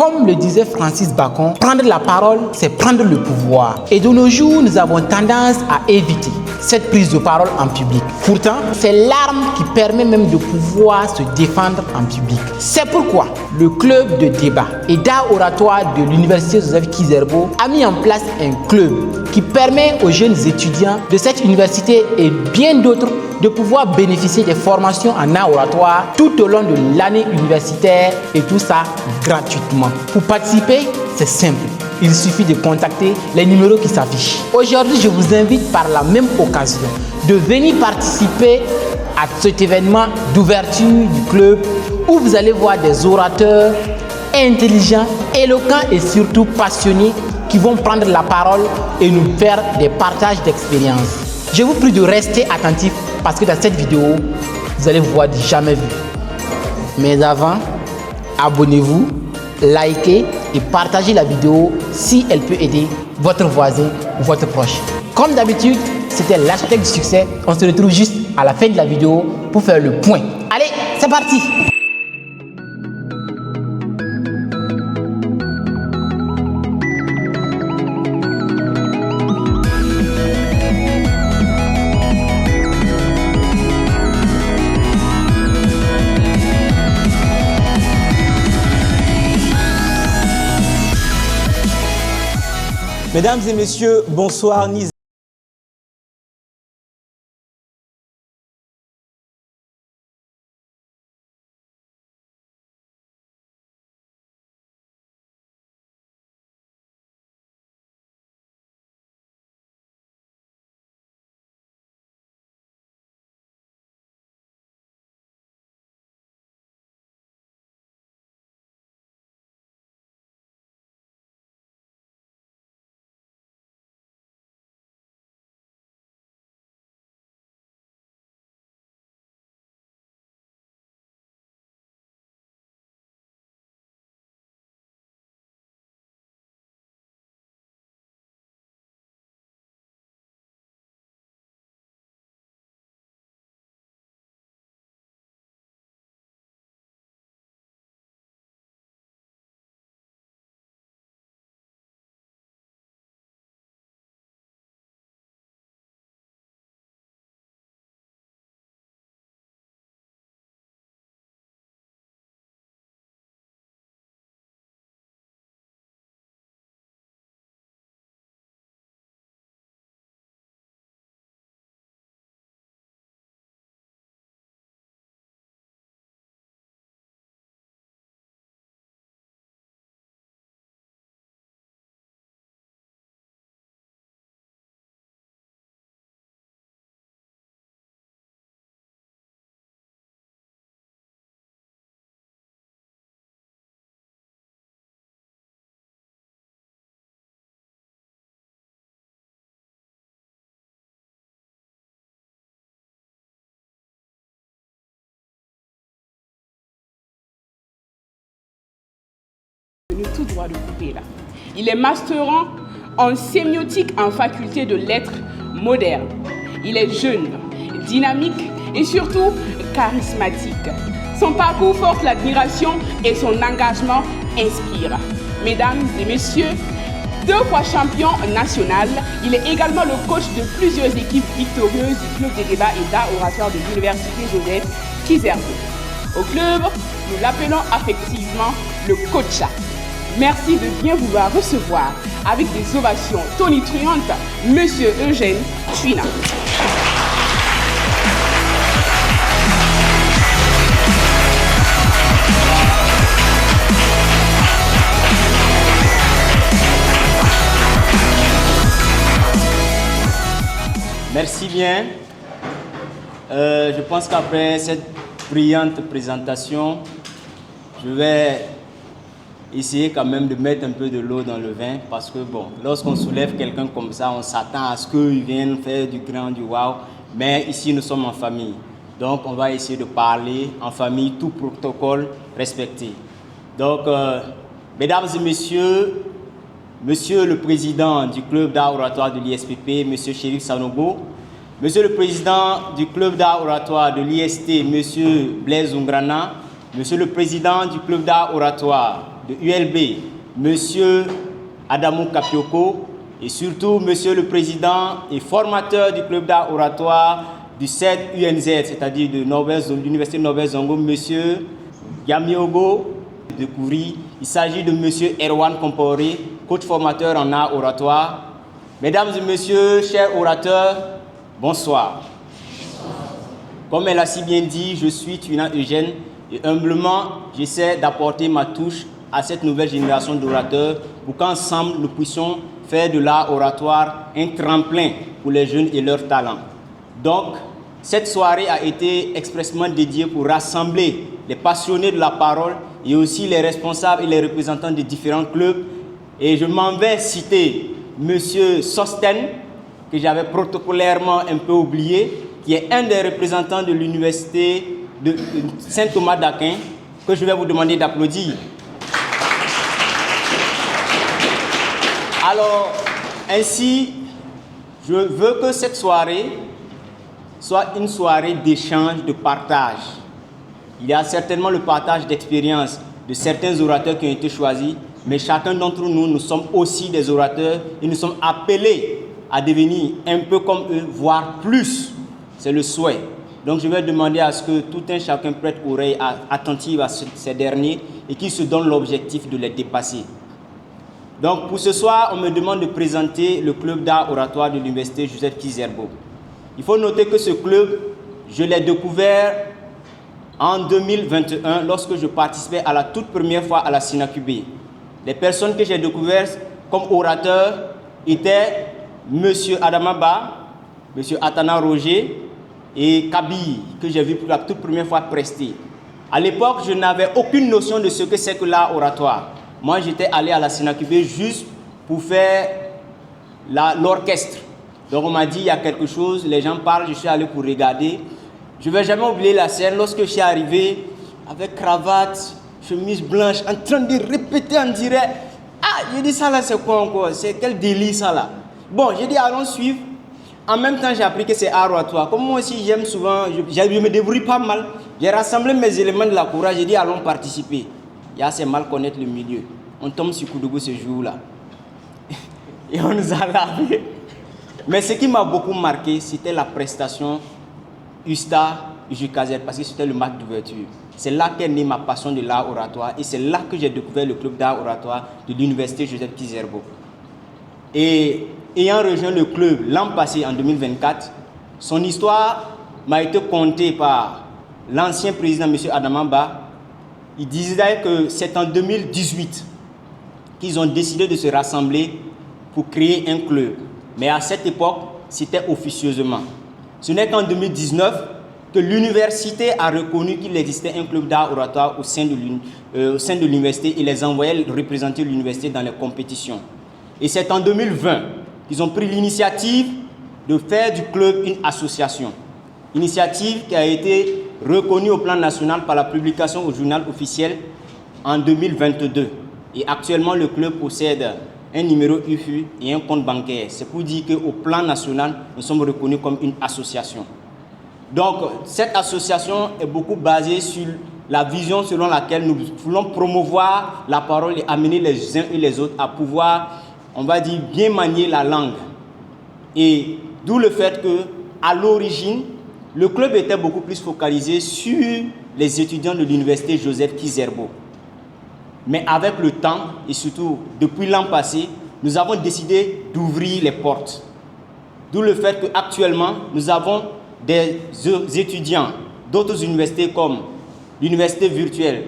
Comme le disait Francis Bacon, prendre la parole, c'est prendre le pouvoir. Et de nos jours, nous avons tendance à éviter cette prise de parole en public. Pourtant, c'est l'arme qui permet même de pouvoir se défendre en public. C'est pourquoi le club de débat et d'art oratoire de l'Université Joseph Kizerbo a mis en place un club qui permet aux jeunes étudiants de cette université et bien d'autres de pouvoir bénéficier des formations en art oratoire tout au long de l'année universitaire et tout ça gratuitement. Pour participer, c'est simple. Il suffit de contacter les numéros qui s'affichent. Aujourd'hui, je vous invite par la même occasion de venir participer à cet événement d'ouverture du club où vous allez voir des orateurs intelligents, éloquents et surtout passionnés qui vont prendre la parole et nous faire des partages d'expériences. Je vous prie de rester attentifs parce que dans cette vidéo, vous allez voir du jamais vu. Mais avant, abonnez-vous, likez et partagez la vidéo si elle peut aider votre voisin ou votre proche. Comme d'habitude, c'était l'architecte du succès. On se retrouve juste à la fin de la vidéo pour faire le point. Allez, c'est parti! Mesdames et messieurs, bonsoir Nice. Tout droit de couper là. Il est masterant en sémiotique en faculté de lettres modernes. Il est jeune, dynamique et surtout charismatique. Son parcours porte l'admiration et son engagement inspire. Mesdames et messieurs, 2 fois champion national, il est également le coach de plusieurs équipes victorieuses du club des débats et d'art oratoire de l'Université Joseph Kizerbo. Au club, nous l'appelons affectivement le coach. Merci de bien vouloir recevoir avec des ovations tonitruantes Monsieur Eugène Twina. Merci bien. Je pense qu'après cette brillante présentation, je vais essayer quand même de mettre un peu de l'eau dans le vin parce que bon, lorsqu'on soulève quelqu'un comme ça, on s'attend à ce qu'il vienne faire du grand, du wow. Mais ici, nous sommes en famille. Donc, on va essayer de parler en famille, tout protocole respecté. Donc, mesdames et messieurs, monsieur le président du club d'art oratoire de l'ISPP, monsieur Chérif Sanogo, monsieur le président du club d'art oratoire de l'IST, monsieur Blaise Ungrana, monsieur le président du club d'art oratoire de ULB, Monsieur Adamou Kapioko, et surtout Monsieur le Président et formateur du club d'art oratoire du CED UNZ, c'est-à-dire de l'Université Norbert Zongo, Monsieur Yamiogo de Kouri. Il s'agit de Monsieur Erwan Komporé, coach formateur en art oratoire. Mesdames et messieurs, chers orateurs, bonsoir. Comme elle a si bien dit, je suis Tuina Eugène et humblement, j'essaie d'apporter ma touche à cette nouvelle génération d'orateurs pour qu'ensemble, nous puissions faire de l'art oratoire un tremplin pour les jeunes et leurs talents. Donc, cette soirée a été expressément dédiée pour rassembler les passionnés de la parole et aussi les responsables et les représentants des différents clubs. Et je m'en vais citer M. Sosten, que j'avais protocolairement un peu oublié, qui est un des représentants de l'université de Saint-Thomas d'Aquin, que je vais vous demander d'applaudir. Alors, ainsi, je veux que cette soirée soit une soirée d'échange, de partage. Il y a certainement le partage d'expérience de certains orateurs qui ont été choisis, mais chacun d'entre nous, nous sommes aussi des orateurs et nous sommes appelés à devenir un peu comme eux, voire plus. C'est le souhait. Donc je vais demander à ce que tout un chacun prête oreille attentive à ces derniers et qu'ils se donnent l'objectif de les dépasser. Donc pour ce soir, on me demande de présenter le club d'art oratoire de l'université Joseph Kizerbo. Il faut noter que ce club, je l'ai découvert en 2021 lorsque je participais à la toute première fois à la Sinacubé. Les personnes que j'ai découvertes comme orateurs étaient M. Adamaba, M. Atana Roger et Kaby, que j'ai vu pour la toute première fois prester. À l'époque, je n'avais aucune notion de ce que c'est que l'art oratoire. Moi, j'étais allé à la Sinacubé juste pour faire l'orchestre. Donc, on m'a dit, il y a quelque chose, les gens parlent, je suis allé pour regarder. Je ne vais jamais oublier la scène lorsque je suis arrivé avec cravate, chemise blanche, en train de répéter en direct. Ah, j'ai dit ça là, c'est quoi encore? C'est quel délit ça là? Bon, j'ai dit, allons suivre. En même temps, j'ai appris que c'est art oratoire. Comme moi aussi, j'aime souvent, je me débrouille pas mal. J'ai rassemblé mes éléments de la courage, j'ai dit, allons participer. Il y a assez mal connaître le milieu. On tombe sur Koudougou ce jour-là. Et on nous a lavé. Mais ce qui m'a beaucoup marqué, c'était la prestation Usta Ujukazer, parce que c'était le match d'ouverture. C'est là qu'est née ma passion de l'art oratoire et c'est là que j'ai découvert le club d'art oratoire de l'université Joseph Kizerbo. Et ayant rejoint le club l'an passé, en 2024, son histoire m'a été contée par l'ancien président, M. Adamamba. Il disait que c'est en 2018 qu'ils ont décidé de se rassembler pour créer un club. Mais à cette époque, c'était officieusement. Ce n'est qu'en 2019 que l'université a reconnu qu'il existait un club d'art oratoire au sein de l'université et les envoyait représenter l'université dans les compétitions. Et c'est en 2020 qu'ils ont pris l'initiative de faire du club une association. Initiative qui a été reconnue au plan national par la publication au journal officiel en 2022. Et actuellement, le club possède un numéro UFU et un compte bancaire. C'est pour dire qu'au plan national, nous sommes reconnus comme une association. Donc, cette association est beaucoup basée sur la vision selon laquelle nous voulons promouvoir la parole et amener les uns et les autres à pouvoir, on va dire, bien manier la langue. Et d'où le fait qu'à l'origine, le club était beaucoup plus focalisé sur les étudiants de l'université Joseph Kizerbo. Mais avec le temps, et surtout depuis l'an passé, nous avons décidé d'ouvrir les portes. D'où le fait qu'actuellement, nous avons des étudiants d'autres universités comme l'université virtuelle.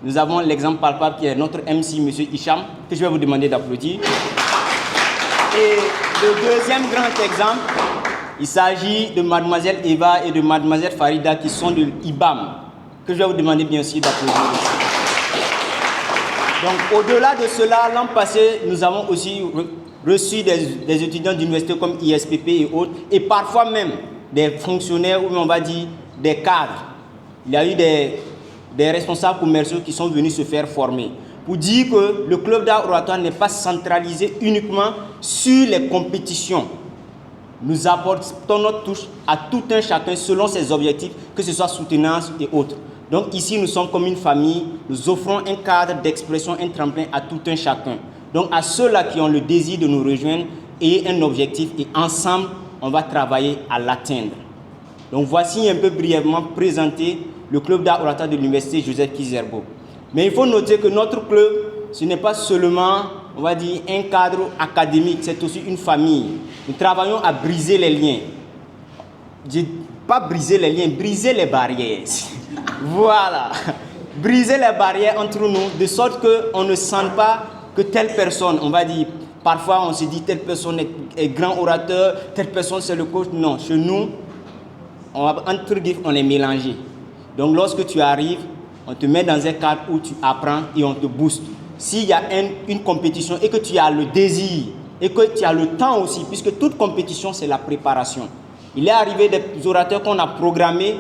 Nous avons l'exemple palpable qui est notre MC, M. Hicham, que je vais vous demander d'applaudir. Et le deuxième grand exemple, il s'agit de Mademoiselle Eva et de Mademoiselle Farida qui sont de l'IBAM, que je vais vous demander bien sûr d'applaudir aussi. Donc, au-delà de cela, l'an passé, nous avons aussi reçu des étudiants d'universités comme ISPP et autres, et parfois même des fonctionnaires, ou on va dire des cadres. Il y a eu des responsables commerciaux qui sont venus se faire former. Pour dire que le club d'art oratoire n'est pas centralisé uniquement sur les compétitions. Nous apportons notre touche à tout un chacun selon ses objectifs, que ce soit soutenance et autres. Donc ici, nous sommes comme une famille, nous offrons un cadre d'expression, un tremplin à tout un chacun. Donc à ceux-là qui ont le désir de nous rejoindre et un objectif, et ensemble, on va travailler à l'atteindre. Donc voici un peu brièvement présenté le club d'art oratoire de l'université Joseph Kizerbo. Mais il faut noter que notre club, ce n'est pas seulement, on va dire, un cadre académique, c'est aussi une famille. Nous travaillons à briser les liens. Pas briser les liens, briser les barrières. Voilà. Briser les barrières entre nous, de sorte qu'on ne sente pas que telle personne, on va dire, parfois on se dit telle personne est grand orateur, telle personne c'est le coach. Non, chez nous, on est mélangé. Donc lorsque tu arrives, on te met dans un cadre où tu apprends et on te booste. S'il y a une compétition et que tu as le désir et que tu as le temps aussi, puisque toute compétition c'est la préparation. Il est arrivé des orateurs qu'on a programmés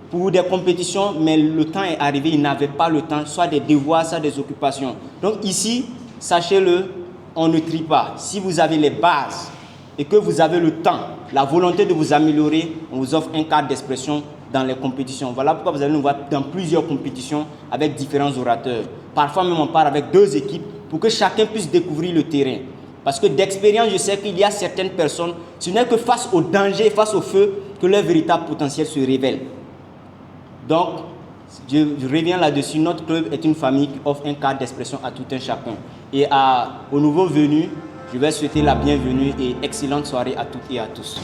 pour des compétitions, mais le temps est arrivé, ils n'avaient pas le temps, soit des devoirs, soit des occupations. Donc ici, sachez-le, on ne trie pas. Si vous avez les bases et que vous avez le temps, la volonté de vous améliorer, on vous offre un cadre d'expression dans les compétitions. Voilà pourquoi vous allez nous voir dans plusieurs compétitions avec différents orateurs. Parfois même on part avec 2 équipes pour que chacun puisse découvrir le terrain. Parce que d'expérience, je sais qu'il y a certaines personnes, ce n'est que face au danger, face au feu, que leur véritable potentiel se révèle. Donc, je reviens là-dessus, notre club est une famille qui offre un cadre d'expression à tout un chacun. Et aux nouveaux venus, je vais souhaiter la bienvenue et excellente soirée à toutes et à tous.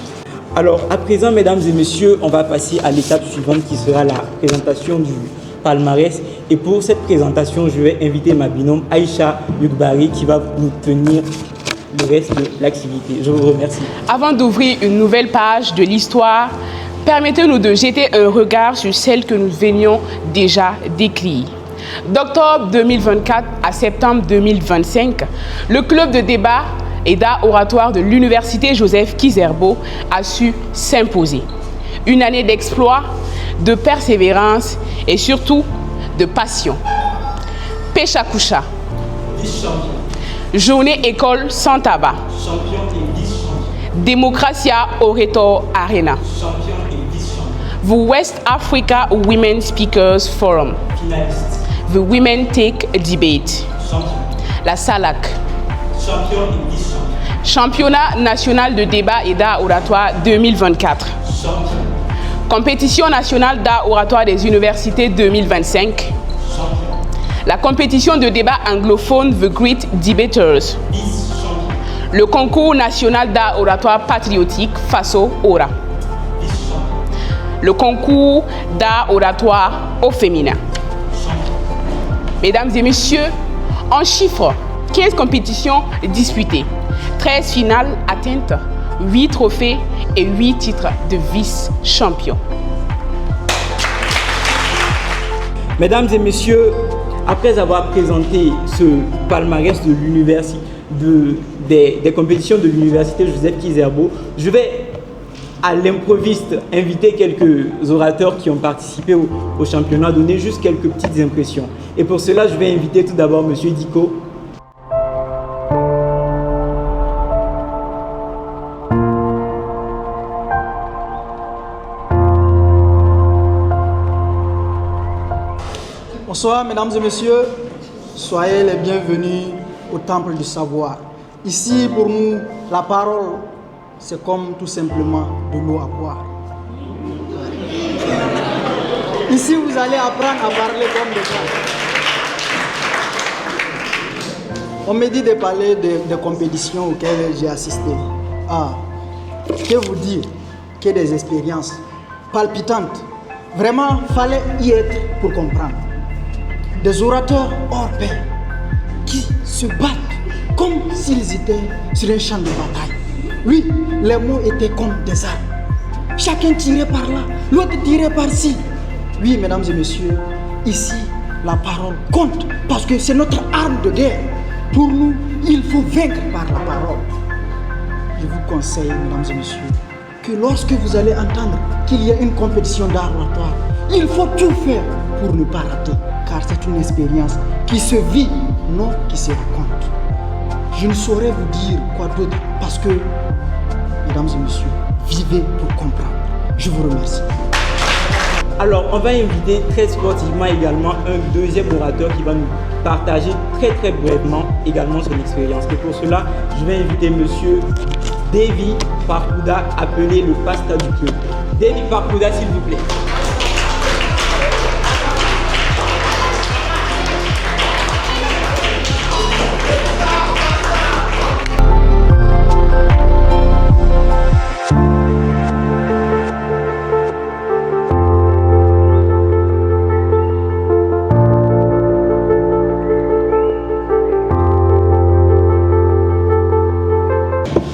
Alors, à présent, mesdames et messieurs, on va passer à l'étape suivante qui sera la présentation du palmarès. Et pour cette présentation, je vais inviter ma binôme Aïcha Yukbari qui va nous tenir le reste de l'activité. Je vous remercie. Avant d'ouvrir une nouvelle page de l'histoire, permettez-nous de jeter un regard sur celle que nous venions déjà d'écrire. D'octobre 2024 à septembre 2025, le club de débat et d'art oratoire de l'université Joseph Kizerbo a su s'imposer. Une année d'exploit, de persévérance et surtout de passion. Péchakusha. Journée école sans tabac. Champion et vice-champion. Democratia Orator Arena. Champion et vice-champion. The West Africa Women Speakers Forum. Finaliste. The Women Take a Debate. Champion. La SALAC. Champion et vice-champion. Championnat national de débat et d'art oratoire 2024. Champion. Compétition nationale d'art oratoire des universités 2025. Champion. La compétition de débat anglophone The Great Debaters. Vice-champion. Le concours national d'art oratoire patriotique Faso Ora. Vice-champion. Le concours d'art oratoire au féminin. Mesdames et messieurs, en chiffres, 15 compétitions disputées, 13 finales atteintes, 8 trophées et 8 titres de vice-champion. Mesdames et messieurs, après avoir présenté ce palmarès de l'université, des compétitions de l'université Joseph Kizerbo, je vais à l'improviste inviter quelques orateurs qui ont participé au championnat, donner juste quelques petites impressions. Et pour cela, je vais inviter tout d'abord M. Diko. Bonsoir mesdames et messieurs, soyez les bienvenus au temple du savoir. Ici pour nous, la parole c'est comme tout simplement de l'eau à boire. Ici vous allez apprendre à parler comme des gens. On me dit de parler des compétitions auxquelles j'ai assisté. Que vous dire que des expériences palpitantes. Vraiment, fallait y être pour comprendre. Des orateurs hors pair qui se battent comme s'ils étaient sur un champ de bataille. Oui, les mots étaient comme des armes. Chacun tirait par là, l'autre tirait par-ci. Oui, mesdames et messieurs, ici, la parole compte parce que c'est notre arme de guerre. Pour nous, il faut vaincre par la parole. Je vous conseille, mesdames et messieurs, que lorsque vous allez entendre qu'il y a une compétition d'art oratoire, il faut tout faire pour ne pas rater. Car c'est une expérience qui se vit, non qui se raconte. Je ne saurais vous dire quoi d'autre parce que, mesdames et messieurs, vivez pour comprendre. Je vous remercie. Alors, on va inviter très sportivement également un deuxième orateur qui va nous partager très très brièvement également son expérience. Et pour cela, je vais inviter monsieur Davy Parkouda, appelé le pasteur du club. Davy Parkouda, s'il vous plaît.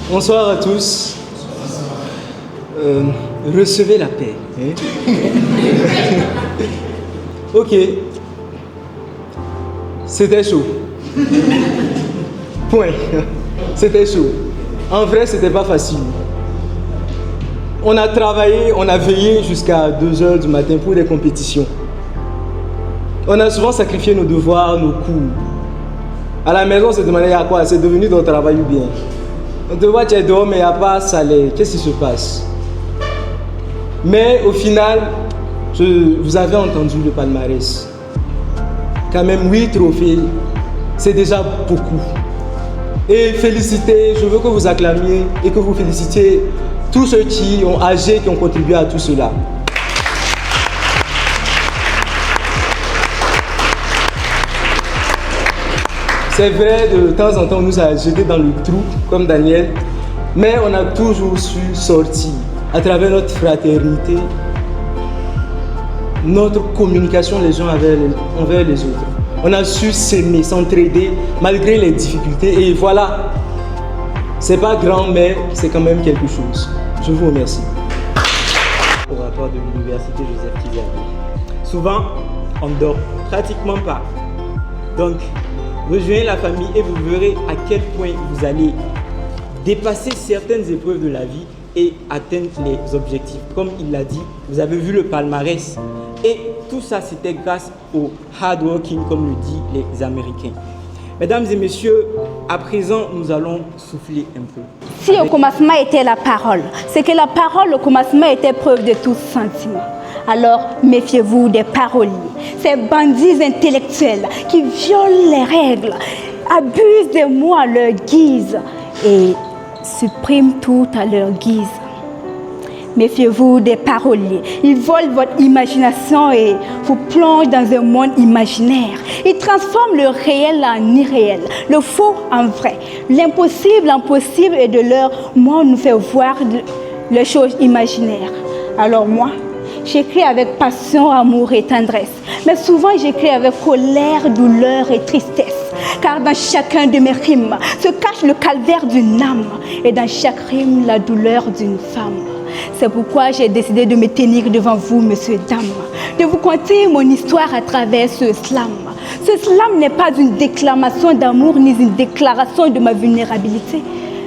Bonsoir à tous. Recevez la paix. Ok. C'était chaud. Point. C'était chaud. En vrai, c'était pas facile. On a travaillé, on a veillé jusqu'à 2h du matin pour des compétitions. On a souvent sacrifié nos devoirs, nos cours. À la maison, on se demandait à quoi? C'est devenu ton travail ou bien? On te voit, tu es dehors, mais il n'y a pas salaire. Qu'est-ce qui se passe? Mais au final, vous avez entendu le palmarès. Quand même, 8 trophées, c'est déjà beaucoup. Et félicitez, je veux que vous acclamiez et que vous félicitiez tous ceux qui ont agi, qui ont contribué à tout cela. C'est vrai, de temps en temps, on nous a jetés dans le trou, comme Daniel, mais on a toujours su sortir à travers notre fraternité, notre communication les uns envers les autres. On a su s'aimer, s'entraider, malgré les difficultés, et voilà, c'est pas grand, mais c'est quand même quelque chose. Je vous remercie. Oratoire de l'université Joseph Kizerbo. Souvent, on ne dort pratiquement pas. Donc, rejoignez la famille et vous verrez à quel point vous allez dépasser certaines épreuves de la vie et atteindre les objectifs. Comme il l'a dit, vous avez vu le palmarès. Et tout ça, c'était grâce au hard working, comme le disent les Américains. Mesdames et messieurs, à présent, nous allons souffler un peu. Si au commencement était la parole, c'est que la parole au commencement était preuve de tout sentiment. Alors, méfiez-vous des paroliers, ces bandits intellectuels qui violent les règles, abusent des mots à leur guise et suppriment tout à leur guise. Méfiez-vous des paroliers. Ils volent votre imagination et vous plongent dans un monde imaginaire. Ils transforment le réel en irréel, le faux en vrai, l'impossible en possible et de leur monde nous fait voir les choses imaginaires. Alors moi, j'écris avec passion, amour et tendresse. Mais souvent, j'écris avec colère, douleur et tristesse. Car dans chacun de mes rimes se cache le calvaire d'une âme. Et dans chaque rime, la douleur d'une femme. C'est pourquoi j'ai décidé de me tenir devant vous, messieurs, dames. De vous conter mon histoire à travers ce slam. Ce slam n'est pas une déclamation d'amour ni une déclaration de ma vulnérabilité.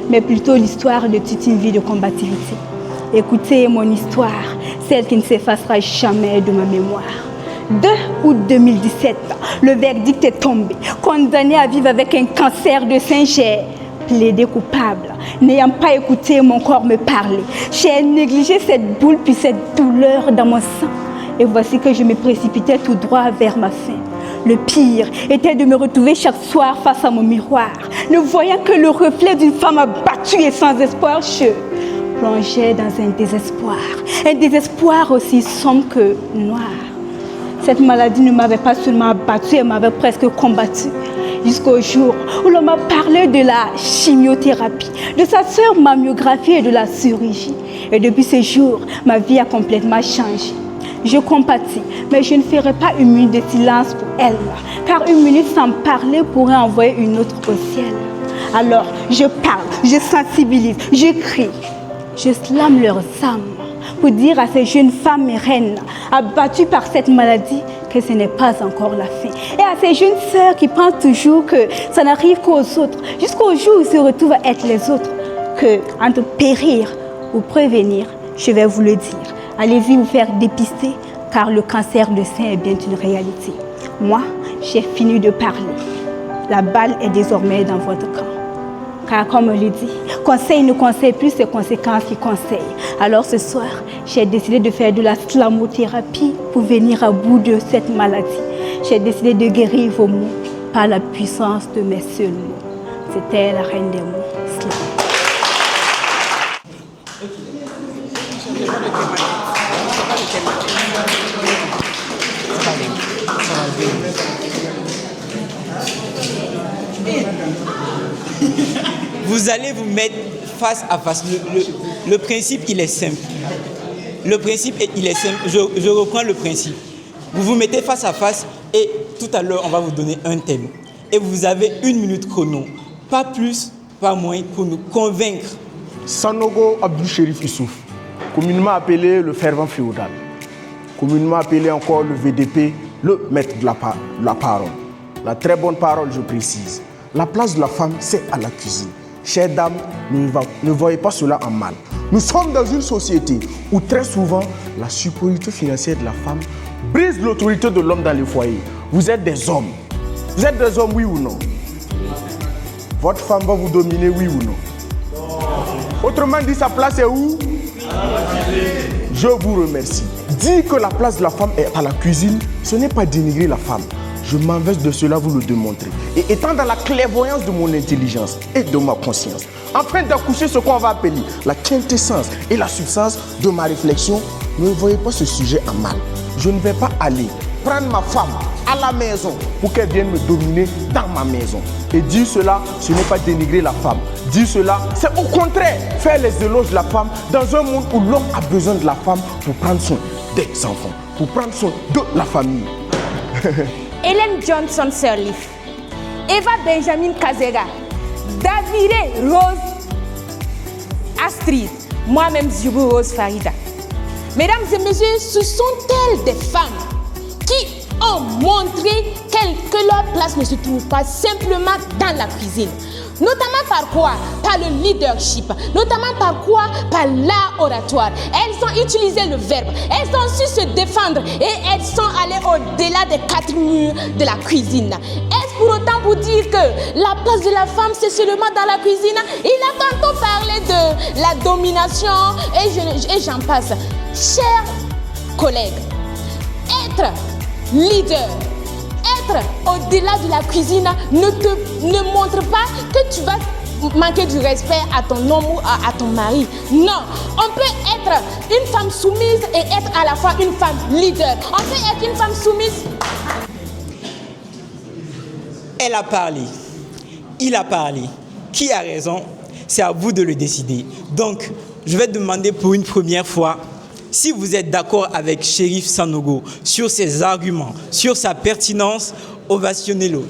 Mais plutôt l'histoire de toute une vie de combativité. Écoutez mon histoire, celle qui ne s'effacera jamais de ma mémoire. 2 août 2017, le verdict est tombé. Condamné à vivre avec un cancer de sein, j'ai plaidé coupable. N'ayant pas écouté mon corps me parler, j'ai négligé cette boule puis cette douleur dans mon sang. Et voici que je me précipitais tout droit vers ma fin. Le pire était de me retrouver chaque soir face à mon miroir, ne voyant que le reflet d'une femme abattue et sans espoir. Je plongeais dans un désespoir aussi sombre que noir. Cette maladie ne m'avait pas seulement abattue, elle m'avait presque combattue. Jusqu'au jour où l'on m'a parlé de la chimiothérapie, de sa sœur mammographie et de la chirurgie. Et depuis ce jour, ma vie a complètement changé. Je compatis, mais je ne ferai pas une minute de silence pour elle, car une minute sans parler pourrait envoyer une autre au ciel. Alors, je parle, je sensibilise, je crie, je slame leurs âmes pour dire à ces jeunes femmes et reines abattues par cette maladie que ce n'est pas encore la fin. Et à ces jeunes sœurs qui pensent toujours que ça n'arrive qu'aux autres, jusqu'au jour où ils se retrouvent à être les autres, que entre périr ou prévenir, je vais vous le dire. Allez-y vous faire dépister, car le cancer de sein est bien une réalité. Moi, j'ai fini de parler. La balle est désormais dans votre camp. Car comme on le dit, conseil ne conseille plus, c'est conséquences qui conseillent. Alors ce soir, j'ai décidé de faire de la slamothérapie pour venir à bout de cette maladie. J'ai décidé de guérir vos mots par la puissance de mes seuls mots. C'était la reine des mots, Slam. Vous allez vous mettre face à face. Le principe, il est simple. Le principe, il est simple. Je reprends le principe. Vous vous mettez face à face et tout à l'heure, on va vous donner un thème. Et vous avez 1 minute chrono. Pas plus, pas moins, pour nous convaincre. Sanogo Abdou Chérif Issouf, communément appelé le fervent féodal, communément appelé encore le VDP, le maître de la parole. La très bonne parole, je précise. La place de la femme, c'est à la cuisine. Chères dames, ne voyez pas cela en mal. Nous sommes dans une société où très souvent, la supériorité financière de la femme brise l'autorité de l'homme dans les foyers. Vous êtes des hommes. Vous êtes des hommes, oui ou non? Votre femme va vous dominer, oui ou non? Autrement dit, sa place est où? Je vous remercie. Dire que la place de la femme est à la cuisine, ce n'est pas dénigrer la femme. Je m'envesse de cela vous le démontrer. Et étant dans la clairvoyance de mon intelligence et de ma conscience, afin d'accoucher ce qu'on va appeler la quintessence et la substance de ma réflexion, ne voyez pas ce sujet en mal. Je ne vais pas aller prendre ma femme à la maison pour qu'elle vienne me dominer dans ma maison. Et dire cela, ce n'est pas dénigrer la femme. Dire cela, c'est au contraire faire les éloges de la femme dans un monde où l'homme a besoin de la femme pour prendre soin des enfants, pour prendre soin de la famille. Hélène Johnson Sirleaf, Eva Benjamin Kazega, Davire Rose Astrid, moi-même Zubou Rose Farida. Mesdames et messieurs, ce sont elles des femmes qui ont montré que leur place ne se trouve pas simplement dans la cuisine. Notamment par quoi? Par le leadership. Notamment par quoi? Par l'art oratoire. Elles ont utilisé le verbe. Elles ont su se défendre. Et elles sont allées au-delà des 4 murs de la cuisine. Est-ce pour autant pour dire que la place de la femme, c'est seulement dans la cuisine? Il a tantôt parlé de la domination et j'en passe. Chers collègues, être leader, être au-delà de la cuisine ne montre pas que tu vas manquer du respect à ton homme ou à ton mari. Non, on peut être une femme soumise et être à la fois une femme leader. On peut être une femme soumise. Elle a parlé, il a parlé. Qui a raison? C'est à vous de le décider. Donc, je vais demander pour une première fois si vous êtes d'accord avec Chérif Sanogo sur ses arguments, sur sa pertinence, ovationnez-le.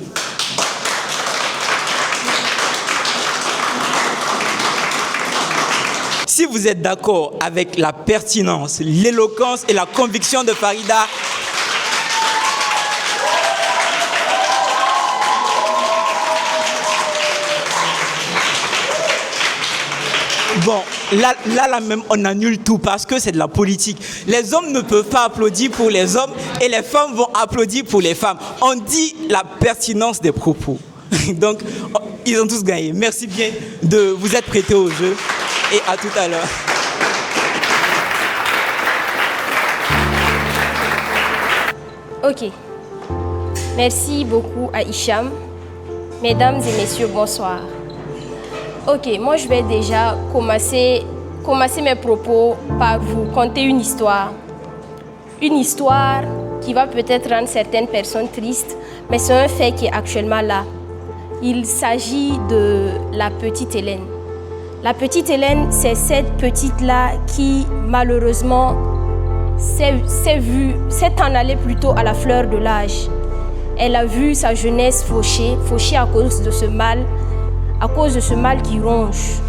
Si vous êtes d'accord avec la pertinence, l'éloquence et la conviction de Farida, bon, là même, on annule tout parce que c'est de la politique. Les hommes ne peuvent pas applaudir pour les hommes et les femmes vont applaudir pour les femmes. On dit la pertinence des propos. Donc, ils ont tous gagné. Merci bien de vous être prêtés au jeu et à tout à l'heure. Ok. Merci beaucoup à Hicham. Mesdames et messieurs, bonsoir. Ok, moi je vais déjà commencer mes propos par vous conter une histoire. Une histoire qui va peut-être rendre certaines personnes tristes, mais c'est un fait qui est actuellement là. Il s'agit de la petite Hélène. La petite Hélène, c'est cette petite-là qui malheureusement s'est en allée plutôt à la fleur de l'âge. Elle a vu sa jeunesse fauchée à cause de ce mal. À cause de ce mal qui ronge,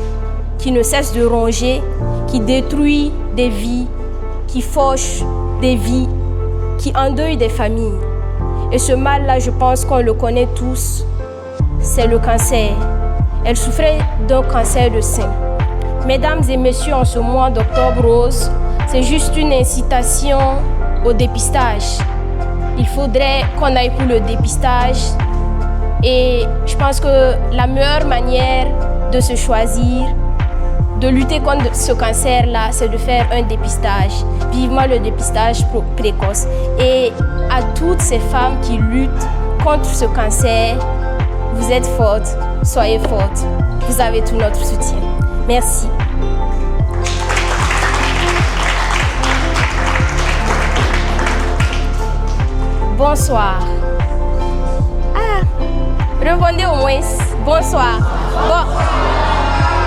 qui ne cesse de ronger, qui détruit des vies, qui fauche des vies, qui endeuille des familles. Et ce mal-là, je pense qu'on le connaît tous, c'est le cancer. Elle souffrait d'un cancer de sein. Mesdames et messieurs, en ce mois d'octobre rose, c'est juste une incitation au dépistage. Il faudrait qu'on aille pour le dépistage. Et je pense que la meilleure manière de se choisir, de lutter contre ce cancer-là, c'est de faire un dépistage. Vivement le dépistage précoce. Et à toutes ces femmes qui luttent contre ce cancer, vous êtes fortes, soyez fortes. Vous avez tout notre soutien. Merci. Bonsoir. Ah, répondez au moins. Bonsoir. Bon,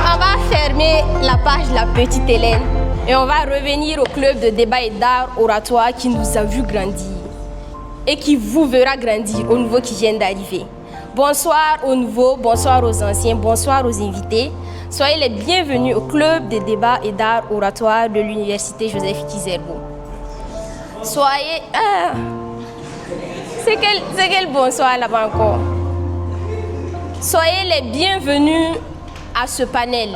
on va fermer la page de la petite Hélène et on va revenir au club de débat et d'art oratoire qui nous a vu grandir et qui vous verra grandir aux nouveaux qui viennent d'arriver. Bonsoir aux nouveaux, bonsoir aux anciens, bonsoir aux invités. Soyez les bienvenus au club de débat et d'art oratoire de l'université Joseph Kizerbo. Soyez... C'est quel bonsoir là-bas encore. Soyez les bienvenus à ce panel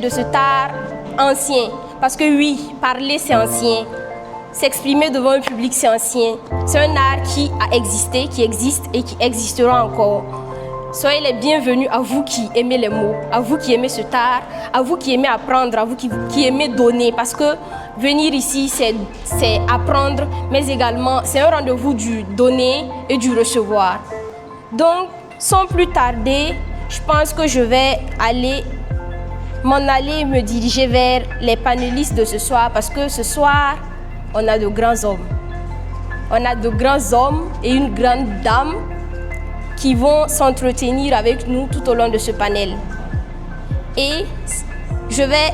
de cet art ancien. Parce que oui, parler c'est ancien, s'exprimer devant un public c'est ancien. C'est un art qui a existé, qui existe et qui existera encore. Soyez les bienvenus à vous qui aimez les mots, à vous qui aimez cet art, à vous qui aimez apprendre, à vous qui aimez donner. Parce que venir ici, c'est apprendre, mais également, c'est un rendez-vous du donner et du recevoir. Donc, sans plus tarder, je pense que je vais m'en aller me diriger vers les panélistes de ce soir, parce que ce soir, on a de grands hommes. On a de grands hommes et une grande dame qui vont s'entretenir avec nous tout au long de ce panel. Et je vais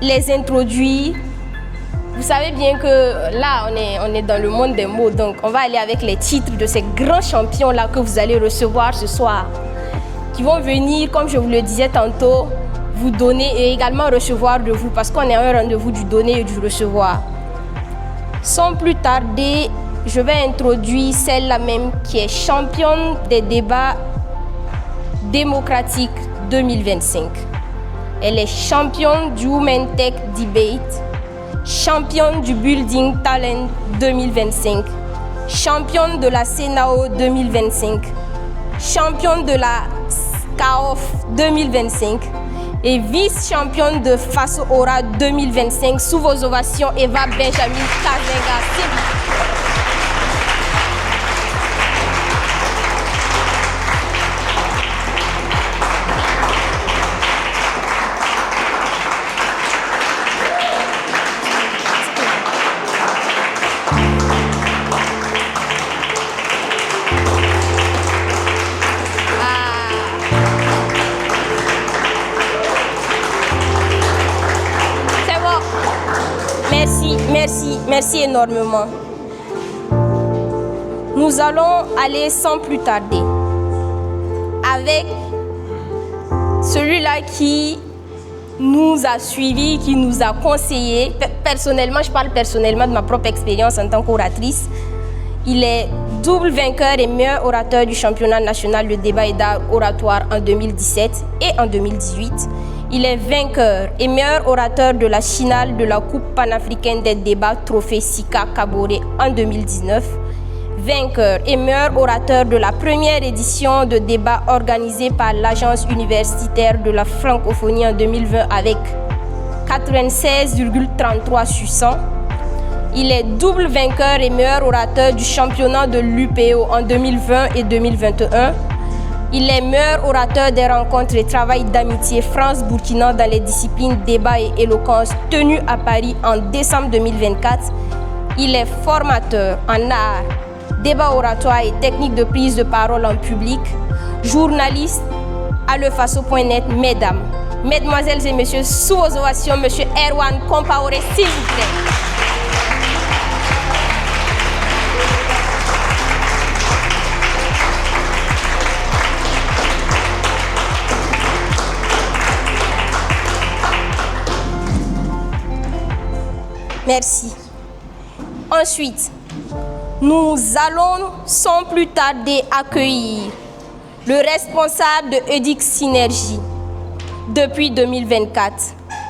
les introduire. Vous savez bien que là, on est dans le monde des mots, donc on va aller avec les titres de ces grands champions-là que vous allez recevoir ce soir, qui vont venir, comme je vous le disais tantôt, vous donner et également recevoir de vous, parce qu'on est à un rendez-vous du donner et du recevoir. Sans plus tarder, je vais introduire celle-là même qui est championne des débats démocratiques 2025. Elle est championne du Women Tech Debate, championne du Building Talent 2025, championne de la CENAO 2025, championne de la CAOF 2025 et vice-championne de FASO Aura 2025. Sous vos ovations, Eva Benjamin Kazenga. Merci énormément. Nous allons aller sans plus tarder avec celui-là qui nous a suivis, qui nous a conseillés. Personnellement, je parle personnellement de ma propre expérience en tant qu'oratrice. Il est double vainqueur et meilleur orateur du championnat national de débat et d'art oratoire en 2017 et en 2018. Il est vainqueur et meilleur orateur de la finale de la Coupe panafricaine des débats Trophée Sika Kaboré en 2019. Vainqueur et meilleur orateur de la première édition de débat organisée par l'Agence universitaire de la francophonie en 2020 avec 96,33 sur 100. Il est double vainqueur et meilleur orateur du championnat de l'UPO en 2020 et 2021. Il est meilleur orateur des rencontres et travail d'amitié France-Burkina dans les disciplines débat et éloquence tenues à Paris en décembre 2024. Il est formateur en art, débat oratoire et technique de prise de parole en public, journaliste à lefaso.net. Mesdames, mesdemoiselles et messieurs, sous vos ovations, monsieur Erwan Compaoré, s'il vous plaît. Merci. Ensuite, nous allons sans plus tarder accueillir le responsable de EDIC Synergie depuis 2024,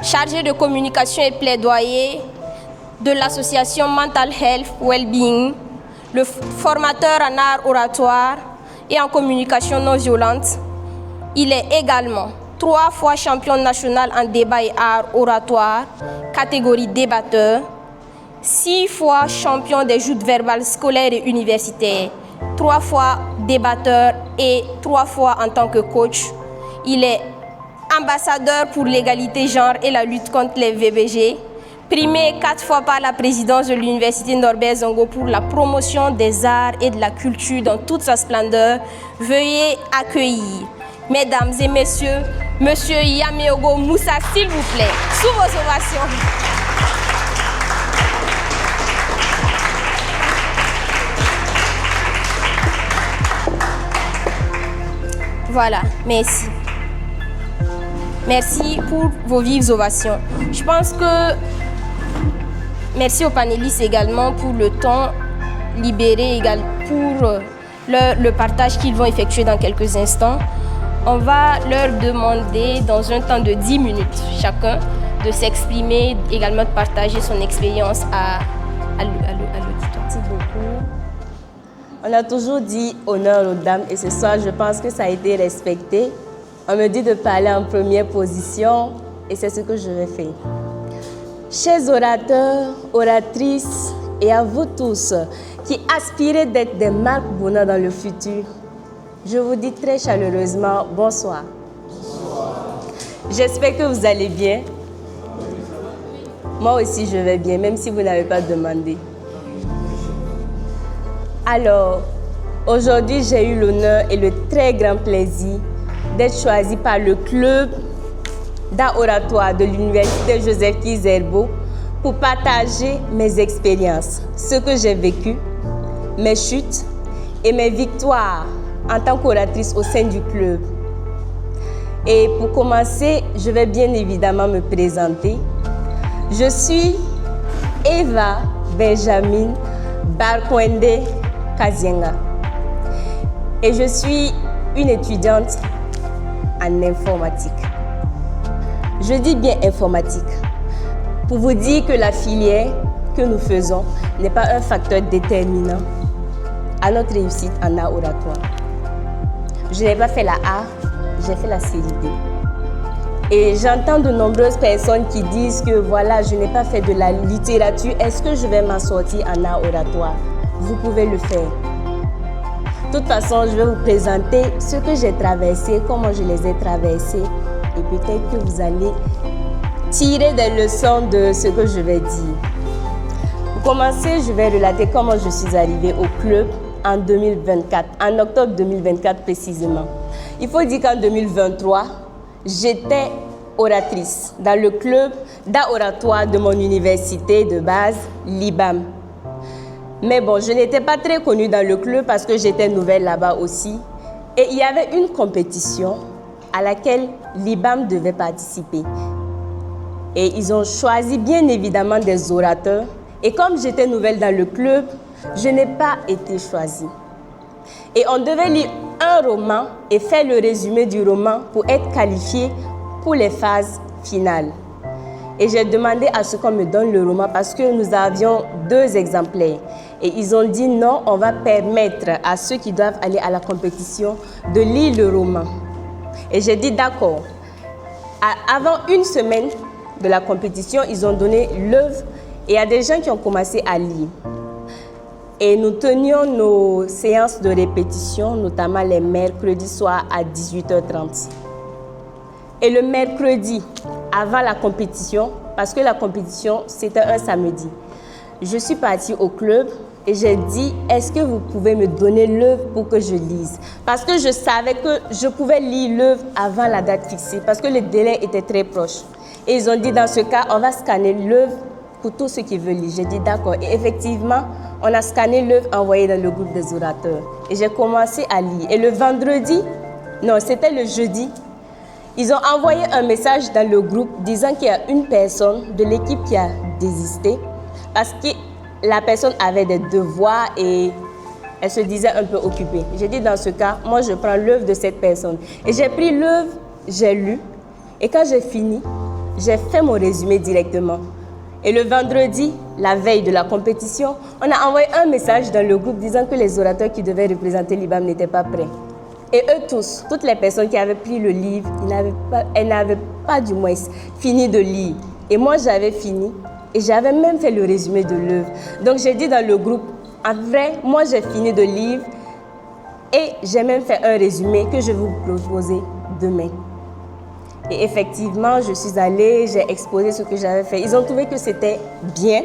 chargé de communication et plaidoyer de l'association Mental Health Wellbeing, le formateur en art oratoire et en communication non violente, Il est également 3 fois champion national en débat et art oratoire, catégorie débatteur, 6 fois champion des joutes verbales scolaires et universitaires, 3 fois débatteur et 3 fois en tant que coach. Il est ambassadeur pour l'égalité genre et la lutte contre les VBG, primé 4 fois par la présidence de l'Université Norbert Zongo pour la promotion des arts et de la culture dans toute sa splendeur. Veuillez accueillir, mesdames et messieurs, Monsieur Yameogo Moussa, s'il vous plaît, sous vos ovations. Voilà, merci. Merci pour vos vives ovations. Je pense que merci aux panélistes également pour le temps libéré pour le partage qu'ils vont effectuer dans quelques instants. On va leur demander dans un temps de 10 minutes chacun de s'exprimer, également de partager son expérience à l'auditoire. Merci beaucoup. On a toujours dit honneur aux dames et ce soir, je pense que ça a été respecté. On me dit de parler en première position et c'est ce que je vais faire. Chers orateurs, oratrices et à vous tous qui aspirez d'être des marques bonheur dans le futur, je vous dis très chaleureusement bonsoir. J'espère que vous allez bien. Moi aussi je vais bien, même si vous n'avez pas demandé. Alors, aujourd'hui j'ai eu l'honneur et le très grand plaisir d'être choisi par le club d'art oratoire de l'Université Joseph Kizerbo pour partager mes expériences, ce que j'ai vécu, mes chutes et mes victoires en tant qu'oratrice au sein du club. Et pour commencer, je vais bien évidemment me présenter. Je suis Eva Benjamin Barkwende Kazienga et je suis une étudiante en informatique. Je dis bien informatique pour vous dire que la filière que nous faisons n'est pas un facteur déterminant à notre réussite en art oratoire. Je n'ai pas fait la A, j'ai fait la série B. Et j'entends de nombreuses personnes qui disent que voilà, je n'ai pas fait de la littérature, est-ce que je vais m'en sortir en art oratoire? Vous pouvez le faire. De toute façon, je vais vous présenter ce que j'ai traversé, comment je les ai traversés et peut-être que vous allez tirer des leçons de ce que je vais dire. Pour commencer, je vais relater comment je suis arrivée au club en 2024, en octobre 2024 précisément. Il faut dire qu'en 2023, j'étais oratrice dans le club d'art oratoire de mon université de base, l'IBAM. Mais bon, je n'étais pas très connue dans le club parce que j'étais nouvelle là-bas aussi. Et il y avait une compétition à laquelle l'IBAM devait participer. Et ils ont choisi bien évidemment des orateurs. Et comme j'étais nouvelle dans le club, je n'ai pas été choisie. Et on devait lire un roman et faire le résumé du roman pour être qualifié pour les phases finales. Et j'ai demandé à ce qu'on me donne le roman parce que nous avions 2 exemplaires. Et ils ont dit non, on va permettre à ceux qui doivent aller à la compétition de lire le roman. Et j'ai dit d'accord. Avant une semaine de la compétition, ils ont donné l'œuvre et il y a des gens qui ont commencé à lire. Et nous tenions nos séances de répétition, notamment les mercredis soirs à 18h30. Et le mercredi, avant la compétition, parce que la compétition, c'était un samedi, je suis partie au club et j'ai dit, est-ce que vous pouvez me donner l'œuvre pour que je lise? Parce que je savais que je pouvais lire l'œuvre avant la date fixée, parce que le délai était très proche. Et ils ont dit, dans ce cas, on va scanner l'œuvre pour tous ceux qui veulent lire. J'ai dit, d'accord. Et effectivement, on a scanné l'œuvre envoyée dans le groupe des orateurs. Et j'ai commencé à lire. Et le vendredi, non, c'était le jeudi, ils ont envoyé un message dans le groupe disant qu'il y a une personne de l'équipe qui a désisté parce que la personne avait des devoirs et elle se disait un peu occupée. J'ai dit dans ce cas, moi je prends l'œuvre de cette personne. Et j'ai pris l'œuvre, j'ai lu et quand j'ai fini, j'ai fait mon résumé directement. Et le vendredi, la veille de la compétition, on a envoyé un message dans le groupe disant que les orateurs qui devaient représenter l'IBAM n'étaient pas prêts. Et eux tous, toutes les personnes qui avaient pris le livre, elles n'avaient pas du moins fini de lire. Et moi, j'avais fini et j'avais même fait le résumé de l'œuvre. Donc, j'ai dit dans le groupe, en vrai, moi, j'ai fini de lire et j'ai même fait un résumé que je vais vous proposer demain. Et effectivement, je suis allée, j'ai exposé ce que j'avais fait. Ils ont trouvé que c'était bien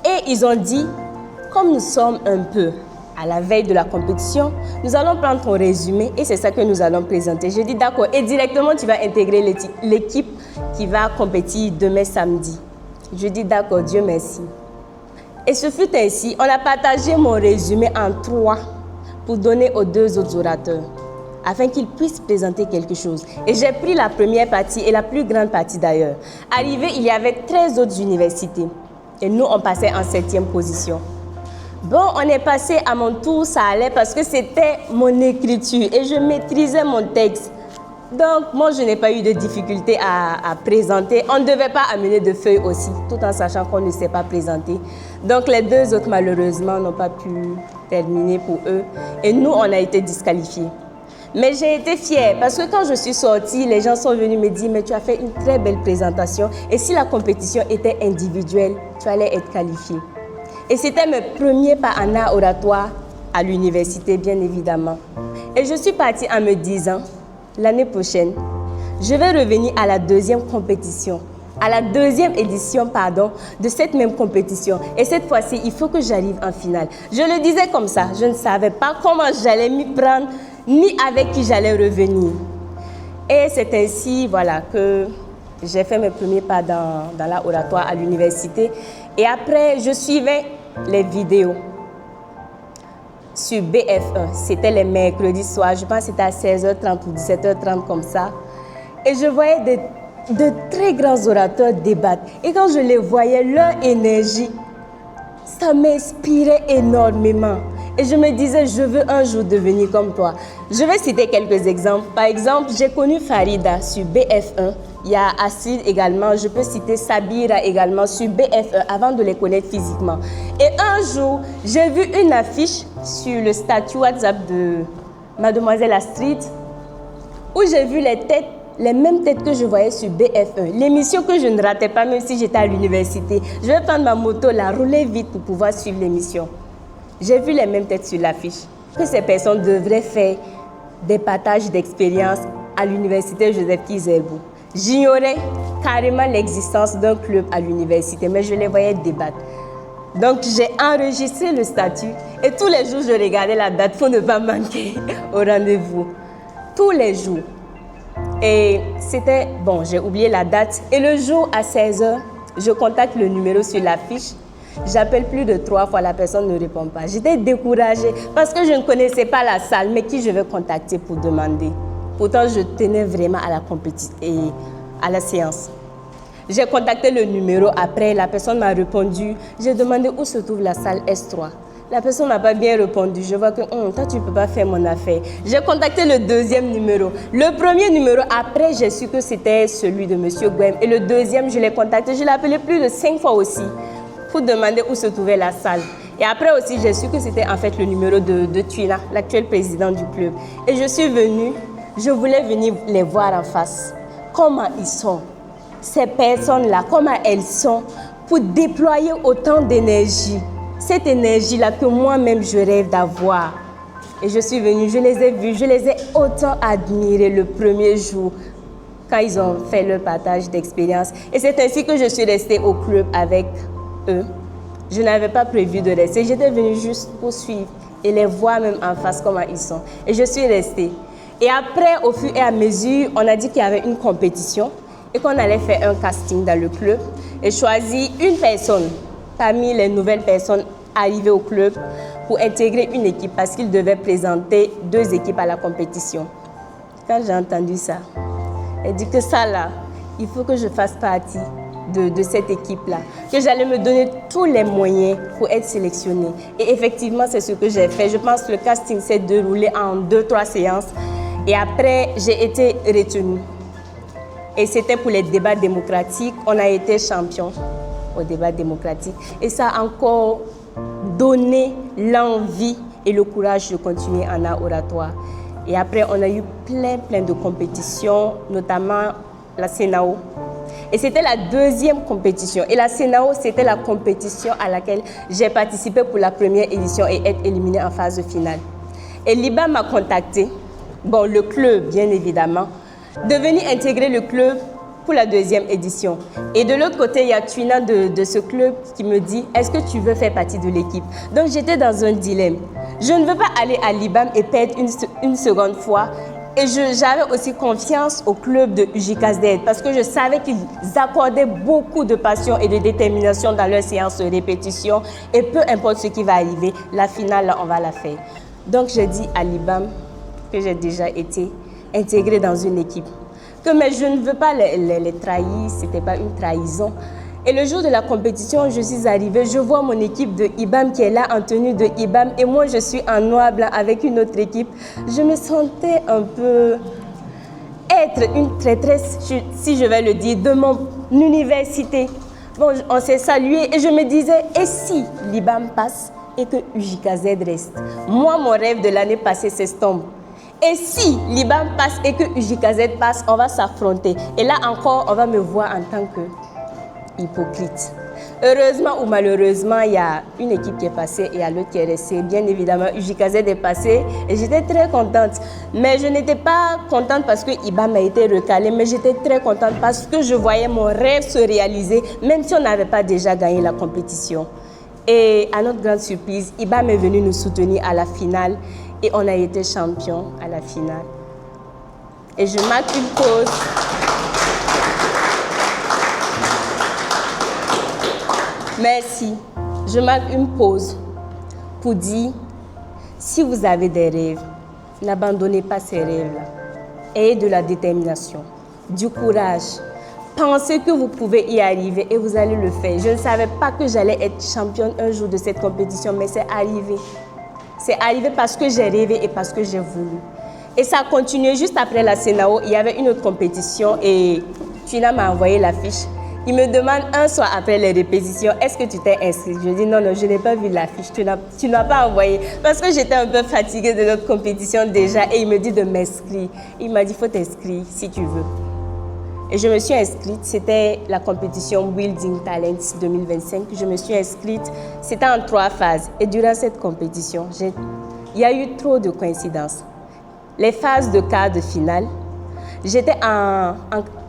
et ils ont dit, comme nous sommes un peu à la veille de la compétition, nous allons prendre ton résumé et c'est ça que nous allons présenter. Je dis d'accord. Et directement, tu vas intégrer l'équipe qui va compétir demain samedi. Je dis d'accord, Dieu merci. Et ce fut ainsi, on a partagé mon résumé en 3 pour donner aux 2 autres orateurs, afin qu'ils puissent présenter quelque chose. Et j'ai pris la première partie et la plus grande partie d'ailleurs. Arrivé, il y avait 13 autres universités et nous, on passait en 7e position. Bon, on est passé à mon tour, ça allait parce que c'était mon écriture et je maîtrisais mon texte. Donc, moi, je n'ai pas eu de difficulté à présenter. On ne devait pas amener de feuilles aussi, tout en sachant qu'on ne sait pas présenter. Donc, les 2 autres, malheureusement, n'ont pas pu terminer pour eux. Et nous, on a été disqualifiés. Mais j'ai été fière parce que quand je suis sortie, les gens sont venus me dire « Mais tu as fait une très belle présentation et si la compétition était individuelle, tu allais être qualifiée. » Et c'était mes premiers pas en art oratoire à l'université, bien évidemment. Et je suis partie en me disant, l'année prochaine, je vais revenir à la 2e compétition, à la 2e édition, de cette même compétition. Et cette fois-ci, il faut que j'arrive en finale. Je le disais comme ça, je ne savais pas comment j'allais m'y prendre, ni avec qui j'allais revenir. Et c'est ainsi, voilà, que j'ai fait mes premiers pas dans l'art oratoire à l'université. Et après, je suivais les vidéos sur BF1. C'était les mercredis soirs, je pense que c'était à 16h30 ou 17h30 comme ça. Et je voyais de très grands orateurs débattre. Et quand je les voyais, leur énergie, ça m'inspirait énormément. Et je me disais, je veux un jour devenir comme toi. Je vais citer quelques exemples. Par exemple, j'ai connu Farida sur BF1. Il y a Astrid également. Je peux citer Sabira également sur BF1 avant de les connaître physiquement. Et un jour, j'ai vu une affiche sur le statut WhatsApp de Mademoiselle Astrid où j'ai vu les mêmes têtes que je voyais sur BF1. L'émission que je ne ratais pas même si j'étais à l'université. Je vais prendre ma moto, la rouler vite pour pouvoir suivre l'émission. J'ai vu les mêmes têtes sur l'affiche. Que ces personnes devraient faire des partages d'expériences à l'université Joseph Kizerbo. J'ignorais carrément l'existence d'un club à l'université, mais je les voyais débattre. Donc j'ai enregistré le statut et tous les jours je regardais la date pour ne pas manquer au rendez-vous. Tous les jours. Et c'était, bon, j'ai oublié la date. Et le jour à 16h, je contacte le numéro sur l'affiche. J'appelle plus de 3 fois, la personne ne répond pas. J'étais découragée parce que je ne connaissais pas la salle, mais qui je vais contacter pour demander. Pourtant, je tenais vraiment à la compétition et à la séance. J'ai contacté le numéro après, la personne m'a répondu. J'ai demandé où se trouve la salle S3. La personne n'a pas bien répondu. Je vois que toi, tu ne peux pas faire mon affaire. J'ai contacté le 2e numéro. Le premier numéro, après, j'ai su que c'était celui de M. Gouem. Et le 2e, je l'ai contacté. Je l'ai appelé plus de 5 fois aussi pour demander où se trouvait la salle. Et après aussi, j'ai su que c'était en fait le numéro de Tuina, l'actuel président du club. Et je suis venue, je voulais venir les voir en face. Comment ils sont, ces personnes-là, comment elles sont pour déployer autant d'énergie. Cette énergie-là que moi-même je rêve d'avoir. Et je suis venue, je les ai vus, je les ai autant admirés le premier jour quand ils ont fait leur partage d'expérience. Et c'est ainsi que je suis restée au club avec eux. Je n'avais pas prévu de rester, j'étais venue juste pour suivre et les voir même en face comment ils sont. Et je suis restée. Et après, au fur et à mesure, on a dit qu'il y avait une compétition et qu'on allait faire un casting dans le club et choisir une personne parmi les nouvelles personnes arrivées au club pour intégrer une équipe parce qu'ils devaient présenter 2 équipes à la compétition. Quand j'ai entendu ça, elle dit que ça là, il faut que je fasse partie de cette équipe-là, que j'allais me donner tous les moyens pour être sélectionnée. Et effectivement, c'est ce que j'ai fait. Je pense que le casting s'est déroulé en 2-3 séances. Et après, j'ai été retenue. Et c'était pour les débats démocratiques. On a été champion au débat démocratique. Et ça a encore donné l'envie et le courage de continuer en art oratoire. Et après, on a eu plein de compétitions, notamment la CENAO. Et c'était la deuxième compétition. Et la CENAO, c'était la compétition à laquelle j'ai participé pour la première édition et être éliminée en phase finale. Et l'IBAM m'a contacté, bon, le club bien évidemment, de venir intégrer le club pour la deuxième édition. Et de l'autre côté, il y a Twina de ce club qui me dit « Est-ce que tu veux faire partie de l'équipe ?» Donc j'étais dans un dilemme. Je ne veux pas aller à l'IBAM et perdre une seconde fois. Et j'avais aussi confiance au club de UJKZ parce que je savais qu'ils accordaient beaucoup de passion et de détermination dans leurs séances de répétition. Et peu importe ce qui va arriver, la finale, on va la faire. Donc j'ai dit à l'IBAM que j'ai déjà été intégrée dans une équipe. Mais je ne veux pas les trahir, ce n'était pas une trahison. Et le jour de la compétition, je suis arrivée, je vois mon équipe de IBAM qui est là en tenue de IBAM et moi je suis en noir blanc avec une autre équipe. Je me sentais un peu être une traîtresse, si je vais le dire, de mon université. Bon, on s'est salué et je me disais, et si l'IBAM passe et que UJKZ reste? Moi, mon rêve de l'année passée s'estompe. Et si l'IBAM passe et que UJKZ passe, on va s'affronter. Et là encore, on va me voir en tant que hypocrite. Heureusement ou malheureusement, il y a une équipe qui est passée et il y a l'autre qui est restée. Bien évidemment, UJKZ est passé et j'étais très contente. Mais je n'étais pas contente parce que IBAM a été recalé, mais j'étais très contente parce que je voyais mon rêve se réaliser, même si on n'avait pas déjà gagné la compétition. Et à notre grande surprise, IBAM est venu nous soutenir à la finale et on a été champion à la finale. Et je marque une pause. Merci. Je marque une pause pour dire, si vous avez des rêves, n'abandonnez pas ces rêves-là. Ayez de la détermination, du courage. Pensez que vous pouvez y arriver et vous allez le faire. Je ne savais pas que j'allais être championne un jour de cette compétition, mais c'est arrivé. C'est arrivé parce que j'ai rêvé et parce que j'ai voulu. Et ça a continué juste après la CENAO. Il y avait une autre compétition et Twina m'a envoyé la fiche. Il me demande un soir après les répétitions, est-ce que tu t'es inscrite? Je dis non, je n'ai pas vu la fiche, tu n'as pas envoyé. Parce que j'étais un peu fatiguée de notre compétition déjà et il me dit de m'inscrire. Il m'a dit, il faut t'inscrire si tu veux. Et je me suis inscrite, c'était la compétition Building Talents 2025. Je me suis inscrite, c'était en 3 phases. Et durant cette compétition, il y a eu trop de coïncidences. Les phases de quart de finale, j'étais en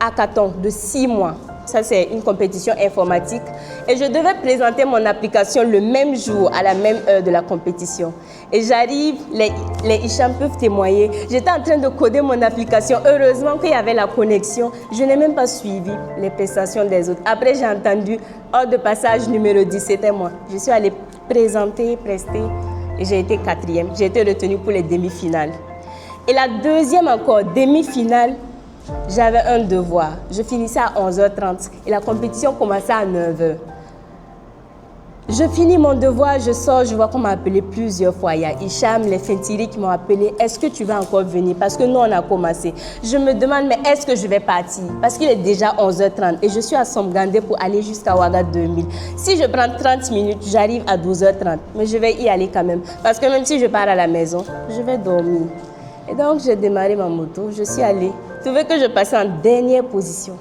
hackathon de 6 mois. Ça, c'est une compétition informatique. Et je devais présenter mon application le même jour, à la même heure de la compétition. Et j'arrive, les Hicham peuvent témoigner. J'étais en train de coder mon application. Heureusement qu'il y avait la connexion. Je n'ai même pas suivi les prestations des autres. Après, j'ai entendu ordre de passage numéro 10, c'était moi. Je suis allée présenter, prester. Et j'ai été 4e. J'ai été retenue pour les demi-finales. Et la deuxième encore, demi-finale, j'avais un devoir. Je finissais à 11h30 et la compétition commençait à 9h. Je finis mon devoir, je sors, je vois qu'on m'a appelé plusieurs fois. Il y a Hicham, les Fentiri qui m'ont appelé. Est-ce que tu vas encore venir? Parce que nous, on a commencé. Je me demande, mais est-ce que je vais partir? Parce qu'il est déjà 11h30 et je suis à Somgandé pour aller jusqu'à Ouaga 2000. Si je prends 30 minutes, j'arrive à 12h30. Mais je vais y aller quand même. Parce que même si je pars à la maison, je vais dormir. Et donc, j'ai démarré ma moto, je suis allée. Tu veux que je passe en dernière position.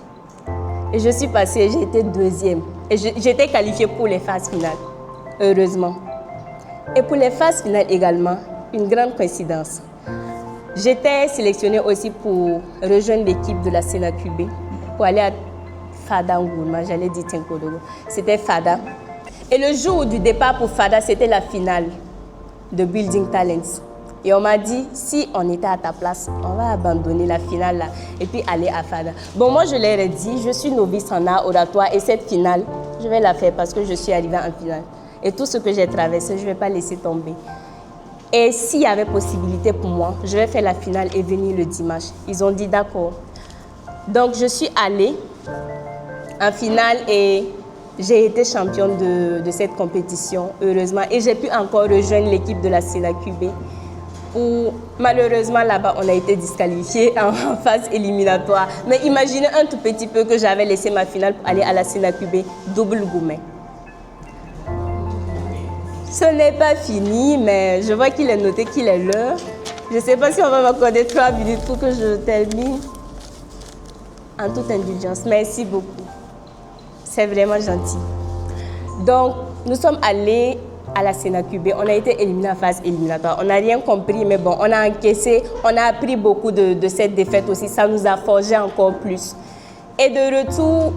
Et je suis passée, j'ai été 2e. Et j'étais qualifiée pour les phases finales, heureusement. Et pour les phases finales également, une grande coïncidence. J'étais sélectionnée aussi pour rejoindre l'équipe de la Sénacubé, pour aller à Fada Ngourma, j'allais dire Tinkodogo. C'était Fada. Et le jour du départ pour Fada, c'était la finale de Building Talents. Et on m'a dit, si on était à ta place, on va abandonner la finale là et puis aller à Fada. Bon, moi, je leur ai dit, je suis novice en art oratoire et cette finale, je vais la faire parce que je suis arrivée en finale. Et tout ce que j'ai traversé, je ne vais pas laisser tomber. Et s'il y avait possibilité pour moi, je vais faire la finale et venir le dimanche. Ils ont dit d'accord. Donc, je suis allée en finale et j'ai été championne de cette compétition, heureusement. Et j'ai pu encore rejoindre l'équipe de la Sénacubé. Où malheureusement là-bas on a été disqualifiés en phase éliminatoire. Mais imaginez un tout petit peu que j'avais laissé ma finale pour aller à la Sénacubé, double Goumet. Ce n'est pas fini, mais je vois qu'il est noté qu'il est l'heure. Je ne sais pas si on va m'accorder 3 minutes pour que je termine. En toute indulgence, merci beaucoup. C'est vraiment gentil. Donc, nous sommes allés à la Sénacubé. On a été éliminés en phase éliminatoire. On n'a rien compris, mais bon, on a encaissé. On a appris beaucoup de cette défaite aussi. Ça nous a forgé encore plus. Et de retour,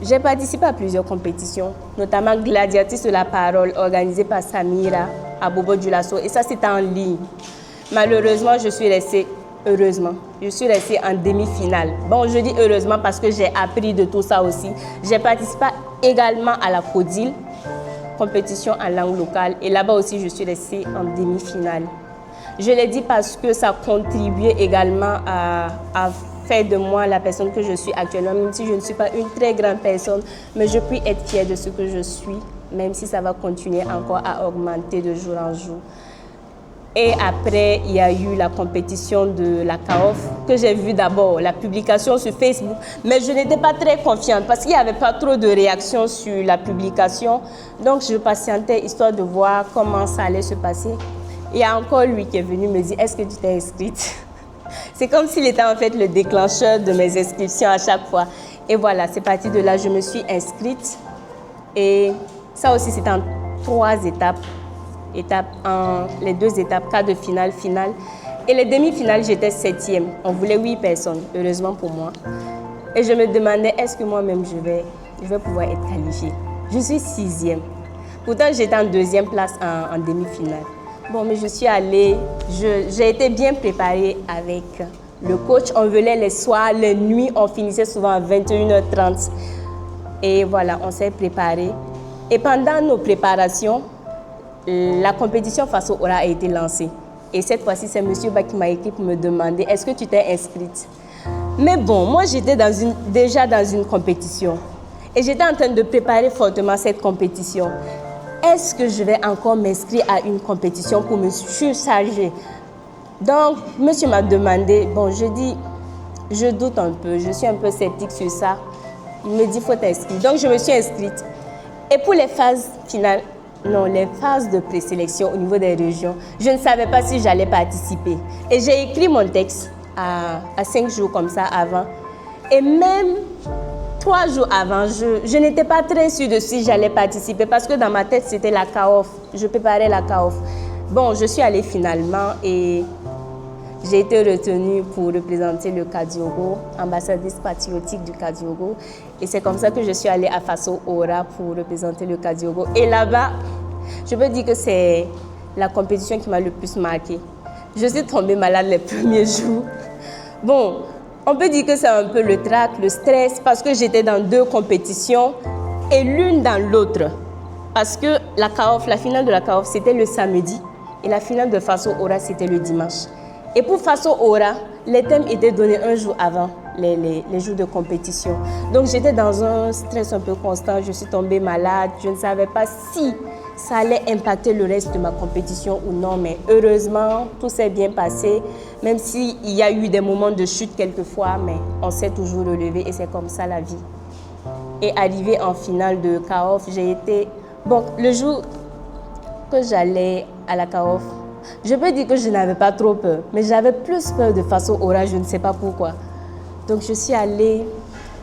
j'ai participé à plusieurs compétitions, notamment Gladiatrice de la parole, organisée par Samira à Bobo Dioulasso. Et ça, c'était en ligne. Malheureusement, je suis restée en demi-finale. Bon, je dis heureusement parce que j'ai appris de tout ça aussi. J'ai participé également à la CODIL, compétition en langue locale. Et là-bas aussi, je suis restée en demi-finale. Je l'ai dit parce que ça contribuait également à faire de moi la personne que je suis actuellement, même si je ne suis pas une très grande personne, mais je puis être fière de ce que je suis, même si ça va continuer encore à augmenter de jour en jour. Et après, il y a eu la compétition de la CAOF, que j'ai vu d'abord, la publication sur Facebook, mais je n'étais pas très confiante parce qu'il n'y avait pas trop de réactions sur la publication. Donc, je patientais histoire de voir comment ça allait se passer. Il y a encore lui qui est venu me dire, est-ce que tu t'es inscrite? C'est comme s'il était en fait le déclencheur de mes inscriptions à chaque fois. Et voilà, c'est parti de là, je me suis inscrite. Et ça aussi, c'est en 3 étapes. Les 2 étapes, quart de finale, finale. Et les demi-finales, j'étais 7e. On voulait 8 personnes, heureusement pour moi. Et je me demandais, est-ce que moi-même, je vais pouvoir être qualifiée? Je suis 6e. Pourtant, j'étais en 2e place en demi-finale. Bon, mais je suis allée, j'ai été bien préparée avec le coach. On venait les soirs, les nuits, on finissait souvent à 21h30. Et voilà, on s'est préparé. Et pendant nos préparations, la compétition face au Aura a été lancée. Et cette fois-ci, c'est M. Ba qui m'a écrit pour me demander, est-ce que tu t'es inscrite? Mais bon, moi, j'étais déjà dans une compétition. Et j'étais en train de préparer fortement cette compétition. Est-ce que je vais encore m'inscrire à une compétition pour me surcharger? Donc, monsieur m'a demandé, bon, je dis, je doute un peu, je suis un peu sceptique sur ça. Il me dit, il faut t'inscrire. Donc, je me suis inscrite. Et pour les phases finales, non, les phases de présélection au niveau des régions, je ne savais pas si j'allais participer. Et j'ai écrit mon texte à 5 jours comme ça avant. Et même 3 jours avant, je n'étais pas très sûre de si j'allais participer parce que dans ma tête, c'était la CAOF. Je préparais la CAOF. Bon, je suis allée finalement et j'ai été retenue pour représenter le Kadiogo, ambassadrice patriotique du Kadiogo. Et c'est comme ça que je suis allée à Faso Ora pour représenter le Kadiogo. Et là-bas, je peux dire que c'est la compétition qui m'a le plus marquée. Je suis tombée malade les premiers jours. Bon, on peut dire que c'est un peu le trac, le stress, parce que j'étais dans 2 compétitions et l'une dans l'autre. Parce que la CAOF, la finale de la CAOF, c'était le samedi et la finale de Faso Ora, c'était le dimanche. Et pour Faso Ora, les thèmes étaient donnés un jour avant les jours de compétition. Donc j'étais dans un stress un peu constant, je suis tombée malade, je ne savais pas si ça allait impacter le reste de ma compétition ou non, mais heureusement, tout s'est bien passé, même s'il y a eu des moments de chute quelquefois, mais on s'est toujours relevé et c'est comme ça la vie. Et arrivée en finale de CAOF, j'ai été... Bon, le jour que j'allais à la CAOF, je peux dire que je n'avais pas trop peur, mais j'avais plus peur de Faso Ora, je ne sais pas pourquoi. Donc je suis allée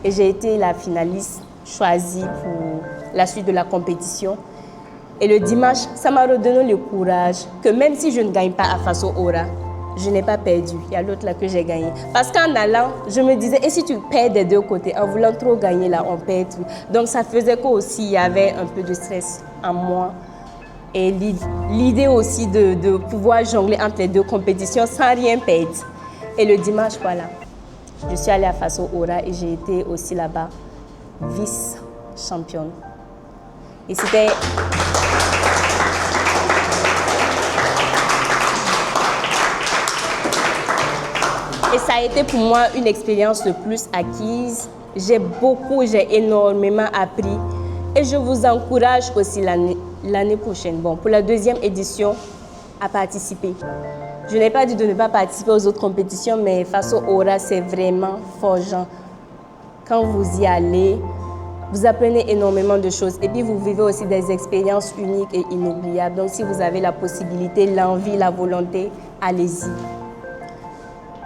et j'ai été la finaliste choisie pour la suite de la compétition. Et le dimanche, ça m'a redonné le courage que même si je ne gagne pas à Faso Ora, je n'ai pas perdu. Il y a l'autre là que j'ai gagné. Parce qu'en allant, je me disais, et si tu perds des 2 côtés, en voulant trop gagner là, on perd tout. Donc ça faisait qu'aussi, il y avait un peu de stress en moi. Et l'idée aussi de pouvoir jongler entre les 2 compétitions sans rien perdre. Et le dimanche, voilà, je suis allée à Faso Ora et j'ai été aussi là-bas vice-championne. Et c'était... Et ça a été pour moi une expérience de plus acquise. J'ai énormément appris. Et je vous encourage aussi l'année prochaine, bon, pour la 2e édition, à participer. Je n'ai pas dit de ne pas participer aux autres compétitions, mais Faso Ora, c'est vraiment forgeant. Quand vous y allez, vous apprenez énormément de choses. Et puis, vous vivez aussi des expériences uniques et inoubliables. Donc, si vous avez la possibilité, l'envie, la volonté, allez-y.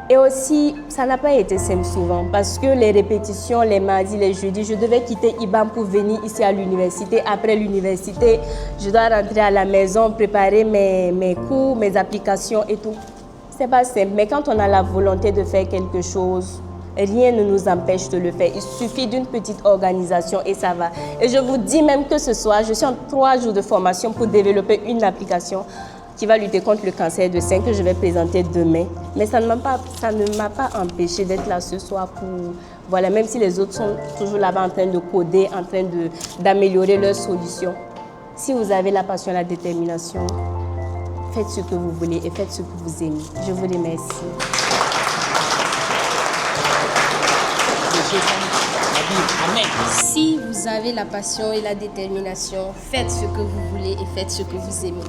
Et aussi, ça n'a pas été simple souvent parce que les répétitions, les mardis, les jeudis, je devais quitter IBAM pour venir ici à l'université. Après l'université, je dois rentrer à la maison, préparer mes cours, mes applications et tout. C'est pas simple, mais quand on a la volonté de faire quelque chose, rien ne nous empêche de le faire. Il suffit d'une petite organisation et ça va. Et je vous dis même que ce soir, je suis en 3 jours de formation pour développer une application qui va lutter contre le cancer de sein que je vais présenter demain. Mais ça ne m'a pas empêché d'être là ce soir pour... Voilà, même si les autres sont toujours là-bas en train de coder, en train d'améliorer leurs solutions. Si vous avez la passion, la détermination, faites ce que vous voulez et faites ce que vous aimez. Je vous remercie. Si vous avez la passion et la détermination, faites ce que vous voulez et faites ce que vous aimez.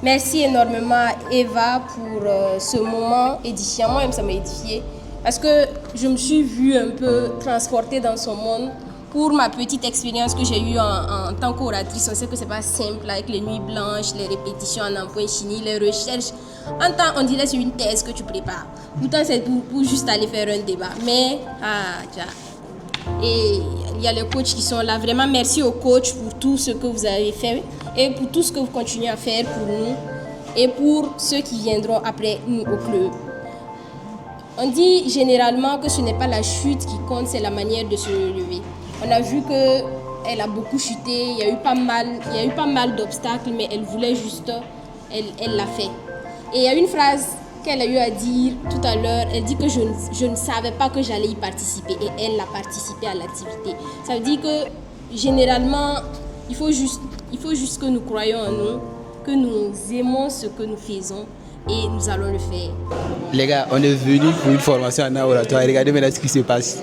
Merci énormément Eva pour ce moment édifiant. Moi-même, ça m'a édifié parce que je me suis vue un peu transportée dans son monde. Pour ma petite expérience que j'ai eue en tant qu'oratrice, on sait que ce n'est pas simple avec les nuits blanches, les répétitions en emploi fini, les recherches. En temps, on dirait que c'est une thèse que tu prépares. Pourtant, c'est pour juste aller faire un débat. Mais, et il y a les coachs qui sont là. Vraiment, merci aux coachs pour tout ce que vous avez fait et pour tout ce que vous continuez à faire pour nous et pour ceux qui viendront après nous au club. On dit généralement que ce n'est pas la chute qui compte, c'est la manière de se relever. On a vu qu'elle a beaucoup chuté, il y a eu pas mal d'obstacles, mais elle voulait juste, elle l'a fait. Et il y a une phrase qu'elle a eu à dire tout à l'heure, elle dit que je ne savais pas que j'allais y participer et elle a participé à l'activité. Ça veut dire que généralement, il faut juste que nous croyions en nous, que nous aimons ce que nous faisons et nous allons le faire. Les gars, on est venus pour une formation en art oratoire. Regardez maintenant ce qui se passe.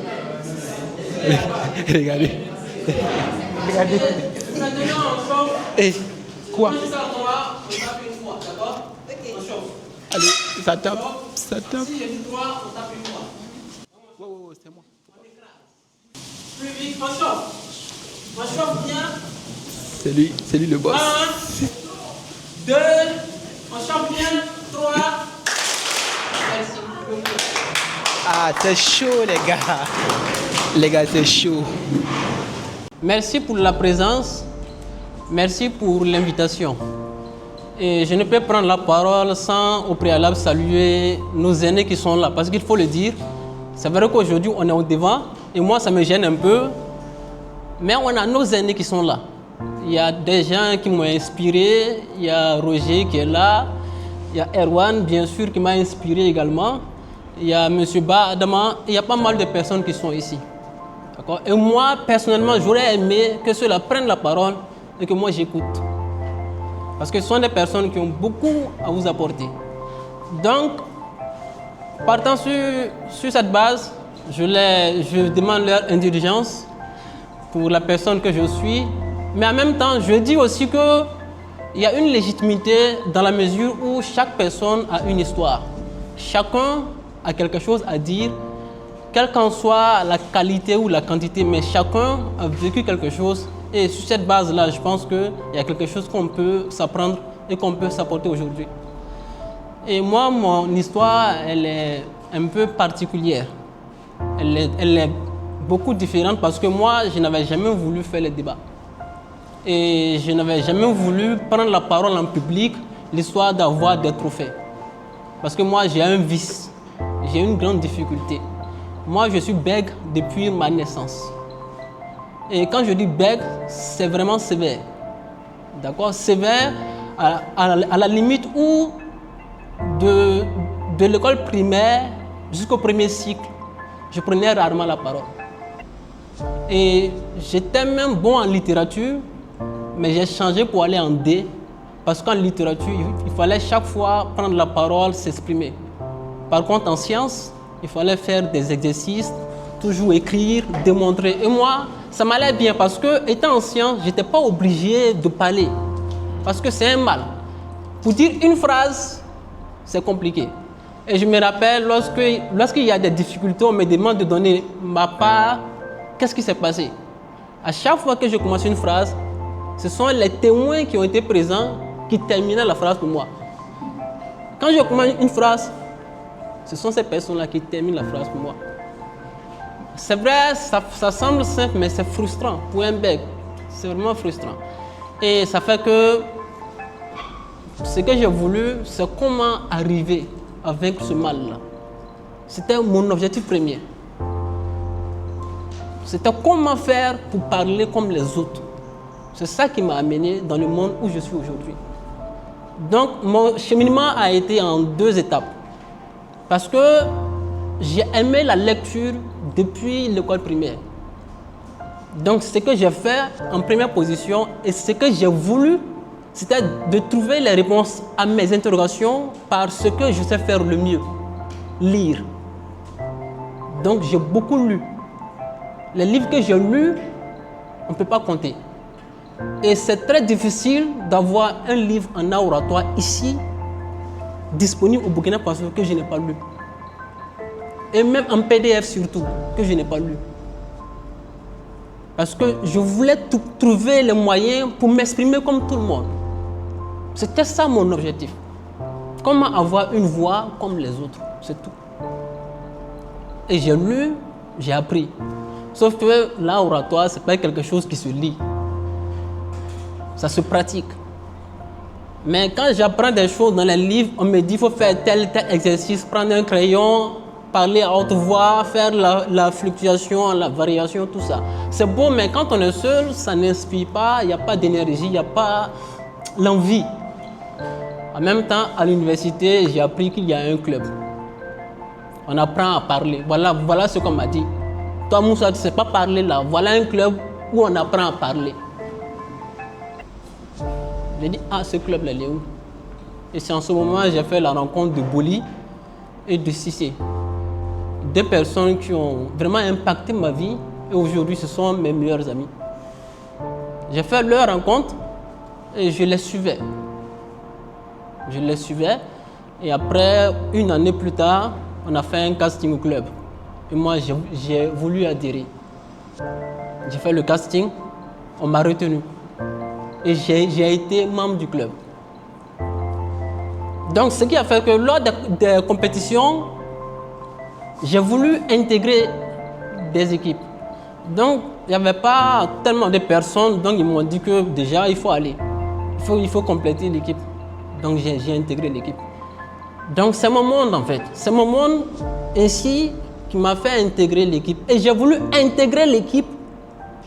Regardez. Regardez. Et quoi? Allez, ça tape. Ça tape. Si j'ai dit 3, on tape une fois. Ouais, c'est moi. Plus vite, on chauffe. On chauffe bien. C'est lui le boss. 1, 2, on chauffe bien. 3. Merci. Ah, c'est chaud, les gars. Les gars, c'est chaud. Merci pour la présence. Merci pour l'invitation. Et je ne peux prendre la parole sans au préalable saluer nos aînés qui sont là. Parce qu'il faut le dire, c'est vrai qu'aujourd'hui on est au devant et moi ça me gêne un peu. Mais on a nos aînés qui sont là. Il y a des gens qui m'ont inspiré. Il y a Roger qui est là. Il y a Erwan bien sûr qui m'a inspiré également. Il y a M. Ba Adama. Il y a pas mal de personnes qui sont ici. D'accord? Et moi personnellement j'aurais aimé que ceux-là prennent la parole et que moi j'écoute. Parce que ce sont des personnes qui ont beaucoup à vous apporter. Donc, partant sur cette base, je demande leur indulgence pour la personne que je suis. Mais en même temps, je dis aussi qu'il y a une légitimité dans la mesure où chaque personne a une histoire. Chacun a quelque chose à dire, quelle qu'en soit la qualité ou la quantité, mais chacun a vécu quelque chose. Et sur cette base-là, je pense qu'il y a quelque chose qu'on peut s'apprendre et qu'on peut s'apporter aujourd'hui. Et moi, mon histoire, elle est un peu particulière. Elle est beaucoup différente parce que moi, je n'avais jamais voulu faire les débats. Et je n'avais jamais voulu prendre la parole en public, l'histoire d'avoir des trophées. Parce que moi, j'ai un vice, j'ai une grande difficulté. Moi, je suis bègue depuis ma naissance. Et quand je dis bègue, c'est vraiment sévère. D'accord? Sévère à la limite où de l'école primaire jusqu'au premier cycle, je prenais rarement la parole. Et j'étais même bon en littérature, mais j'ai changé pour aller en D, parce qu'en littérature, il fallait chaque fois prendre la parole, s'exprimer. Par contre, en sciences, il fallait faire des exercices, toujours écrire, démontrer. Et moi, ça m'allait bien parce que, étant en sciences, je n'étais pas obligé de parler. Parce que c'est un mal. Pour dire une phrase, c'est compliqué. Et je me rappelle, lorsqu'il y a des difficultés, on me demande de donner ma part. Qu'est-ce qui s'est passé? À chaque fois que je commence une phrase, ce sont les témoins qui ont été présents qui terminaient la phrase pour moi. Quand je commence une phrase, ce sont ces personnes-là qui terminent la phrase pour moi. C'est vrai, ça semble simple, mais c'est frustrant pour un bec. C'est vraiment frustrant. Et ça fait que ce que j'ai voulu, c'est comment arriver à vaincre ce mal-là. C'était mon objectif premier. C'était comment faire pour parler comme les autres. C'est ça qui m'a amené dans le monde où je suis aujourd'hui. Donc, mon cheminement a été en 2 étapes. Parce que j'ai aimé la lecture depuis l'école primaire. Donc, ce que j'ai fait en première position et ce que j'ai voulu, c'était de trouver les réponses à mes interrogations par ce que je sais faire le mieux, lire. Donc, j'ai beaucoup lu. Les livres que j'ai lus, on ne peut pas compter. Et c'est très difficile d'avoir un livre en art oratoire ici, disponible au Burkina Faso, que je n'ai pas lu. Et même en PDF surtout, que je n'ai pas lu. Parce que je voulais trouver les moyens pour m'exprimer comme tout le monde. C'était ça mon objectif. Comment avoir une voix comme les autres, c'est tout. Et j'ai lu, j'ai appris. Sauf que l'art oratoire, ce n'est pas quelque chose qui se lit. Ça se pratique. Mais quand j'apprends des choses dans les livres, on me dit qu'il faut faire tel exercice, prendre un crayon, parler à haute voix, faire la fluctuation, la variation, tout ça. C'est beau, mais quand on est seul, ça n'inspire pas, il n'y a pas d'énergie, il n'y a pas l'envie. En même temps, à l'université, j'ai appris qu'il y a un club. On apprend à parler. Voilà ce qu'on m'a dit. Toi, Moussa, tu ne sais pas parler là. Voilà un club où on apprend à parler. J'ai dit, ah, ce club-là, il est où? Et c'est en ce moment que j'ai fait la rencontre de Boli et de Cissé. 2 personnes qui ont vraiment impacté ma vie. Et aujourd'hui, ce sont mes meilleurs amis. J'ai fait leur rencontre et je les suivais. Je les suivais. Et après, 1 année plus tard, on a fait un casting au club. Et moi, j'ai voulu adhérer. J'ai fait le casting, on m'a retenu. Et j'ai été membre du club. Donc, ce qui a fait que lors des compétitions, j'ai voulu intégrer des équipes. Donc, il n'y avait pas tellement de personnes, donc ils m'ont dit que déjà, il faut aller. Il faut compléter l'équipe. Donc, j'ai intégré l'équipe. Donc, c'est mon monde en fait. C'est mon monde ainsi qui m'a fait intégrer l'équipe. Et j'ai voulu intégrer l'équipe,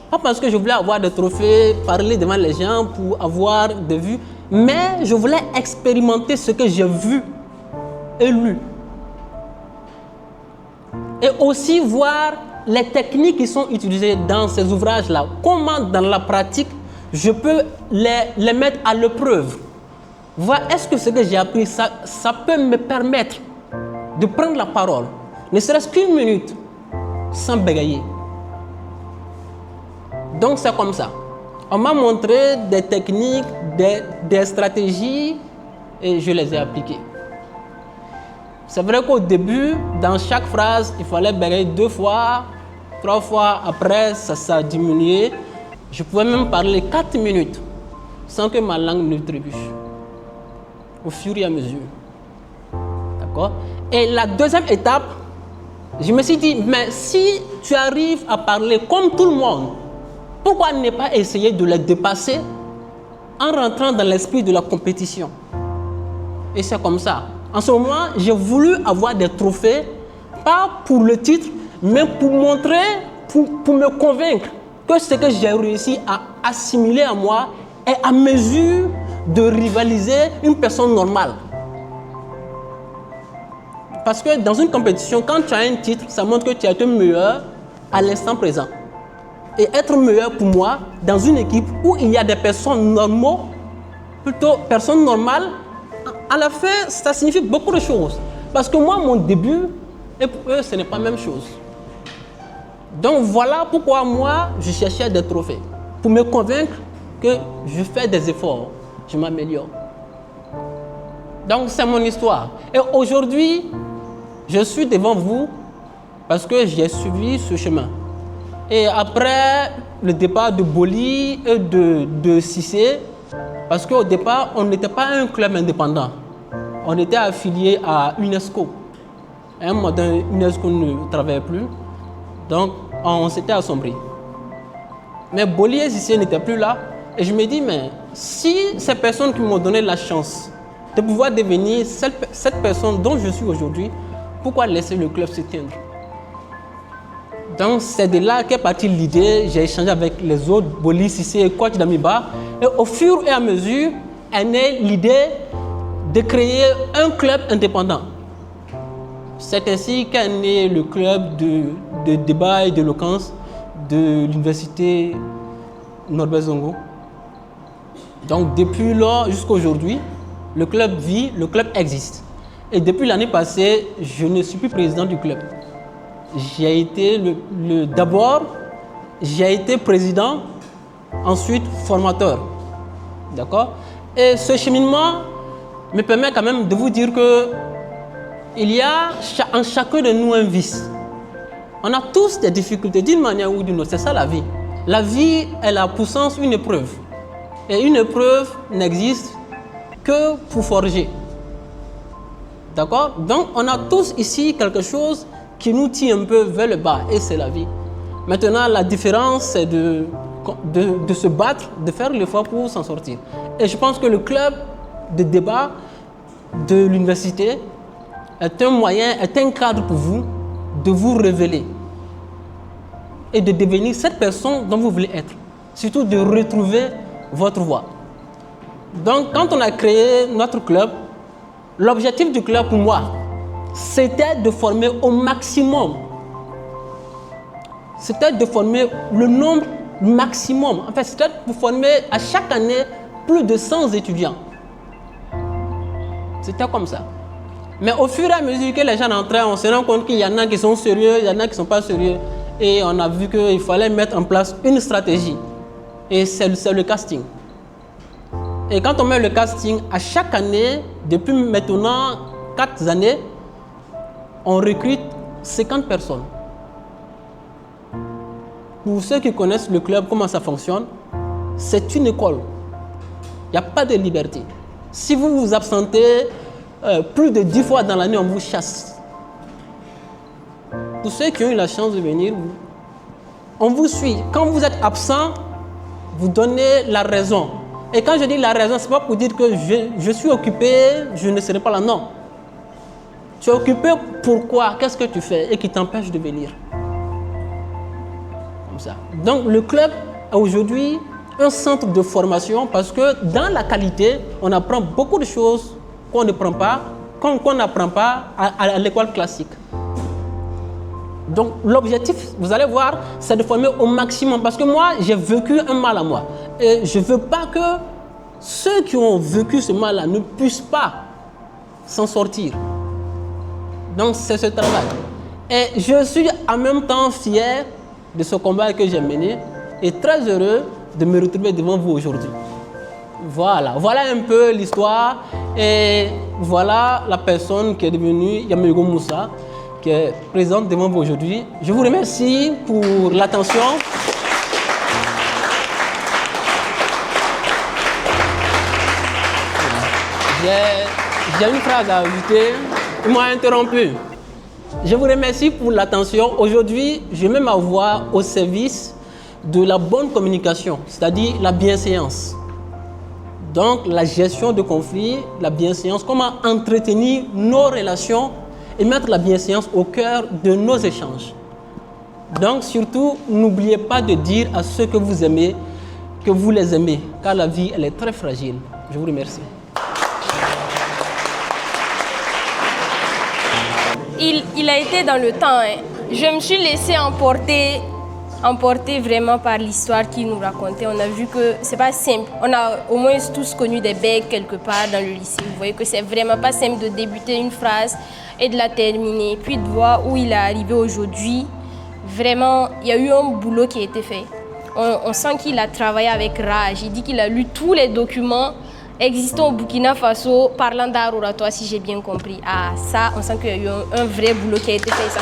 pas parce que je voulais avoir des trophées, parler devant les gens pour avoir des vues, mais je voulais expérimenter ce que j'ai vu et lu. Et aussi voir les techniques qui sont utilisées dans ces ouvrages-là. Comment dans la pratique, je peux les mettre à l'épreuve. Voir est-ce que ce que j'ai appris, ça peut me permettre de prendre la parole, ne serait-ce qu'1 minute, sans bégayer. Donc c'est comme ça. On m'a montré des techniques, des stratégies et je les ai appliquées. C'est vrai qu'au début, dans chaque phrase, il fallait bégayer 2 fois, 3 fois. Après, ça a diminué. Je pouvais même parler 4 minutes sans que ma langue ne trébuche. Au fur et à mesure. D'accord? Et la deuxième étape, je me suis dit, mais si tu arrives à parler comme tout le monde, pourquoi ne pas essayer de les dépasser en rentrant dans l'esprit de la compétition? Et c'est comme ça. En ce moment, j'ai voulu avoir des trophées, pas pour le titre, mais pour montrer, pour me convaincre que ce que j'ai réussi à assimiler à moi est à mesure de rivaliser une personne normale. Parce que dans une compétition, quand tu as un titre, ça montre que tu as été meilleur à l'instant présent. Et être meilleur pour moi, dans une équipe où il y a des personnes normales, plutôt personnes normales, à la fin, ça signifie beaucoup de choses. Parce que moi, mon début, et pour eux, ce n'est pas la même chose. Donc voilà pourquoi moi, je cherchais des trophées. Pour me convaincre que je fais des efforts, je m'améliore. Donc c'est mon histoire. Et aujourd'hui, je suis devant vous parce que j'ai suivi ce chemin. Et après le départ de Boli et de Cissé, parce qu'au départ, on n'était pas un club indépendant. on était affilié à UNESCO. À un moment donné, UNESCO ne travaillait plus, donc on s'était assombri. Mais Boli Cissé n'était plus là, et je me dis, mais si ces personnes qui m'ont donné la chance de pouvoir devenir cette personne dont je suis aujourd'hui, pourquoi laisser le club s'éteindre? Donc c'est de là qu'est partie l'idée. J'ai échangé avec les autres, Boli Cissé et coach d'Amiba, et au fur et à mesure est née l'idée de créer un club indépendant. C'est ainsi qu'est né le club de débat et d'éloquence de l'université Norbert Zongo. Donc depuis lors jusqu'à aujourd'hui, le club vit, le club existe. Et depuis l'année passée, je ne suis plus président du club. J'ai été d'abord, j'ai été président, ensuite formateur. D'accord? Et ce cheminement me permet quand même de vous dire que il y a en chacun de nous un vice. On a tous des difficultés d'une manière ou d'une autre. C'est ça la vie. La vie, elle a pour sens une épreuve. Et une épreuve n'existe que pour forger. D'accord? Donc on a tous ici quelque chose qui nous tient un peu vers le bas, et c'est la vie. Maintenant, la différence, c'est de se battre, de faire l'effort pour s'en sortir. Et je pense que le club de débat de l'université est un moyen, est un cadre pour vous de vous révéler et de devenir cette personne dont vous voulez être. Surtout de retrouver votre voie. Donc, quand on a créé notre club, l'objectif du club pour moi, c'était de former au maximum. C'était de former le nombre maximum. En fait, c'était pour former à chaque année plus de 100 étudiants. C'était comme ça. Mais au fur et à mesure que les gens entraient, on se rend compte qu'il y en a qui sont sérieux, il y en a qui ne sont pas sérieux. Et on a vu qu'il fallait mettre en place une stratégie. Et c'est le casting. Et quand on met le casting, à chaque année, depuis maintenant 4 années, on recrute 50 personnes. Pour ceux qui connaissent le club, comment ça fonctionne, c'est une école. Il n'y a pas de liberté. Si vous vous absentez plus de 10 fois dans l'année, on vous chasse. Pour ceux qui ont eu la chance de venir, on vous suit. Quand vous êtes absent, vous donnez la raison. Et quand je dis la raison, ce n'est pas pour dire que je suis occupé, je ne serai pas là. Non. Tu es occupé, pourquoi? Qu'est-ce que tu fais et qui t'empêche de venir? Comme ça. Donc le club a aujourd'hui un centre de formation parce que dans la qualité, on apprend beaucoup de choses qu'on ne prend pas, qu'on n'apprend pas à l'école classique. Donc l'objectif, vous allez voir, c'est de former au maximum parce que moi, j'ai vécu un mal à moi. Et je ne veux pas que ceux qui ont vécu ce mal-là ne puissent pas s'en sortir. Donc c'est ce travail. Et je suis en même temps fier de ce combat que j'ai mené et très heureux de me retrouver devant vous aujourd'hui. Voilà un peu l'histoire et voilà la personne qui est devenue Yamego Moussa, qui est présente devant vous aujourd'hui. Je vous remercie pour l'attention. J'ai une phrase à ajouter. Il m'a interrompu. Je vous remercie pour l'attention. Aujourd'hui, je mets ma voix au service de la bonne communication, c'est-à-dire la bienséance. Donc, la gestion de conflits, la bienséance, comment entretenir nos relations et mettre la bienséance au cœur de nos échanges. Donc, surtout, n'oubliez pas de dire à ceux que vous aimez que vous les aimez, car la vie, elle est très fragile. Je vous remercie. Il a été dans le temps. Je me suis laissée emporter vraiment par l'histoire qu'il nous racontait. On a vu que c'est pas simple. On a au moins tous connu des becs quelque part dans le lycée. Vous voyez que c'est vraiment pas simple de débuter une phrase et de la terminer. Puis de voir où il est arrivé aujourd'hui. Vraiment, il y a eu un boulot qui a été fait. On sent qu'il a travaillé avec rage. Il dit qu'il a lu tous les documents existant au Burkina Faso parlant d'art oratoire, si j'ai bien compris. Ah, ça, on sent qu'il y a eu un vrai boulot qui a été fait. Ça,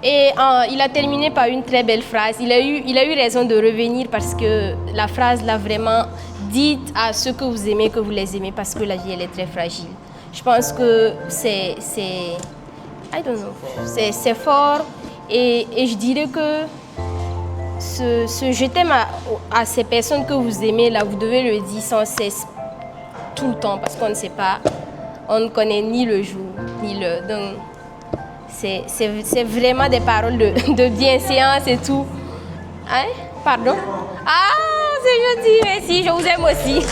et il a terminé par une très belle phrase. Il a eu raison de revenir parce que la phrase l'a vraiment dite à ceux que vous aimez, que vous les aimez, parce que la vie, elle est très fragile. Je pense que c'est fort et je dirais que je t'aime à ces personnes que vous aimez, là, vous devez le dire sans cesse, tout le temps, parce qu'on ne sait pas, on ne connaît ni le jour, ni l'heure. Donc, c'est vraiment des paroles de bienséance et tout. Hein? Pardon? Ah, c'est gentil, merci, je vous aime aussi.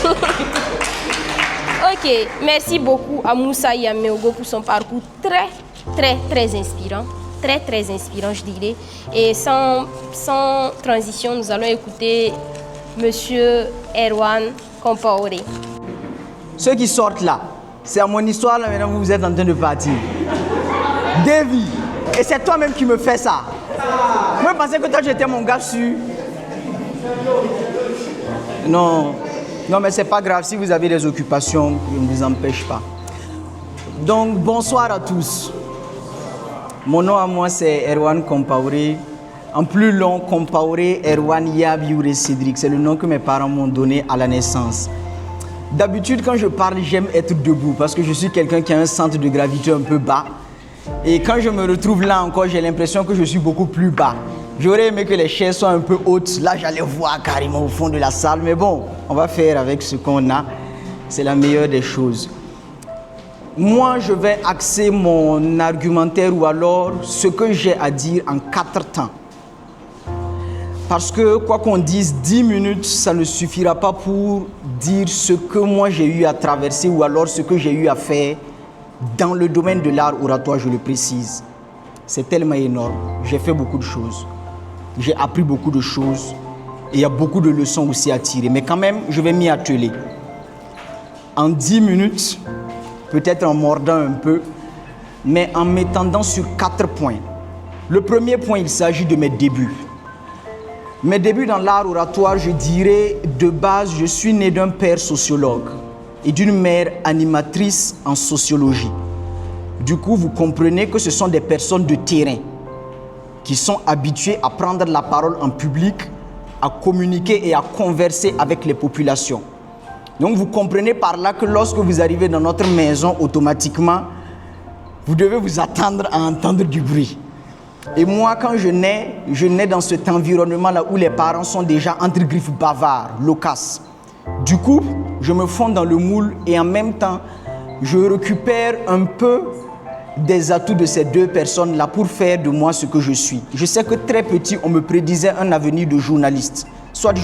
Ok, merci beaucoup à Moussa Yameogo pour son parcours très inspirant. Très inspirant, je dirais. Et sans transition, nous allons écouter Monsieur Erwan Compaoré. Ceux qui sortent là, c'est à mon histoire, là, maintenant vous êtes en train de partir. Davy, et c'est toi-même qui me fais ça. Moi, je pensais que toi, j'étais mon gars sûr. Non, mais c'est pas grave. Si vous avez des occupations, je ne vous empêche pas. Donc, bonsoir à tous. Mon nom à moi, c'est Erwan Compaoré. En plus long, Compaoré Erwan Yabiure Cédric. C'est le nom que mes parents m'ont donné à la naissance. D'habitude, quand je parle, j'aime être debout parce que je suis quelqu'un qui a un centre de gravité un peu bas. Et quand je me retrouve là encore, j'ai l'impression que je suis beaucoup plus bas. J'aurais aimé que les chaises soient un peu hautes. Là, j'allais voir carrément au fond de la salle. Mais bon, on va faire avec ce qu'on a. C'est la meilleure des choses. Moi, je vais axer mon argumentaire ou alors ce que j'ai à dire en 4 temps. Parce que, quoi qu'on dise, 10 minutes, ça ne suffira pas pour dire ce que moi j'ai eu à traverser ou alors ce que j'ai eu à faire dans le domaine de l'art oratoire, je le précise. C'est tellement énorme. J'ai fait beaucoup de choses. J'ai appris beaucoup de choses. Et il y a beaucoup de leçons aussi à tirer. Mais quand même, je vais m'y atteler. En 10 minutes, peut-être en mordant un peu, mais en m'étendant sur 4 points. Le premier point, il s'agit de mes débuts. Mes débuts dans l'art oratoire, je dirais, de base, je suis né d'un père sociologue et d'une mère animatrice en sociologie. Du coup, vous comprenez que ce sont des personnes de terrain qui sont habituées à prendre la parole en public, à communiquer et à converser avec les populations. Donc, vous comprenez par là que lorsque vous arrivez dans notre maison, automatiquement, vous devez vous attendre à entendre du bruit. Et moi, quand je nais dans cet environnement-là où les parents sont déjà entre griffes bavards, loquaces. Du coup, je me fonds dans le moule et en même temps, je récupère un peu des atouts de ces deux personnes-là pour faire de moi ce que je suis. Je sais que très petit, on me prédisait un avenir de journaliste, soit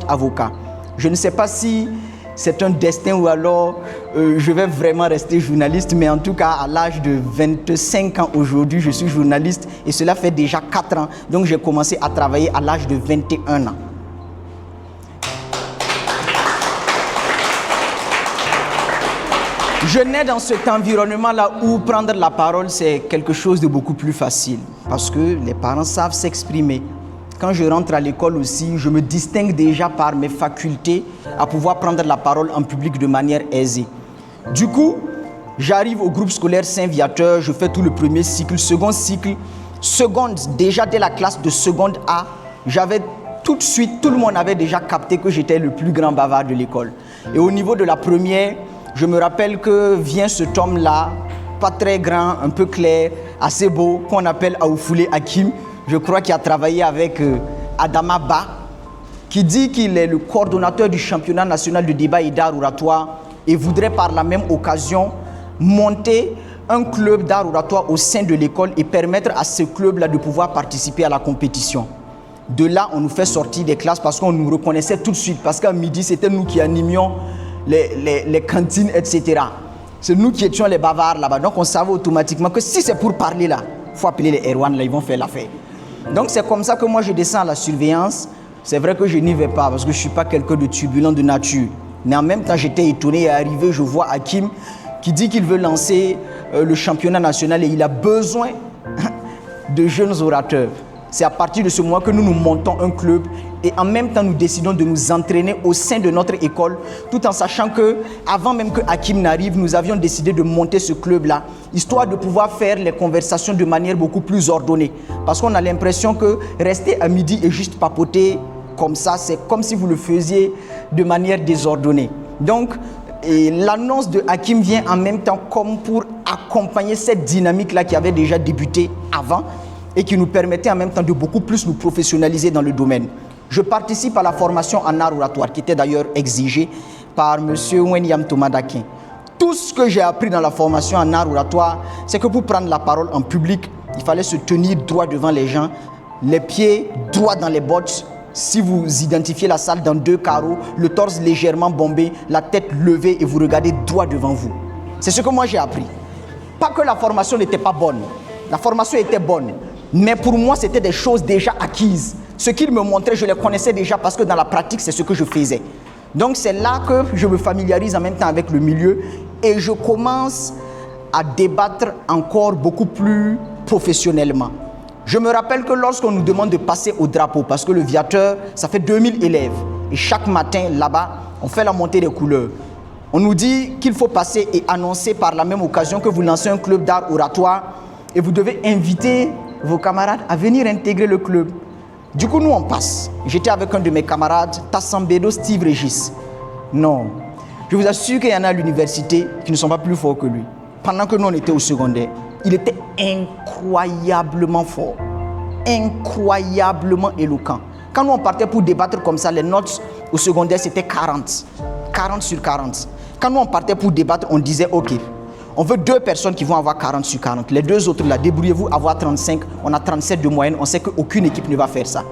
avocat. Je ne sais pas si c'est un destin ou alors je vais vraiment rester journaliste, mais en tout cas, à l'âge de 25 ans aujourd'hui, je suis journaliste et cela fait déjà 4 ans. Donc, j'ai commencé à travailler à l'âge de 21 ans. Je nais dans cet environnement-là où prendre la parole, c'est quelque chose de beaucoup plus facile parce que les parents savent s'exprimer. Quand je rentre à l'école aussi, je me distingue déjà par mes facultés à pouvoir prendre la parole en public de manière aisée. Du coup, j'arrive au groupe scolaire Saint-Viateur, je fais tout le premier cycle, second cycle, seconde, déjà dès la classe de seconde A, j'avais tout de suite, tout le monde avait déjà capté que j'étais le plus grand bavard de l'école. Et au niveau de la première, je me rappelle que vient cet homme-là, pas très grand, un peu clair, assez beau, qu'on appelle Aoufoulé Hakim. Je crois qu'il a travaillé avec Adama Ba, qui dit qu'il est le coordonnateur du championnat national de débat et d'art oratoire et voudrait par la même occasion monter un club d'art oratoire au sein de l'école et permettre à ce club-là de pouvoir participer à la compétition. De là, on nous fait sortir des classes parce qu'on nous reconnaissait tout de suite, parce qu'à midi, c'était nous qui animions les cantines, etc. C'est nous qui étions les bavards là-bas. Donc, on savait automatiquement que si c'est pour parler là, il faut appeler les Erwan, là, ils vont faire l'affaire. Donc c'est comme ça que moi je descends à la surveillance. C'est vrai que je n'y vais pas parce que je ne suis pas quelqu'un de turbulent de nature. Mais en même temps j'étais étonné et arrivé, je vois Hakim qui dit qu'il veut lancer le championnat national et il a besoin de jeunes orateurs. C'est à partir de ce moment que nous nous montons un club et en même temps nous décidons de nous entraîner au sein de notre école, tout en sachant que avant même que Hakim n'arrive, nous avions décidé de monter ce club-là, histoire de pouvoir faire les conversations de manière beaucoup plus ordonnée. Parce qu'on a l'impression que rester à midi et juste papoter comme ça, c'est comme si vous le faisiez de manière désordonnée. Donc, l'annonce de Hakim vient en même temps comme pour accompagner cette dynamique-là qui avait déjà débuté avant et qui nous permettait en même temps de beaucoup plus nous professionnaliser dans le domaine. Je participe à la formation en art oratoire qui était d'ailleurs exigée par M. Wenyam Tomadakin. Tout ce que j'ai appris dans la formation en art oratoire, c'est que pour prendre la parole en public, il fallait se tenir droit devant les gens, les pieds droits dans les bottes. Si vous identifiez la salle dans 2 carreaux, le torse légèrement bombé, la tête levée et vous regardez droit devant vous. C'est ce que moi j'ai appris. Pas que la formation n'était pas bonne. La formation était bonne. Mais pour moi, c'était des choses déjà acquises. Ce qu'il me montrait, je les connaissais déjà parce que dans la pratique, c'est ce que je faisais. Donc c'est là que je me familiarise en même temps avec le milieu et je commence à débattre encore beaucoup plus professionnellement. Je me rappelle que lorsqu'on nous demande de passer au drapeau, parce que le Viateur, ça fait 2000 élèves, et chaque matin, là-bas, on fait la montée des couleurs. On nous dit qu'il faut passer et annoncer par la même occasion que vous lancez un club d'art oratoire, et vous devez inviter vos camarades à venir intégrer le club. Du coup, nous, on passe. J'étais avec un de mes camarades, Tassambedo Steve Régis. Non, je vous assure qu'il y en a à l'université qui ne sont pas plus forts que lui. Pendant que nous, on était au secondaire, il était incroyablement fort, incroyablement éloquent. Quand nous on partait pour débattre comme ça, les notes au secondaire c'était 40 sur 40. Quand nous on partait pour débattre, on disait ok, on veut 2 personnes qui vont avoir 40 sur 40. Les 2 autres là, débrouillez-vous avoir 35, on a 37 de moyenne, on sait qu'aucune équipe ne va faire ça.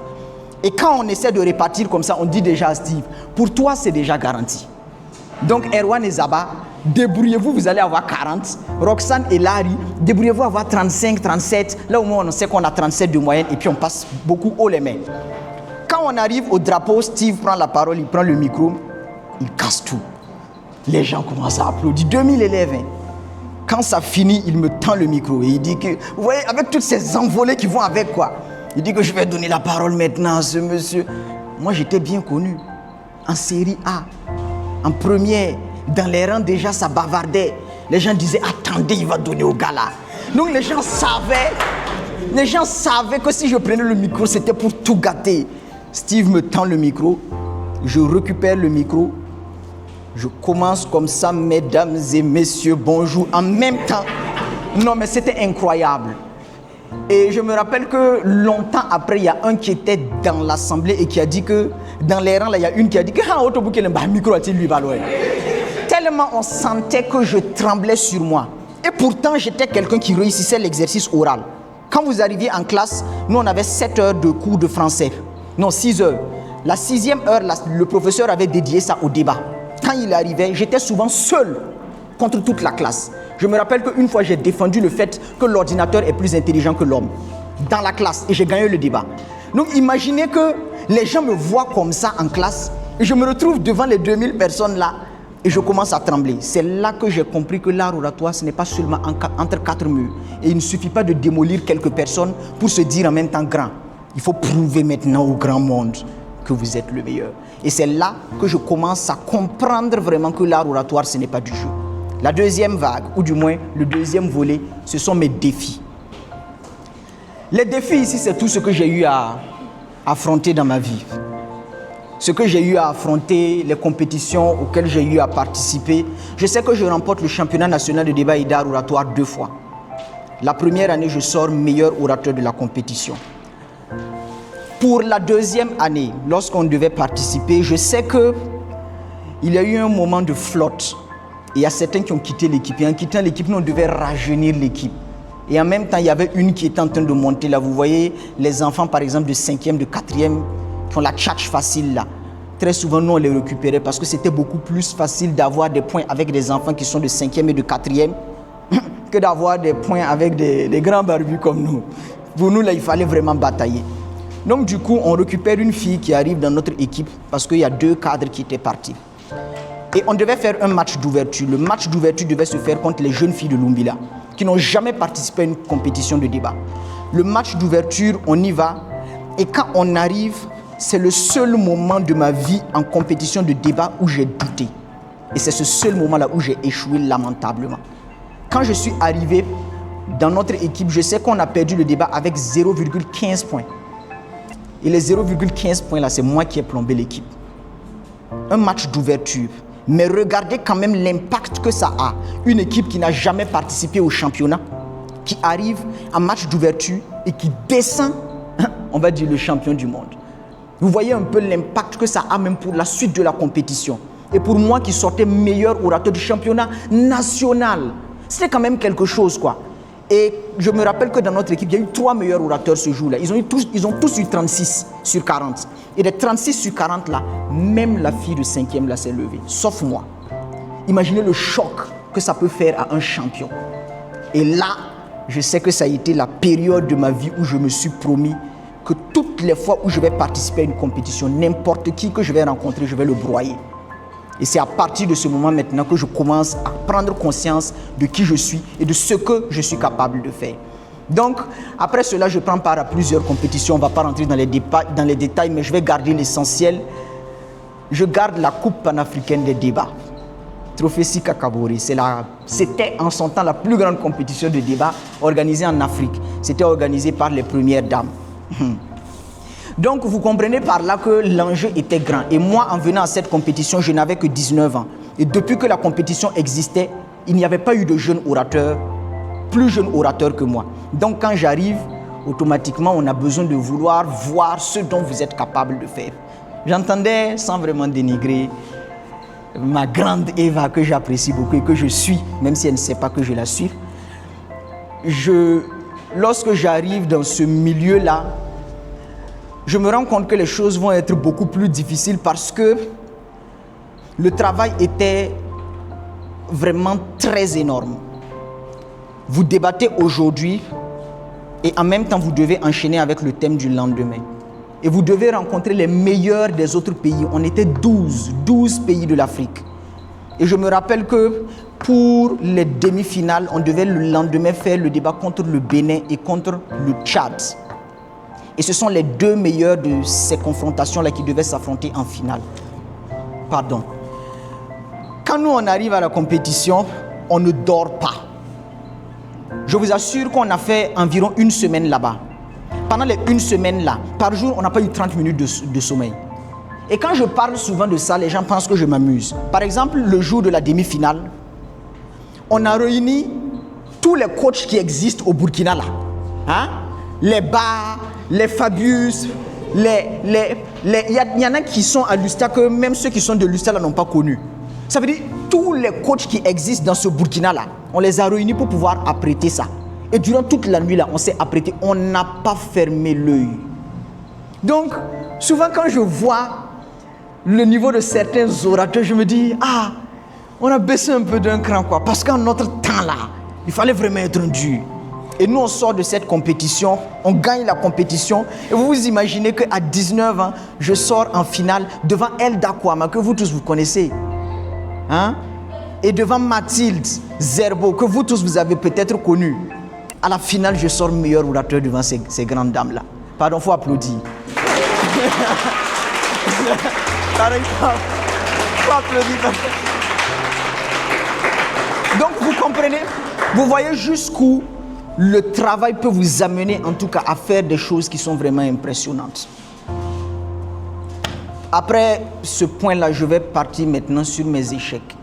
Et quand on essaie de répartir comme ça, on dit déjà à Steve, pour toi c'est déjà garanti. Donc Erwan et Zaba, débrouillez-vous, vous allez avoir 40. Roxane et Larry, débrouillez-vous avoir 35, 37. Là au moins on sait qu'on a 37 de moyenne et puis on passe beaucoup haut les mains. Quand on arrive au drapeau, Steve prend la parole, il prend le micro, il casse tout. Les gens commencent à applaudir. 2000 élèves. Hein. Quand ça finit, il me tend le micro et il dit que, vous voyez, avec toutes ces envolées qui vont avec quoi, il dit que je vais donner la parole maintenant à ce monsieur. Moi j'étais bien connu, en série A. En première, dans les rangs déjà ça bavardait. Les gens disaient attendez, il va donner au gars là. Donc les gens savaient que si je prenais le micro c'était pour tout gâter. Steve me tend le micro, je récupère le micro, je commence comme ça, mesdames et messieurs, bonjour, en même temps. Non mais c'était incroyable. Et je me rappelle que longtemps après, il y a un qui était dans l'assemblée et qui a dit que dans les rangs, là, il y a une qui a dit que tellement on sentait que je tremblais sur moi. Et pourtant, j'étais quelqu'un qui réussissait l'exercice oral. Quand vous arriviez en classe, nous on avait 7 heures de cours de français. Non, 6 heures. La 6e heure, le professeur avait dédié ça au débat. Quand il arrivait, j'étais souvent seul contre toute la classe. Je me rappelle qu'une fois, j'ai défendu le fait que l'ordinateur est plus intelligent que l'homme dans la classe et j'ai gagné le débat. Donc imaginez que les gens me voient comme ça en classe et je me retrouve devant les 2000 personnes là et je commence à trembler. C'est là que j'ai compris que l'art oratoire, ce n'est pas seulement entre 4 murs. Et il ne suffit pas de démolir quelques personnes pour se dire en même temps grand. Il faut prouver maintenant au grand monde que vous êtes le meilleur. Et c'est là que je commence à comprendre vraiment que l'art oratoire, ce n'est pas du jeu. La deuxième vague, ou du moins le deuxième volet, ce sont mes défis. Les défis ici, c'est tout ce que j'ai eu à affronter dans ma vie. Ce que j'ai eu à affronter, les compétitions auxquelles j'ai eu à participer. Je sais que je remporte le championnat national de débat et d'art oratoire 2 fois. La première année, je sors meilleur orateur de la compétition. Pour la deuxième année, lorsqu'on devait participer, je sais qu'il y a eu un moment de flotte. Et il y a certains qui ont quitté l'équipe. Et en quittant l'équipe, nous, on devait rajeunir l'équipe. Et en même temps, il y avait une qui était en train de monter là. Vous voyez, les enfants, par exemple, de 5e, de 4e, qui ont la tchatch facile là. Très souvent, nous, on les récupérait parce que c'était beaucoup plus facile d'avoir des points avec des enfants qui sont de 5e et de 4e que d'avoir des points avec des grands barbus comme nous. Pour nous, là, il fallait vraiment batailler. Donc, du coup, on récupère une fille qui arrive dans notre équipe parce qu'il y a 2 cadres qui étaient partis. Et on devait faire un match d'ouverture. Le match d'ouverture devait se faire contre les jeunes filles de Lumbila qui n'ont jamais participé à une compétition de débat. Le match d'ouverture, on y va Et quand on arrive, c'est le seul moment de ma vie en compétition de débat où j'ai douté. Et c'est ce seul moment-là où j'ai échoué lamentablement. Quand je suis arrivé dans notre équipe, je sais qu'on a perdu le débat avec 0,15 points. Et les 0,15 points là, c'est moi qui ai plombé l'équipe. Un match d'ouverture. Mais regardez quand même l'impact que ça a. Une équipe qui n'a jamais participé au championnat, qui arrive en match d'ouverture et qui descend, on va dire, le champion du monde. Vous voyez un peu l'impact que ça a même pour la suite de la compétition. Et pour moi qui sortais meilleur orateur du championnat national, c'était quand même quelque chose, quoi. Et je me rappelle que dans notre équipe, il y a eu 3 meilleurs orateurs ce jour-là. Ils ont tous eu 36 sur 40. Et des 36 sur 40 là, même la fille de 5e là s'est levée, sauf moi. Imaginez le choc que ça peut faire à un champion. Et là, je sais que ça a été la période de ma vie où je me suis promis que toutes les fois où je vais participer à une compétition, n'importe qui que je vais rencontrer, je vais le broyer. Et c'est à partir de ce moment maintenant que je commence à prendre conscience de qui je suis et de ce que je suis capable de faire. Donc, après cela, je prends part à plusieurs compétitions. On ne va pas rentrer dans les détails, mais je vais garder l'essentiel. Je garde la Coupe panafricaine des débats. Trophée Sika Kabore. C'était en son temps la plus grande compétition de débat organisée en Afrique. C'était organisé par les premières dames. Donc, vous comprenez par là que l'enjeu était grand. Et moi, en venant à cette compétition, je n'avais que 19 ans. Et depuis que la compétition existait, il n'y avait pas eu de jeune orateur, plus jeune orateur que moi. Donc, quand j'arrive, automatiquement, on a besoin de vouloir voir ce dont vous êtes capable de faire. J'entendais, sans vraiment dénigrer, ma grande Eva, que j'apprécie beaucoup et que je suis, même si elle ne sait pas que je la suis. Lorsque j'arrive dans ce milieu-là, je me rends compte que les choses vont être beaucoup plus difficiles parce que le travail était vraiment très énorme. Vous débattez aujourd'hui et en même temps vous devez enchaîner avec le thème du lendemain. Et vous devez rencontrer les meilleurs des autres pays. On était 12 pays de l'Afrique. Et je me rappelle que pour les demi-finales, on devait le lendemain faire le débat contre le Bénin et contre le Tchad. Et ce sont les 2 meilleurs de ces confrontations-là qui devaient s'affronter en finale. Pardon. Quand nous, on arrive à la compétition, on ne dort pas. Je vous assure qu'on a fait environ 1 semaine là-bas. Pendant les 1 semaine là, par jour, on n'a pas eu 30 minutes de sommeil. Et quand je parle souvent de ça, les gens pensent que je m'amuse. Par exemple, le jour de la demi-finale, on a réuni tous les coachs qui existent au Burkina là. Hein? Les bars, les Fabius, il y en a qui sont à l'USTA que même ceux qui sont de l'USTA là n'ont pas connu. Ça veut dire tous les coachs qui existent dans ce Burkina là, on les a réunis pour pouvoir apprêter ça. Et durant toute la nuit là, on s'est apprêté, on n'a pas fermé l'œil. Donc, souvent quand je vois le niveau de certains orateurs, je me dis, ah, on a baissé un peu d'un cran quoi, parce qu'en notre temps là, il fallait vraiment être dur. Et nous, on sort de cette compétition, on gagne la compétition. Et vous vous imaginez qu'à 19 ans, je sors en finale devant Elda Kwama, que vous tous vous connaissez. Hein? Et devant Mathilde Zerbo, que vous tous vous avez peut-être connu. À la finale, je sors meilleur orateur devant ces grandes dames-là. Pardon, il faut applaudir. Faut applaudir. Donc, vous comprenez? Vous voyez jusqu'où le travail peut vous amener en tout cas à faire des choses qui sont vraiment impressionnantes. Après ce point-là, je vais partir maintenant sur mes échecs.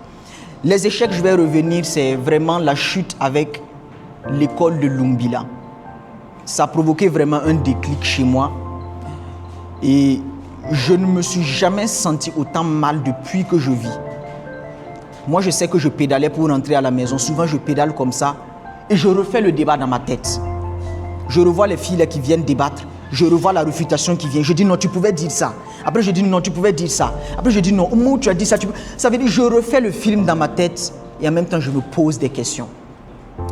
Les échecs, je vais revenir, c'est vraiment la chute avec l'école de Lumbila. Ça a provoqué vraiment un déclic chez moi. Et je ne me suis jamais senti autant mal depuis que je vis. Moi, je sais que je pédalais pour rentrer à la maison. Souvent, je pédale comme ça. Et je refais le débat dans ma tête. Je revois les filles là qui viennent débattre. Je revois la réfutation qui vient. Je dis non, tu pouvais dire ça. Après, je dis non, tu pouvais dire ça. Après, je dis non, au moment où tu as dit ça, ça veut dire que je refais le film dans ma tête et en même temps, je me pose des questions.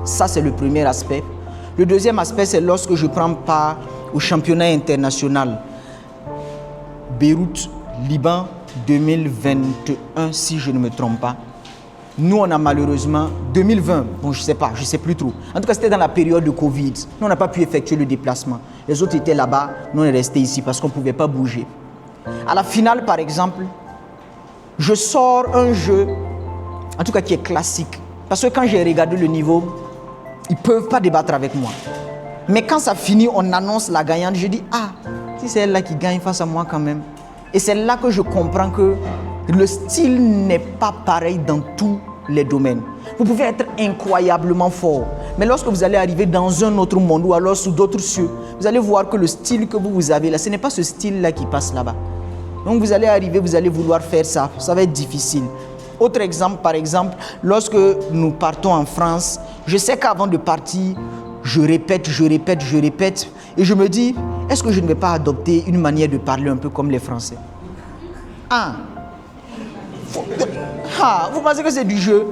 Ça, c'est le premier aspect. Le deuxième aspect, c'est lorsque je prends part au championnat international Beyrouth, Liban 2021, si je ne me trompe pas. Nous, on a malheureusement 2020, bon, je sais plus trop. En tout cas, c'était dans la période de Covid. Nous, on n'a pas pu effectuer le déplacement. Les autres étaient là-bas, nous, on est restés ici parce qu'on ne pouvait pas bouger. À la finale, par exemple, je sors un jeu, en tout cas qui est classique. Parce que quand j'ai regardé le niveau, ils ne peuvent pas débattre avec moi. Mais quand ça finit, on annonce la gagnante, je dis, ah, si c'est elle-là qui gagne face à moi quand même. Et c'est là que je comprends que le style n'est pas pareil dans tous les domaines. Vous pouvez être incroyablement fort, mais lorsque vous allez arriver dans un autre monde ou alors sous d'autres cieux, vous allez voir que le style que vous avez là, ce n'est pas ce style-là qui passe là-bas. Donc vous allez arriver, vous allez vouloir faire ça, ça va être difficile. Autre exemple, par exemple, lorsque nous partons en France, je sais qu'avant de partir, je répète, et je me dis, est-ce que je ne vais pas adopter une manière de parler un peu comme les Français? Vous pensez que c'est du jeu?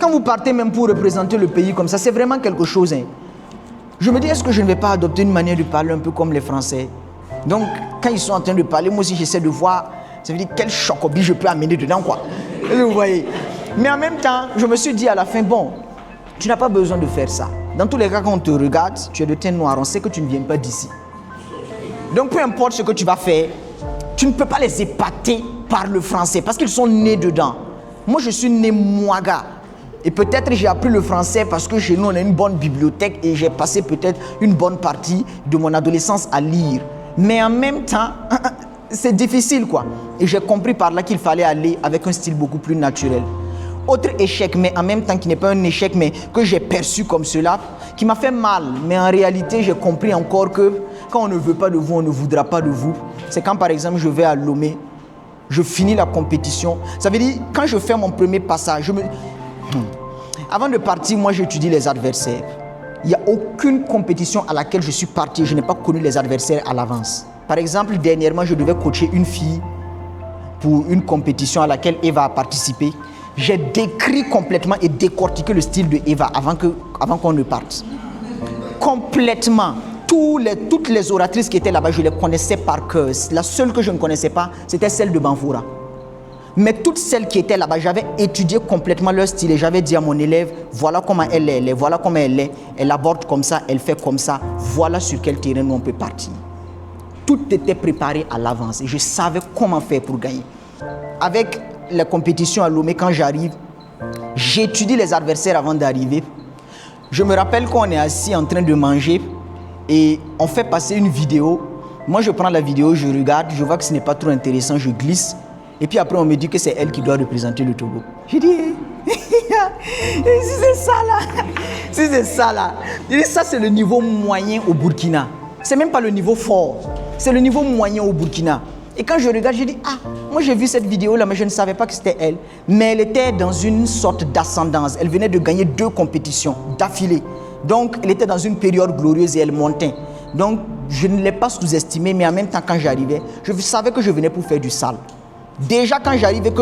Quand vous partez même pour représenter le pays comme ça, c'est vraiment quelque chose. Hein. Je me dis, est-ce que je ne vais pas adopter une manière de parler un peu comme les Français? Donc, quand ils sont en train de parler, moi aussi j'essaie de voir, ça veut dire quel chocobi je peux amener dedans, quoi. Vous voyez? Mais en même temps, je me suis dit à la fin, bon, tu n'as pas besoin de faire ça. Dans tous les cas, quand on te regarde, tu es de teint noir, on sait que tu ne viens pas d'ici. Donc, peu importe ce que tu vas faire, tu ne peux pas les épater par le français parce qu'ils sont nés dedans. Moi, je suis né Mouaga. Et peut-être j'ai appris le français parce que chez nous, on a une bonne bibliothèque et j'ai passé peut-être une bonne partie de mon adolescence à lire. Mais en même temps, c'est difficile, quoi. Et j'ai compris par là qu'il fallait aller avec un style beaucoup plus naturel. Autre échec, mais en même temps qui n'est pas un échec, mais que j'ai perçu comme cela, qui m'a fait mal. Mais en réalité, j'ai compris encore que quand on ne veut pas de vous, on ne voudra pas de vous. C'est quand, par exemple, je vais à Lomé, je finis la compétition. Ça veut dire, quand je fais mon premier passage, avant de partir, moi, j'étudie les adversaires. Il n'y a aucune compétition à laquelle je suis parti, je n'ai pas connu les adversaires à l'avance. Par exemple, dernièrement, je devais coacher une fille pour une compétition à laquelle Eva a participé. J'ai décrit complètement et décortiqué le style de Eva avant qu'on ne parte. Complètement. Toutes les oratrices qui étaient là-bas, je les connaissais par cœur. La seule que je ne connaissais pas, c'était celle de Banfoura. Mais toutes celles qui étaient là-bas, j'avais étudié complètement leur style et j'avais dit à mon élève, voilà comment elle est, voilà comment elle est, elle aborde comme ça, elle fait comme ça, voilà sur quel terrain nous on peut partir. Tout était préparé à l'avance et je savais comment faire pour gagner. Avec la compétition à Lomé, quand j'arrive, j'étudie les adversaires avant d'arriver. Je me rappelle qu'on est assis en train de manger et on fait passer une vidéo. Moi, je prends la vidéo, je regarde, je vois que ce n'est pas trop intéressant, je glisse. Et puis après, on me dit que c'est elle qui doit représenter le Togo. J'ai dit, si c'est ça là, je dis, ça c'est le niveau moyen au Burkina. C'est même pas le niveau fort, c'est le niveau moyen au Burkina. Et quand je regarde, je dis, moi j'ai vu cette vidéo là, mais je ne savais pas que c'était elle. Mais elle était dans une sorte d'ascendance. Elle venait de gagner 2 compétitions d'affilée. Donc, elle était dans une période glorieuse et elle montait. Donc, je ne l'ai pas sous-estimée, mais en même temps, quand j'arrivais, je savais que je venais pour faire du sale. Déjà, quand j'arrivais,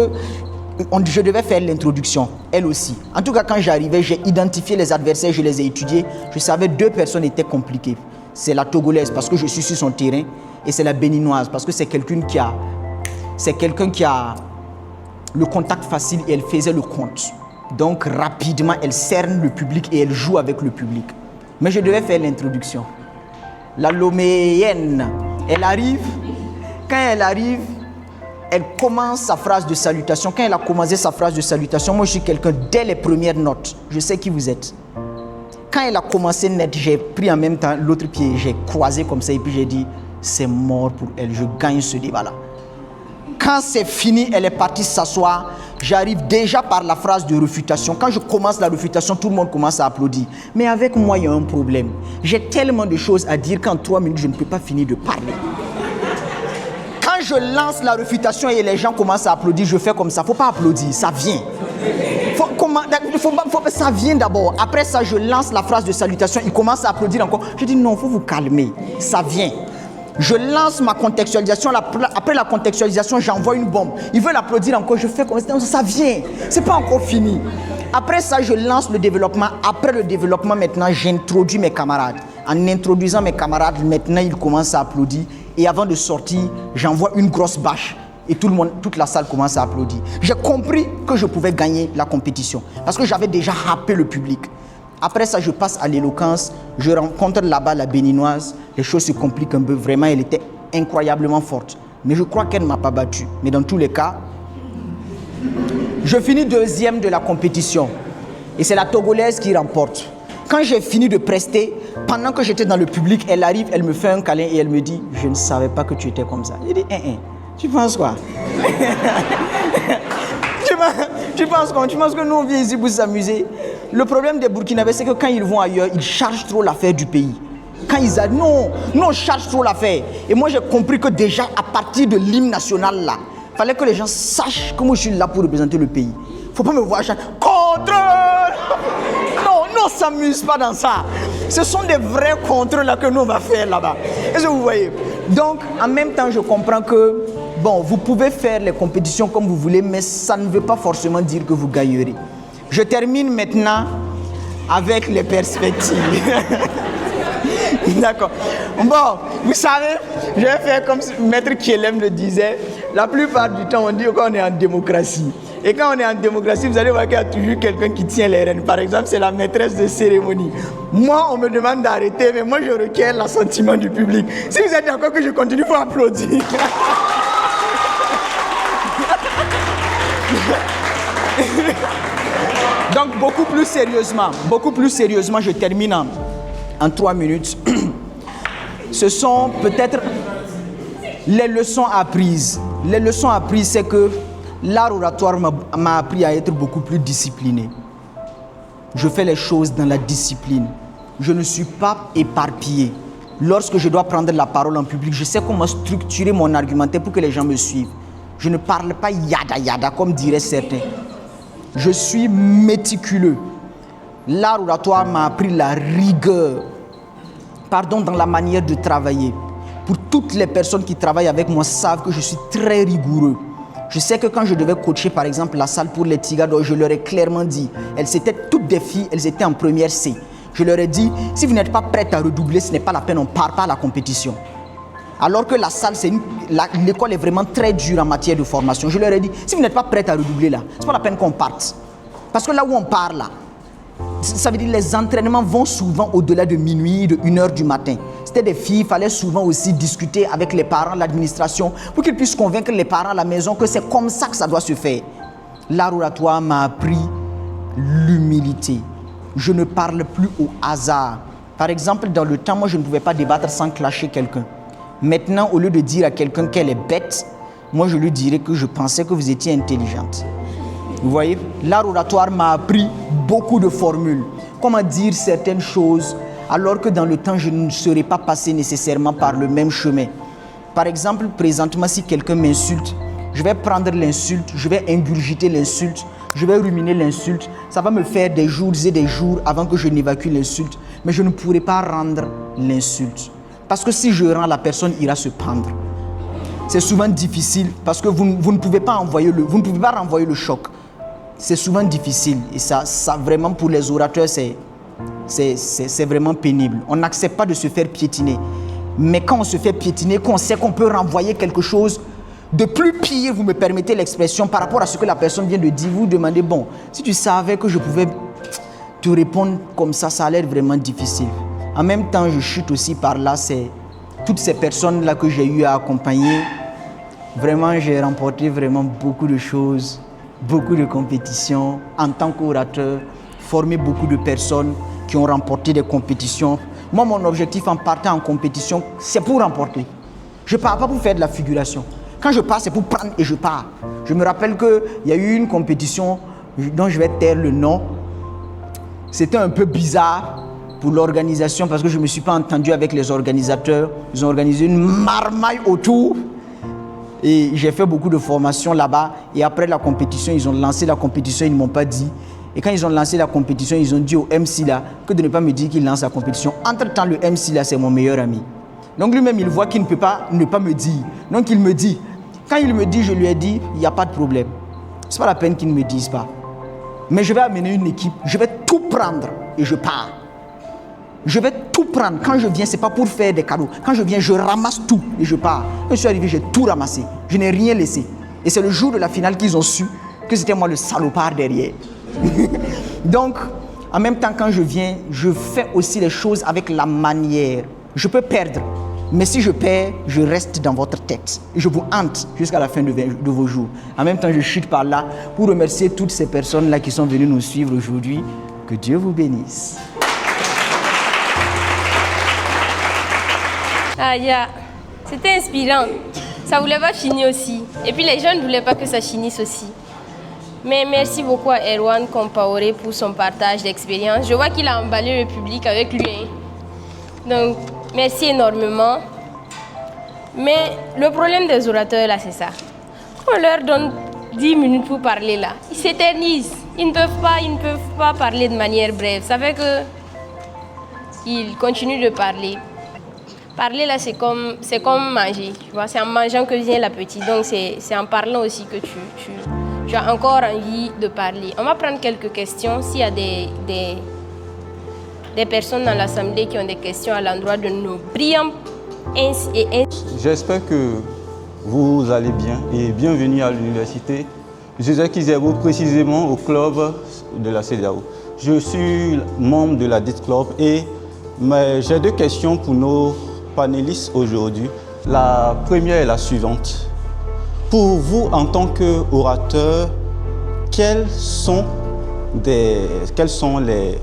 je devais faire l'introduction, elle aussi. En tout cas, quand j'arrivais, j'ai identifié les adversaires, je les ai étudiés. Je savais 2 personnes étaient compliquées. C'est la Togolaise, parce que je suis sur son terrain, et c'est la Béninoise, parce que c'est quelqu'un qui a le contact facile et elle faisait le compte. Donc, rapidement, elle cerne le public et elle joue avec le public. Mais je devais faire l'introduction. La Loméenne, elle arrive. Quand elle arrive, elle commence sa phrase de salutation. Quand elle a commencé sa phrase de salutation, moi je suis quelqu'un, dès les premières notes, je sais qui vous êtes. Quand elle a commencé net, j'ai pris en même temps l'autre pied, j'ai croisé comme ça et puis j'ai dit, c'est mort pour elle, je gagne ce débat-là. Quand c'est fini, elle est partie s'asseoir. J'arrive déjà par la phrase de réfutation. Quand je commence la réfutation, tout le monde commence à applaudir. Mais avec moi, il y a un problème. J'ai tellement de choses à dire qu'en 3 minutes, je ne peux pas finir de parler. Quand je lance la réfutation et les gens commencent à applaudir, je fais comme ça. Il ne faut pas applaudir, ça vient. Ça vient d'abord. Après ça, je lance la phrase de salutation. Ils commencent à applaudir encore. Je dis non, il faut vous calmer. Ça vient. Je lance ma contextualisation. Après la contextualisation, j'envoie une bombe. Ils veulent applaudir encore. Je fais comme ça. Ça vient. C'est pas encore fini. Après ça, je lance le développement. Après le développement, maintenant, j'introduis mes camarades. En introduisant mes camarades, maintenant, ils commencent à applaudir. Et avant de sortir, j'envoie une grosse bâche. Et toute la salle commence à applaudir. J'ai compris que je pouvais gagner la compétition parce que j'avais déjà happé le public. Après ça, je passe à l'éloquence. Je rencontre là-bas la béninoise. Les choses se compliquent un peu. Vraiment, elle était incroyablement forte. Mais je crois qu'elle ne m'a pas battu. Mais dans tous les cas, je finis deuxième de la compétition. Et c'est la Togolaise qui remporte. Quand j'ai fini de prester, pendant que j'étais dans le public, elle arrive, elle me fait un câlin et elle me dit « Je ne savais pas que tu étais comme ça. » J'ai dit « Tu penses quoi? Tu penses quoi? Tu penses que nous on vient ici pour s'amuser? » Le problème des Burkinabés, c'est que quand ils vont ailleurs, ils chargent trop l'affaire du pays. Quand ils arrivent, non, on charge trop l'affaire. Et moi j'ai compris que déjà à partir de l'hymne national là, il fallait que les gens sachent que moi je suis là pour représenter le pays. Faut pas me voir chanter contre. Non, on s'amuse pas dans ça. Ce sont des vrais contre là que nous on va faire là-bas. Est-ce que vous voyez? Donc en même temps je comprends que bon, vous pouvez faire les compétitions comme vous voulez, mais ça ne veut pas forcément dire que vous gagnerez. Je termine maintenant avec les perspectives. D'accord. Bon, vous savez, je vais faire comme Maître Kielem le disait, la plupart du temps on dit qu'on est en démocratie. Et quand on est en démocratie, vous allez voir qu'il y a toujours quelqu'un qui tient les rênes. Par exemple, c'est la maîtresse de cérémonie. Moi, on me demande d'arrêter, mais moi je requiers l'assentiment du public. Si vous êtes d'accord que je continue, il faut applaudir. Donc beaucoup plus sérieusement, je termine en 3 minutes. Ce sont peut-être les leçons apprises. Les leçons apprises, c'est que l'art oratoire m'a appris à être beaucoup plus discipliné. Je fais les choses dans la discipline. Je ne suis pas éparpillé. Lorsque je dois prendre la parole en public, je sais comment structurer mon argumentaire pour que les gens me suivent. Je ne parle pas yada yada comme diraient certains. Je suis méticuleux. L'art oratoire m'a appris la rigueur, dans la manière de travailler. Pour toutes les personnes qui travaillent avec moi savent que je suis très rigoureux. Je sais que quand je devais coacher par exemple la salle pour les Tigado, je leur ai clairement dit, elles étaient toutes des filles, elles étaient en première C. Je leur ai dit, si vous n'êtes pas prêtes à redoubler, ce n'est pas la peine, on ne part pas à la compétition. Alors que la salle, l'école est vraiment très dure en matière de formation. Je leur ai dit, si vous n'êtes pas prêtes à redoubler là, ce n'est pas la peine qu'on parte. Parce que là où on part là, ça veut dire les entraînements vont souvent au-delà de minuit, de 1h du matin. C'était des filles, il fallait souvent aussi discuter avec les parents, l'administration, pour qu'ils puissent convaincre les parents à la maison que c'est comme ça que ça doit se faire. L'art oratoire m'a appris l'humilité. Je ne parle plus au hasard. Par exemple, dans le temps, moi je ne pouvais pas débattre sans clasher quelqu'un. Maintenant, au lieu de dire à quelqu'un qu'elle est bête, moi je lui dirais que je pensais que vous étiez intelligente. Vous voyez, l'art oratoire m'a appris beaucoup de formules. Comment dire certaines choses alors que dans le temps, je ne serais pas passé nécessairement par le même chemin. Par exemple, présentement, si quelqu'un m'insulte, je vais prendre l'insulte, je vais ingurgiter l'insulte, je vais ruminer l'insulte. Ça va me faire des jours et des jours avant que je n'évacue l'insulte. Mais je ne pourrai pas rendre l'insulte. Parce que si je rends, la personne ira se pendre. C'est souvent difficile parce que vous ne pouvez pas renvoyer le choc. C'est souvent difficile et ça vraiment pour les orateurs c'est vraiment pénible. On n'accepte pas de se faire piétiner. Mais quand on se fait piétiner, qu'on sait qu'on peut renvoyer quelque chose de plus pire, vous me permettez l'expression, par rapport à ce que la personne vient de dire, vous demandez, bon, si tu savais que je pouvais te répondre comme ça, ça a l'air vraiment difficile. En même temps, je chute aussi par là, c'est toutes ces personnes-là que j'ai eu à accompagner. Vraiment, j'ai remporté vraiment beaucoup de choses, beaucoup de compétitions en tant qu'orateur, formé beaucoup de personnes qui ont remporté des compétitions. Moi, mon objectif en partant en compétition, c'est pour remporter. Je ne pars pas pour faire de la figuration. Quand je pars, c'est pour prendre et je pars. Je me rappelle qu'il y a eu une compétition dont je vais taire le nom. C'était un peu bizarre pour l'organisation parce que je ne me suis pas entendu avec les organisateurs. Ils ont organisé une marmaille autour. Et j'ai fait beaucoup de formations là-bas. Et après la compétition, ils ont lancé la compétition, ils ne m'ont pas dit. Et quand ils ont lancé la compétition, ils ont dit au MC là que de ne pas me dire qu'il lance la compétition. Entre-temps, le MC là, c'est mon meilleur ami. Donc lui-même, il voit qu'il ne peut pas ne pas me dire. Donc il me dit. Quand il me dit, je lui ai dit, il n'y a pas de problème. Ce n'est pas la peine qu'il ne me dise pas. Mais je vais amener une équipe, je vais tout prendre et je pars. Je vais tout prendre. Quand je viens, ce n'est pas pour faire des cadeaux. Quand je viens, je ramasse tout et je pars. Quand je suis arrivé, j'ai tout ramassé. Je n'ai rien laissé. Et c'est le jour de la finale qu'ils ont su que c'était moi le salopard derrière. Donc, en même temps, quand je viens, je fais aussi les choses avec la manière. Je peux perdre, mais si je perds, je reste dans votre tête. Je vous hante jusqu'à la fin de vos jours. En même temps, je chute par là pour remercier toutes ces personnes-là qui sont venues nous suivre aujourd'hui. Que Dieu vous bénisse. Ah, yeah. C'était inspirant. Ça ne voulait pas finir aussi. Et puis les gens ne voulaient pas que ça finisse aussi. Mais merci beaucoup à Erwan Compaoré pour son partage d'expérience. Je vois qu'il a emballé le public avec lui. Hein. Donc, merci énormément. Mais le problème des orateurs, là, c'est ça. On leur donne 10 minutes pour parler, là. Ils s'éternisent. Ils ne peuvent pas parler de manière brève. Ça fait que ils continuent de parler. Parler, là, c'est comme manger. Tu vois, c'est en mangeant que vient l'appétit. Donc, c'est en parlant aussi que tu as encore envie de parler. On va prendre quelques questions. S'il y a des personnes dans l'Assemblée qui ont des questions à l'endroit de nos brillants J'espère que vous allez bien et bienvenue à l'université Joseph Kizerbo, précisément au club de la CEDEAO. Je suis membre de la DIT Club et j'ai 2 questions pour nos panélistes aujourd'hui. La première est la suivante. Pour vous, en tant qu'orateur, quelles sont les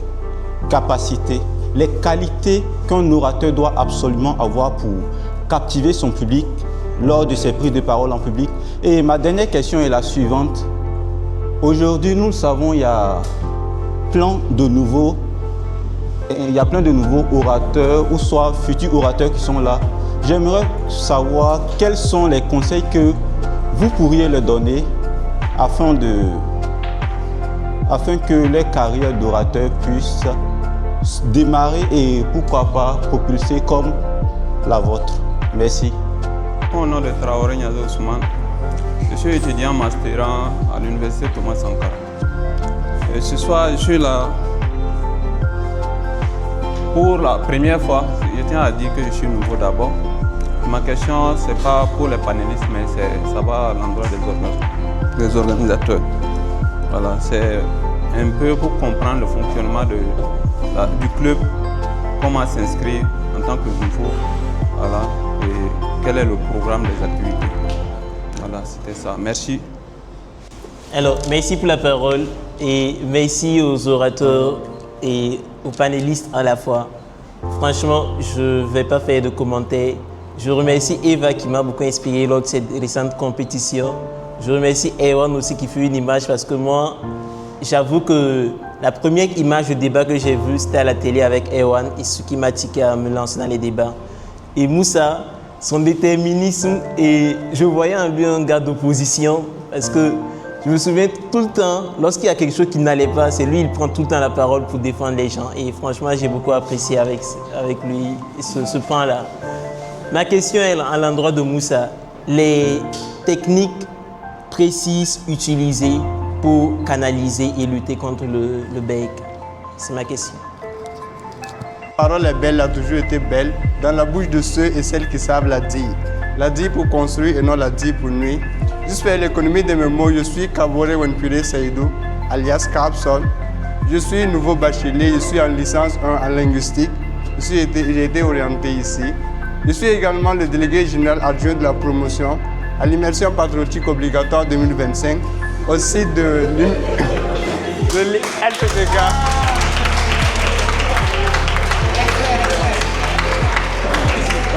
capacités, les qualités qu'un orateur doit absolument avoir pour captiver son public lors de ses prises de parole en public? Et ma dernière question est la suivante. Aujourd'hui, nous le savons, il y a plein de nouveaux orateurs ou soit futurs orateurs qui sont là. J'aimerais savoir quels sont les conseils que vous pourriez leur donner afin que les carrières d'orateurs puissent démarrer et pourquoi pas propulser comme la vôtre. Merci. Au nom de Traoré Niazo Ousmane, je suis étudiant masterant à l'université Thomas Sankara. Et ce soir, je suis là pour la première fois. Je tiens à dire que je suis nouveau d'abord. Ma question, ce n'est pas pour les panélistes, mais ça va à l'endroit des organisateurs. Voilà, c'est un peu pour comprendre le fonctionnement du club, comment s'inscrire en tant que nouveau, voilà, et quel est le programme des activités. Voilà, c'était ça. Merci. Alors, merci pour la parole et merci aux orateurs et aux panélistes à la fois. Franchement, je ne vais pas faire de commentaires. Je remercie Eva qui m'a beaucoup inspiré lors de cette récente compétition. Je remercie Erwan aussi qui fait une image parce que moi, j'avoue que la première image de débat que j'ai vue, c'était à la télé avec Erwan et ce qui m'a tiqué à me lancer dans les débats. Et Moussa, son déterminisme, et je voyais en lui un gars d'opposition parce que je me souviens tout le temps, lorsqu'il y a quelque chose qui n'allait pas, c'est lui, il prend tout le temps la parole pour défendre les gens. Et franchement, j'ai beaucoup apprécié avec lui ce point-là. Ma question est à l'endroit de Moussa. Les techniques précises utilisées pour canaliser et lutter contre le BEC? C'est ma question. La parole est belle, a toujours été belle, dans la bouche de ceux et celles qui savent la dire. La dire pour construire et non la dire pour nuire. Juste faire l'économie de mes mots, je suis Kabore Wenpire Seydou, alias Kapsol. Je suis nouveau bachelier, je suis en licence 1 en linguistique. J'ai été orienté ici. Je suis également le délégué général adjoint de la promotion à l'immersion patriotique obligatoire 2025, aussi de l'LPTK.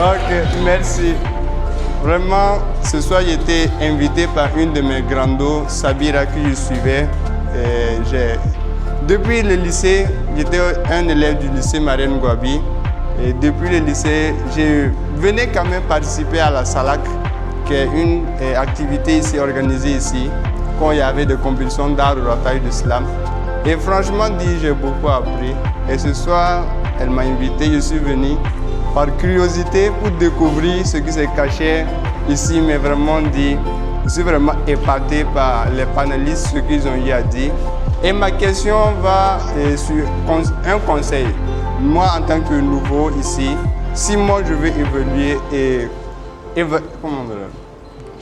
Ok, merci. Vraiment, ce soir, j'ai été invité par une de mes grandos, Sabira, que je suivais. Depuis le lycée, j'étais un élève du lycée Marianne Gouabi. Et depuis le lycée, je venais quand même participer à la SALAC, qui est une activité ici organisée ici, quand il y avait des compétitions d'art oratoire de slam. Et franchement dit, j'ai beaucoup appris. Et ce soir, elle m'a invité, je suis venu par curiosité pour découvrir ce qui se cachait ici, mais vraiment dit, je suis vraiment épaté par les panélistes, ce qu'ils ont eu à dire. Et ma question va sur un conseil. Moi, en tant que nouveau ici, si moi je veux évoluer et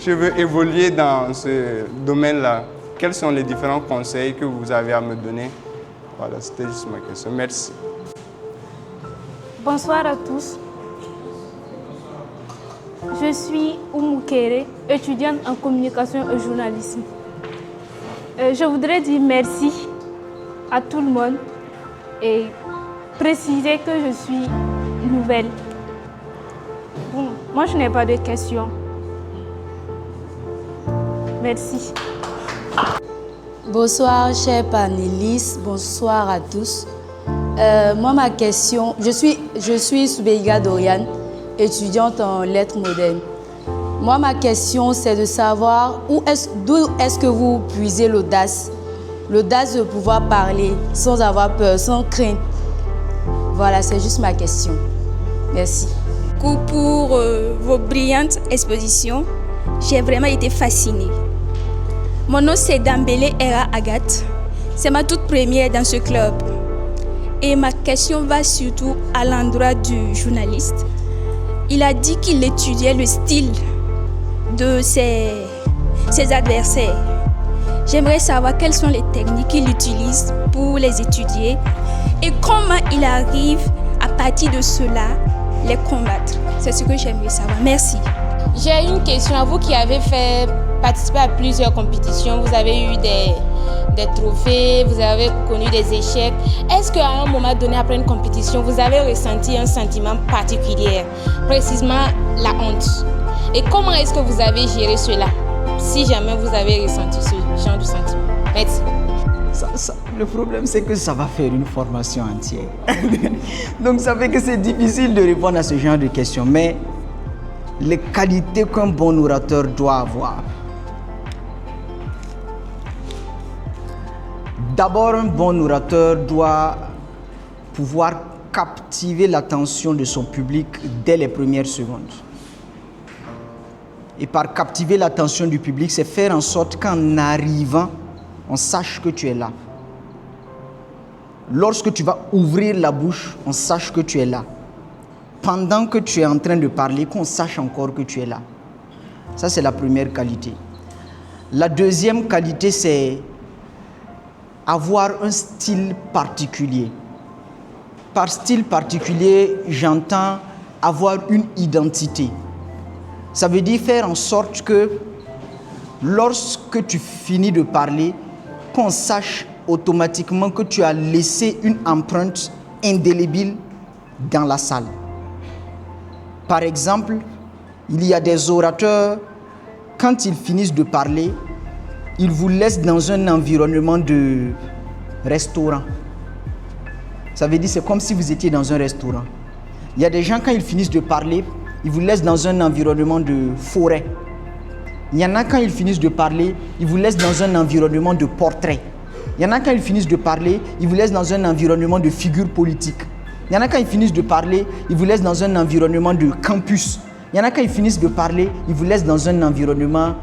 je veux évoluer dans ce domaine-là. Quels sont les différents conseils que vous avez à me donner? Voilà, c'était juste ma question. Merci. Bonsoir à tous. Je suis Oumou Kéré, étudiante en communication et journalisme. Je voudrais dire merci à tout le monde et préciser que je suis nouvelle. Bon, moi, je n'ai pas de questions. Merci. Bonsoir, chers panélistes. Bonsoir à tous. Moi, ma question, je suis Soubeiga Doriane, étudiante en lettres modernes. Moi, ma question, c'est de savoir d'où est-ce que vous puisez l'audace de pouvoir parler sans avoir peur, sans crainte. Voilà, c'est juste ma question. Merci. Pour vos brillantes expositions, j'ai vraiment été fascinée. Mon nom, c'est Dambélé Era Agathe. C'est ma toute première dans ce club. Et ma question va surtout à l'endroit du journaliste. Il a dit qu'il étudiait le style de ses adversaires. J'aimerais savoir quelles sont les techniques qu'il utilise pour les étudier et comment il arrive à partir de cela les combattre. C'est ce que j'aimerais savoir. Merci. J'ai une question à vous qui avez participé à plusieurs compétitions. Vous avez eu des trophées, vous avez connu des échecs. Est-ce qu'à un moment donné, après une compétition, vous avez ressenti un sentiment particulier, précisément la honte? Et comment est-ce que vous avez géré cela, si jamais vous avez ressenti ce genre de sentiment? Merci. Le problème, c'est que ça va faire une formation entière. Donc, ça fait que c'est difficile de répondre à ce genre de questions. Mais les qualités qu'un bon orateur doit avoir. D'abord, un bon orateur doit pouvoir captiver l'attention de son public dès les premières secondes. Et par captiver l'attention du public, c'est faire en sorte qu'en arrivant, on sache que tu es là. Lorsque tu vas ouvrir la bouche, on sache que tu es là. Pendant que tu es en train de parler, qu'on sache encore que tu es là. Ça, c'est la première qualité. La deuxième qualité, c'est avoir un style particulier. Par style particulier, j'entends avoir une identité. Ça veut dire faire en sorte que lorsque tu finis de parler, qu'on sache automatiquement que tu as laissé une empreinte indélébile dans la salle. Par exemple, il y a des orateurs, quand ils finissent de parler, ils vous laissent dans un environnement de restaurant. Ça veut dire c'est comme si vous étiez dans un restaurant. Il y a des gens, quand ils finissent de parler, ils vous laissent dans un environnement de forêt. Il y en a, quand ils finissent de parler, ils vous laissent dans un environnement de portrait. Il y en a, quand ils finissent de parler, ils vous laissent dans un environnement de figure politique. Il y en a, quand ils finissent de parler, ils vous laissent dans un environnement de campus. Il y en a, quand ils finissent de parler, ils vous laissent dans un environnement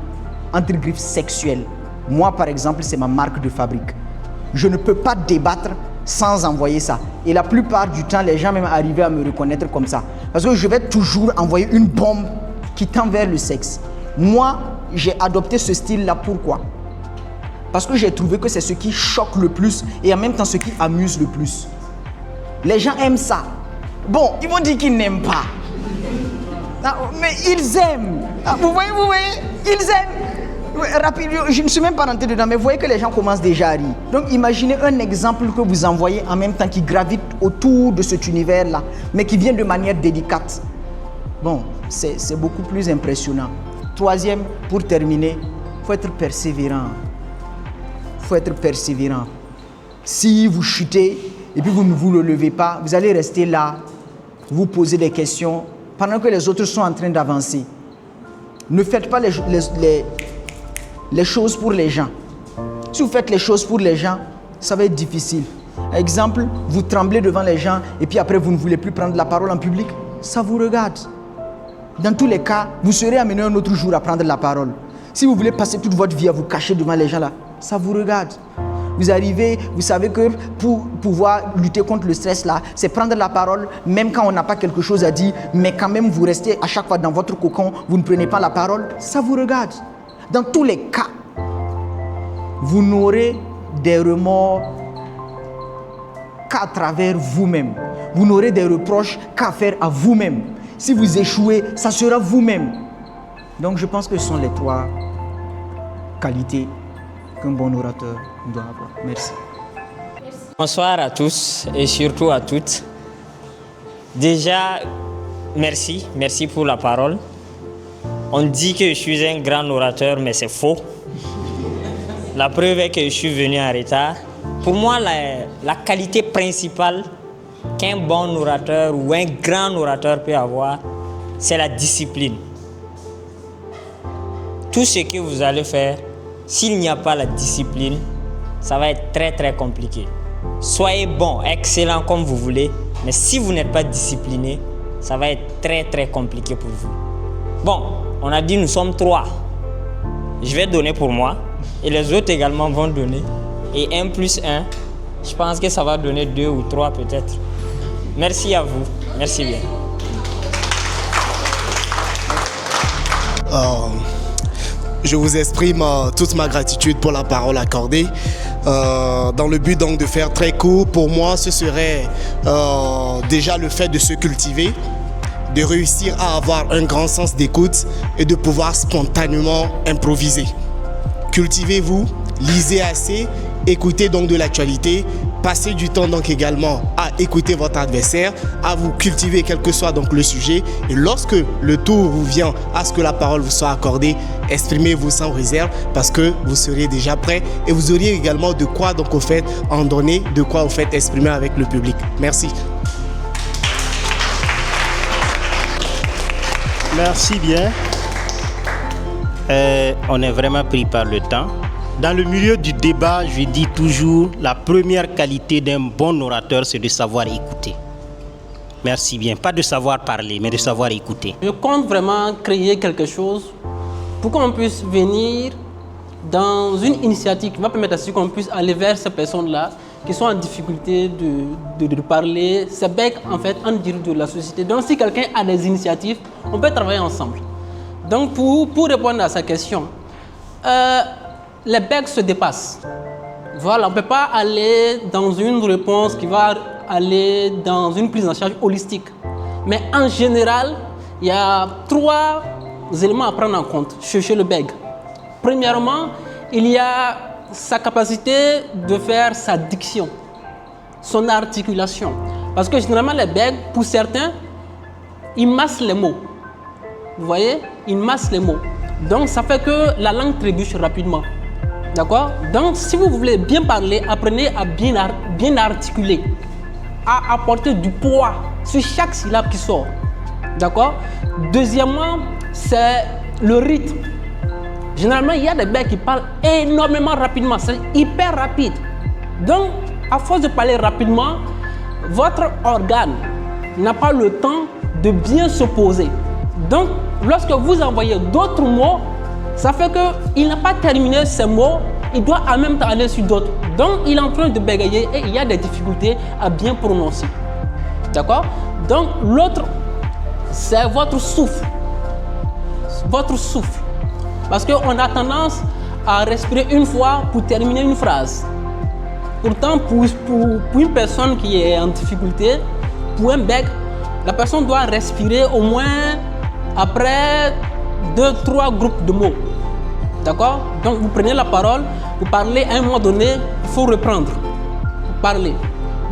entre griffes sexuel. Moi, par exemple, c'est ma marque de fabrique. Je ne peux pas débattre sans envoyer ça. Et la plupart du temps, les gens même arrivent à me reconnaître comme ça. Parce que je vais toujours envoyer une bombe qui tend vers le sexe. Moi, j'ai adopté ce style-là. Pourquoi? Parce que j'ai trouvé que c'est ce qui choque le plus et en même temps ce qui amuse le plus. Les gens aiment ça. Bon, ils vont dire qu'ils n'aiment pas. Mais ils aiment. Vous voyez, ils aiment. Rapide, je ne suis même pas rentré dedans, mais vous voyez que les gens commencent déjà à rire. Donc imaginez un exemple que vous envoyez en même temps qui gravite autour de cet univers-là, mais qui vient de manière délicate. Bon, c'est beaucoup plus impressionnant. Troisième, pour terminer, il faut être persévérant. Il faut être persévérant. Si vous chutez et puis vous ne vous relevez pas, vous allez rester là, vous poser des questions pendant que les autres sont en train d'avancer. Ne faites pas les choses pour les gens. Si vous faites les choses pour les gens, ça va être difficile. Exemple, vous tremblez devant les gens et puis après vous ne voulez plus prendre la parole en public, ça vous regarde. Dans tous les cas, vous serez amené un autre jour à prendre la parole. Si vous voulez passer toute votre vie à vous cacher devant les gens là, ça vous regarde. Vous arrivez, vous savez que pour pouvoir lutter contre le stress là, c'est prendre la parole, même quand on n'a pas quelque chose à dire, mais quand même vous restez à chaque fois dans votre cocon, vous ne prenez pas la parole, ça vous regarde. Dans tous les cas, vous n'aurez des remords qu'à travers vous-même. Vous n'aurez des reproches qu'à faire à vous-même. Si vous échouez, ça sera vous-même. Donc je pense que ce sont les 3 qualités qu'un bon orateur doit avoir. Merci. Bonsoir à tous et surtout à toutes. Déjà, merci pour la parole. On dit que je suis un grand orateur, mais c'est faux. La preuve est que je suis venu en retard. Pour moi, la qualité principale qu'un bon orateur ou un grand orateur peut avoir, c'est la discipline. Tout ce que vous allez faire, s'il n'y a pas la discipline, ça va être très très compliqué. Soyez bon, excellent comme vous voulez, mais si vous n'êtes pas discipliné, ça va être très très compliqué pour vous. Bon, on a dit nous sommes 3. Je vais donner pour moi et les autres également vont donner. Et 1 plus 1, je pense que ça va donner 2 ou 3 peut-être. Merci à vous. Merci bien. Je vous exprime toute ma gratitude pour la parole accordée. Dans le but donc de faire très court, pour moi ce serait déjà le fait de se cultiver, de réussir à avoir un grand sens d'écoute et de pouvoir spontanément improviser. Cultivez-vous, lisez assez, écoutez donc de l'actualité, passez du temps donc également à écouter votre adversaire, à vous cultiver quel que soit donc le sujet, et lorsque le tour vous vient à ce que la parole vous soit accordée, exprimez-vous sans réserve parce que vous serez déjà prêt et vous auriez également de quoi donc au fait en donner, de quoi au fait exprimer avec le public. Merci. Merci bien. On est vraiment pris par le temps. Dans le milieu du débat, je dis toujours, la première qualité d'un bon orateur, c'est de savoir écouter. Merci bien. Pas de savoir parler, mais de savoir écouter. Je compte vraiment créer quelque chose pour qu'on puisse venir dans une initiative qui va permettre à ce qu'on puisse aller vers ces personnes-là qui sont en difficulté de parler. C'est bec, en fait, en dire de la société. Donc, si quelqu'un a des initiatives, on peut travailler ensemble. Donc, pour répondre à sa question, les becs se dépassent. Voilà, on ne peut pas aller dans une réponse qui va aller dans une prise en charge holistique. Mais en général, il y a 3 éléments à prendre en compte chez le bègue. Premièrement, il y a sa capacité de faire sa diction, son articulation. Parce que généralement, les bègues, pour certains, ils massent les mots. Vous voyez, ils massent les mots. Donc, ça fait que la langue trébuche rapidement. D'accord? Donc, si vous voulez bien parler, apprenez à bien articuler, à apporter du poids sur chaque syllabe qui sort. D'accord? Deuxièmement, c'est le rythme. Généralement, il y a des bêtes qui parlent énormément rapidement, c'est hyper rapide. Donc, à force de parler rapidement, votre organe n'a pas le temps de bien se poser. Donc, lorsque vous envoyez d'autres mots, ça fait qu'il n'a pas terminé ces mots, il doit en même temps aller sur d'autres. Donc, il est en train de bégayer et il y a des difficultés à bien prononcer. D'accord? Donc, l'autre, c'est votre souffle. Votre souffle. Parce qu'on a tendance à respirer une fois pour terminer une phrase. Pourtant, pour une personne qui est en difficulté, pour un bec, la personne doit respirer au moins après 2-3 groupes de mots. D'accord? Donc, vous prenez la parole, vous parlez à un moment donné, il faut reprendre. Vous parlez.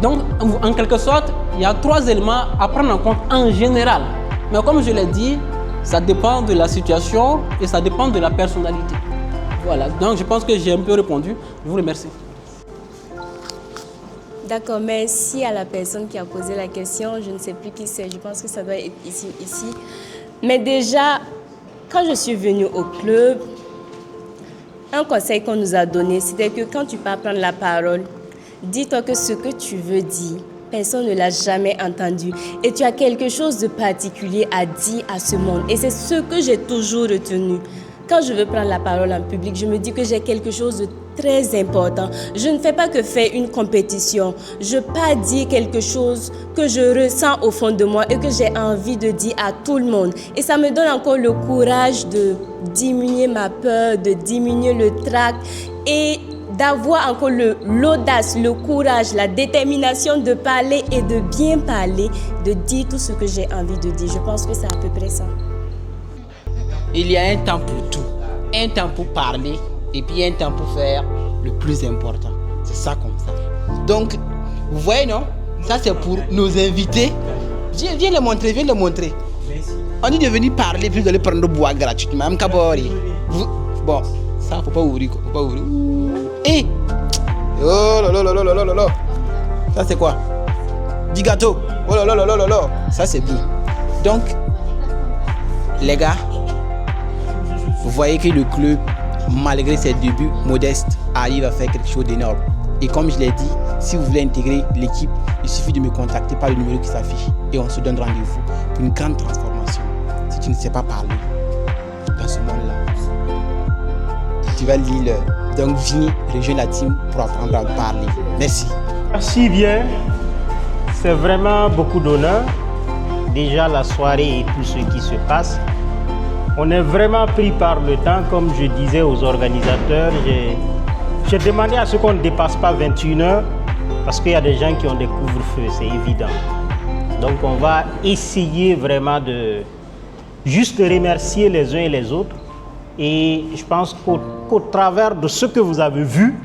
Donc, en quelque sorte, il y a 3 éléments à prendre en compte en général. Mais comme je l'ai dit, ça dépend de la situation et ça dépend de la personnalité. Voilà, donc je pense que j'ai un peu répondu. Je vous remercie. D'accord, merci à la personne qui a posé la question. Je ne sais plus qui c'est, je pense que ça doit être ici. Mais déjà, quand je suis venue au club, un conseil qu'on nous a donné, c'était que quand tu pars prendre la parole, dis-toi que ce que tu veux dire, personne ne l'a jamais entendu. Et tu as quelque chose de particulier à dire à ce monde. Et c'est ce que j'ai toujours retenu. quand je veux prendre la parole en public, je me dis que j'ai quelque chose de très important. Je ne fais pas que faire une compétition. Je pas dire quelque chose que je ressens au fond de moi et que j'ai envie de dire à tout le monde. Et ça me donne encore le courage de diminuer ma peur, de diminuer le trac et d'avoir encore l'audace, le courage, la détermination de parler et de bien parler, de dire tout ce que j'ai envie de dire. Je pense que c'est à peu près ça. Il y a un temps pour tout. Un temps pour parler et puis un temps pour faire le plus important. C'est ça comme ça. Donc, vous voyez, non? Ça, c'est pour nos invités. Viens le montrer, viens le montrer. On est devenu parler, puis vous allez prendre bois gratuitement. Bon, ça, faut pas ouvrir. Faut pas ouvrir. Hé! Oh là là là là là là là! Ça, c'est quoi? Du gâteau. Oh là là là là là là! Ça, c'est bien. Donc, les gars, vous voyez que le club, malgré ses débuts modestes, arrive à faire quelque chose d'énorme. Et comme je l'ai dit, si vous voulez intégrer l'équipe, il suffit de me contacter par le numéro qui s'affiche et on se donne rendez-vous pour une grande transformation. Si tu ne sais pas parler dans ce monde-là, tu vas lire. Donc viens rejoindre la team pour apprendre à parler. Merci. Merci bien. C'est vraiment beaucoup d'honneur. Déjà la soirée et tout ce qui se passe. On est vraiment pris par le temps, comme je disais aux organisateurs. J'ai demandé à ce qu'on ne dépasse pas 21h parce qu'il y a des gens qui ont des couvre-feux, c'est évident. Donc on va essayer vraiment de juste remercier les uns et les autres. Et je pense qu'au travers de ce que vous avez vu,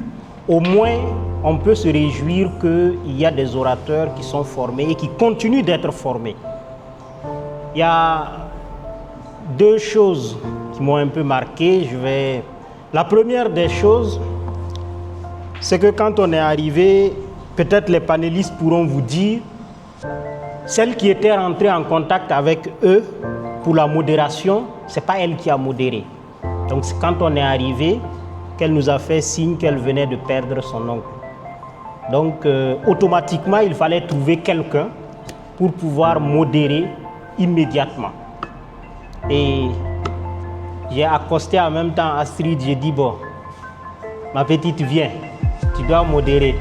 au moins on peut se réjouir qu'il y a des orateurs qui sont formés et qui continuent d'être formés. Il y a deux choses qui m'ont un peu marqué. La première des choses, c'est que quand on est arrivé, peut-être les panélistes pourront vous dire, celle qui était rentrée en contact avec eux pour la modération, ce n'est pas elle qui a modéré. Donc c'est quand on est arrivé qu'elle nous a fait signe qu'elle venait de perdre son oncle. Donc automatiquement, il fallait trouver quelqu'un pour pouvoir modérer immédiatement. Et j'ai accosté en même temps Astrid, j'ai dit, bon, ma petite, viens, tu dois modérer.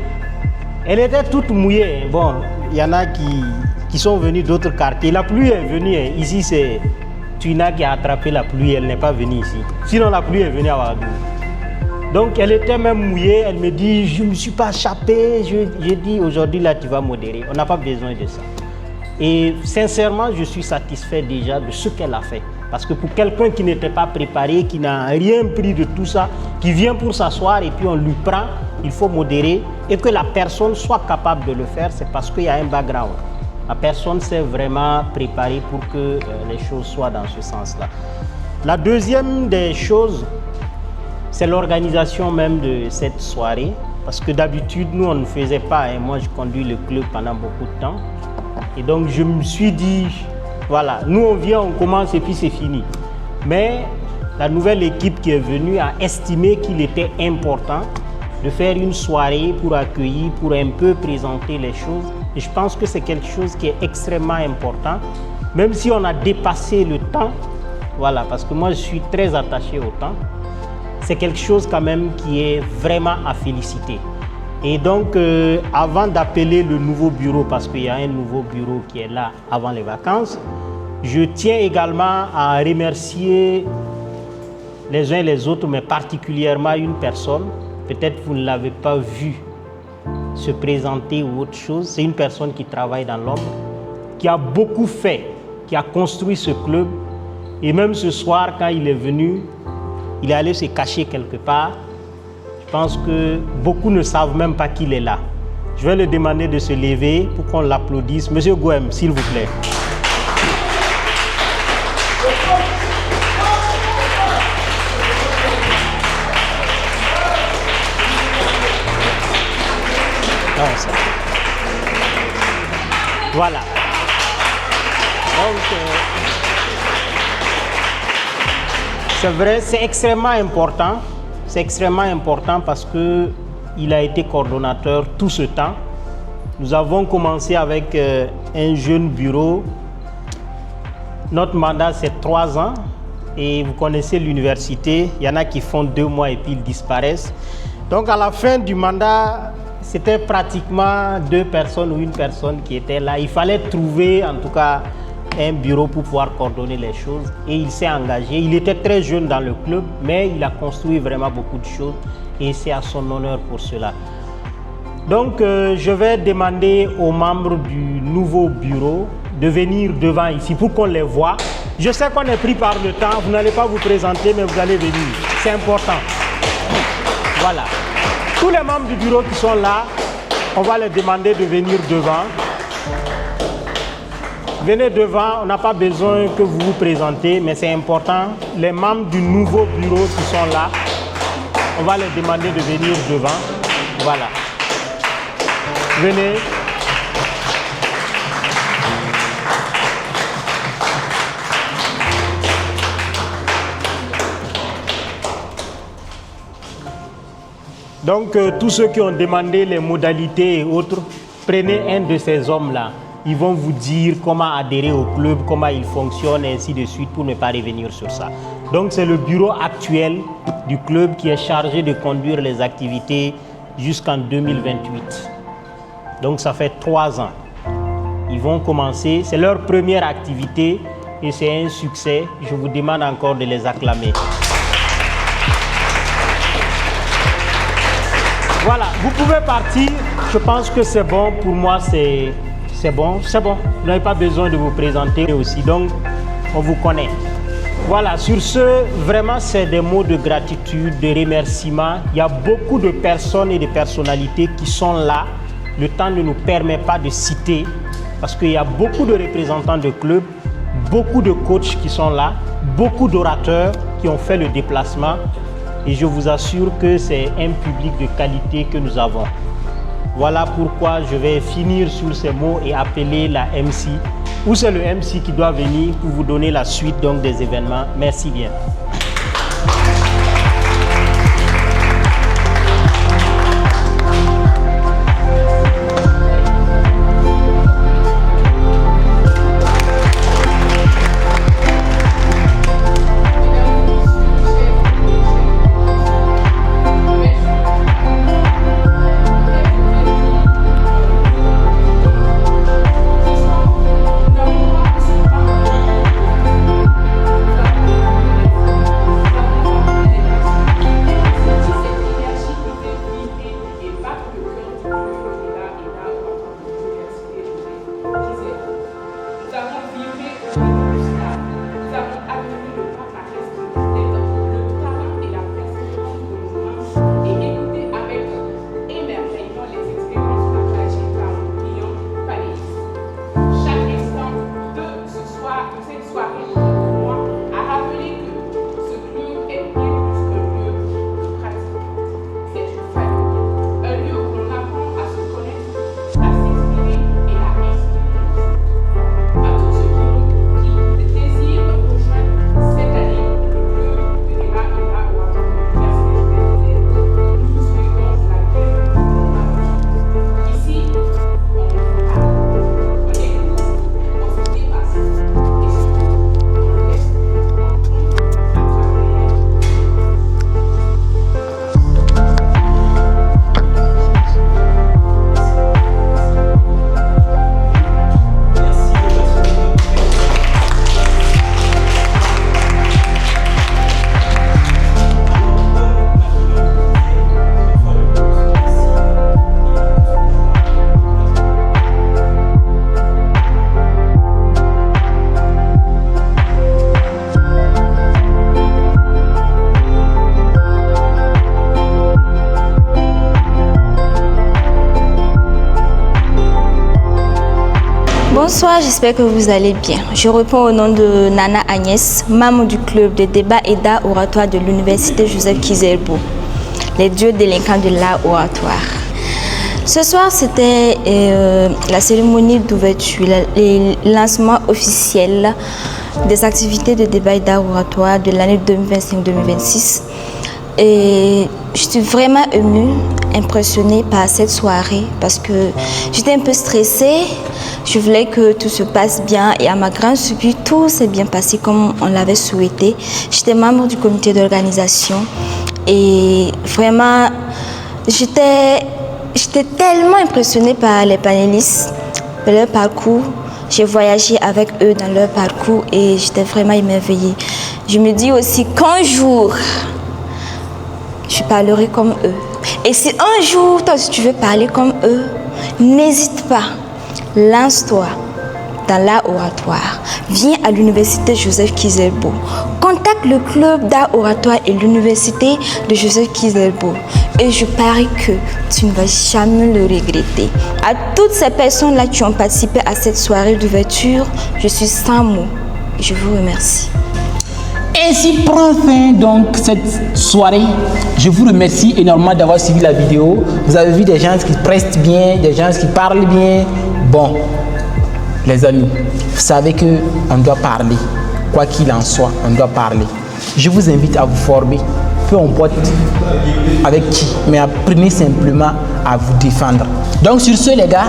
Elle était toute mouillée. Bon, il y en a qui sont venus d'autres quartiers. La pluie est venue. Ici, c'est Tuina qui a attrapé la pluie. Elle n'est pas venue ici. Sinon, la pluie est venue à Ouagadougou. Donc, elle était même mouillée. Elle me dit, je ne me suis pas échappé. J'ai dit, aujourd'hui, là, tu vas modérer. On n'a pas besoin de ça. Et sincèrement, je suis satisfait déjà de ce qu'elle a fait. Parce que pour quelqu'un qui n'était pas préparé, qui n'a rien pris de tout ça, qui vient pour s'asseoir et puis on lui prend, il faut modérer. Et que la personne soit capable de le faire, c'est parce qu'il y a un background. La personne s'est vraiment préparée pour que les choses soient dans ce sens-là. La deuxième des choses, c'est l'organisation même de cette soirée. Parce que d'habitude, nous, on ne faisait pas. Et moi, je conduis le club pendant beaucoup de temps. Et donc, je me suis dit, voilà, nous, on vient, on commence et puis c'est fini. Mais la nouvelle équipe qui est venue a estimé qu'il était important de faire une soirée pour accueillir, pour un peu présenter les choses. Et je pense que c'est quelque chose qui est extrêmement important, même si on a dépassé le temps. Voilà, parce que moi, je suis très attaché au temps. C'est quelque chose quand même qui est vraiment à féliciter. Et donc, avant d'appeler le nouveau bureau, parce qu'il y a un nouveau bureau qui est là avant les vacances, je tiens également à remercier les uns et les autres, mais particulièrement une personne. Peut-être vous ne l'avez pas vu se présenter ou autre chose. C'est une personne qui travaille dans l'ombre, qui a beaucoup fait, qui a construit ce club. Et même ce soir, quand il est venu, il est allé se cacher quelque part. Je pense que beaucoup ne savent même pas qu'il est là. Je vais lui demander de se lever pour qu'on l'applaudisse. Monsieur Gouem, s'il vous plaît. Non, ça. Voilà. Donc, c'est vrai, c'est extrêmement important. C'est extrêmement important parce qu'il a été coordonnateur tout ce temps. Nous avons commencé avec un jeune bureau. Notre mandat, c'est 3 ans. Et vous connaissez l'université, il y en a qui font 2 mois et puis ils disparaissent. Donc à la fin du mandat, c'était pratiquement 2 personnes ou 1 personne qui était là. Il fallait trouver en tout cas un bureau pour pouvoir coordonner les choses. Et il s'est engagé. Il était très jeune dans le club, mais il a construit vraiment beaucoup de choses. Et c'est à son honneur pour cela. Donc je vais demander aux membres du nouveau bureau de venir devant ici pour qu'on les voit. Je sais qu'on est pris par le temps, vous n'allez pas vous présenter, mais vous allez venir. C'est important. Voilà. Tous les membres du bureau qui sont là, on va les demander de venir devant. Venez devant, on n'a pas besoin que vous vous présentez, mais c'est important. Les membres du nouveau bureau qui sont là, on va les demander de venir devant. Voilà. Venez. Donc, tous ceux qui ont demandé les modalités et autres, prenez un de ces hommes-là. Ils vont vous dire comment adhérer au club, comment il fonctionne, et ainsi de suite, pour ne pas revenir sur ça. Donc, c'est le bureau actuel du club qui est chargé de conduire les activités jusqu'en 2028. Donc, ça fait 3 ans. Ils vont commencer, c'est leur première activité et c'est un succès. Je vous demande encore de les acclamer. Voilà, vous pouvez partir. Je pense que c'est bon. Pour moi, c'est bon. C'est bon. Vous n'avez pas besoin de vous présenter aussi. Donc, on vous connaît. Voilà, sur ce, vraiment, c'est des mots de gratitude, de remerciement. Il y a beaucoup de personnes et de personnalités qui sont là. Le temps ne nous permet pas de citer parce qu'il y a beaucoup de représentants de clubs, beaucoup de coachs qui sont là, beaucoup d'orateurs qui ont fait le déplacement. Et je vous assure que c'est un public de qualité que nous avons. Voilà pourquoi je vais finir sur ces mots et appeler la MC. Ou c'est le MC qui doit venir pour vous donner la suite donc, des événements. Merci bien. Bonsoir, j'espère que vous allez bien. Je réponds au nom de Nana Agnès, membre du club de débat et d'art oratoire de l'université Joseph Kizerbo, les dieux délinquants de l'art oratoire. Ce soir, c'était la cérémonie d'ouverture, le lancement officiel des activités de débat et d'art oratoire de l'année 2025-2026. Et je suis vraiment émue, impressionnée par cette soirée parce que j'étais un peu stressée. Je voulais que tout se passe bien et à ma grande surprise, tout s'est bien passé comme on l'avait souhaité. J'étais membre du comité d'organisation et vraiment, j'étais tellement impressionnée par les panélistes, par leur parcours. J'ai voyagé avec eux dans leur parcours et j'étais vraiment émerveillée. Je me dis aussi qu'un jour, je parlerai comme eux. Et si un jour, toi, si tu veux parler comme eux, n'hésite pas, lance-toi dans l'art oratoire. Viens à l'université Joseph Kizerbo. Contacte le club d'art oratoire et l'université de Joseph Kizerbo. Et je parie que tu ne vas jamais le regretter. À toutes ces personnes-là qui ont participé à cette soirée d'ouverture, je suis sans mots. Je vous remercie. Ainsi prend fin donc cette soirée. Je vous remercie énormément d'avoir suivi la vidéo. Vous avez vu des gens qui prestent bien, des gens qui parlent bien. Bon, les amis, vous savez qu'on doit parler. Quoi qu'il en soit, on doit parler. Je vous invite à vous former, peu importe avec qui, mais apprenez simplement à vous défendre. Donc sur ce les gars,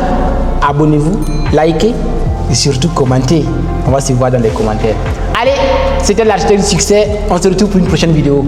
abonnez-vous, likez et surtout commentez. On va se voir dans les commentaires. Allez, c'était l'architecte du succès. On se retrouve pour une prochaine vidéo.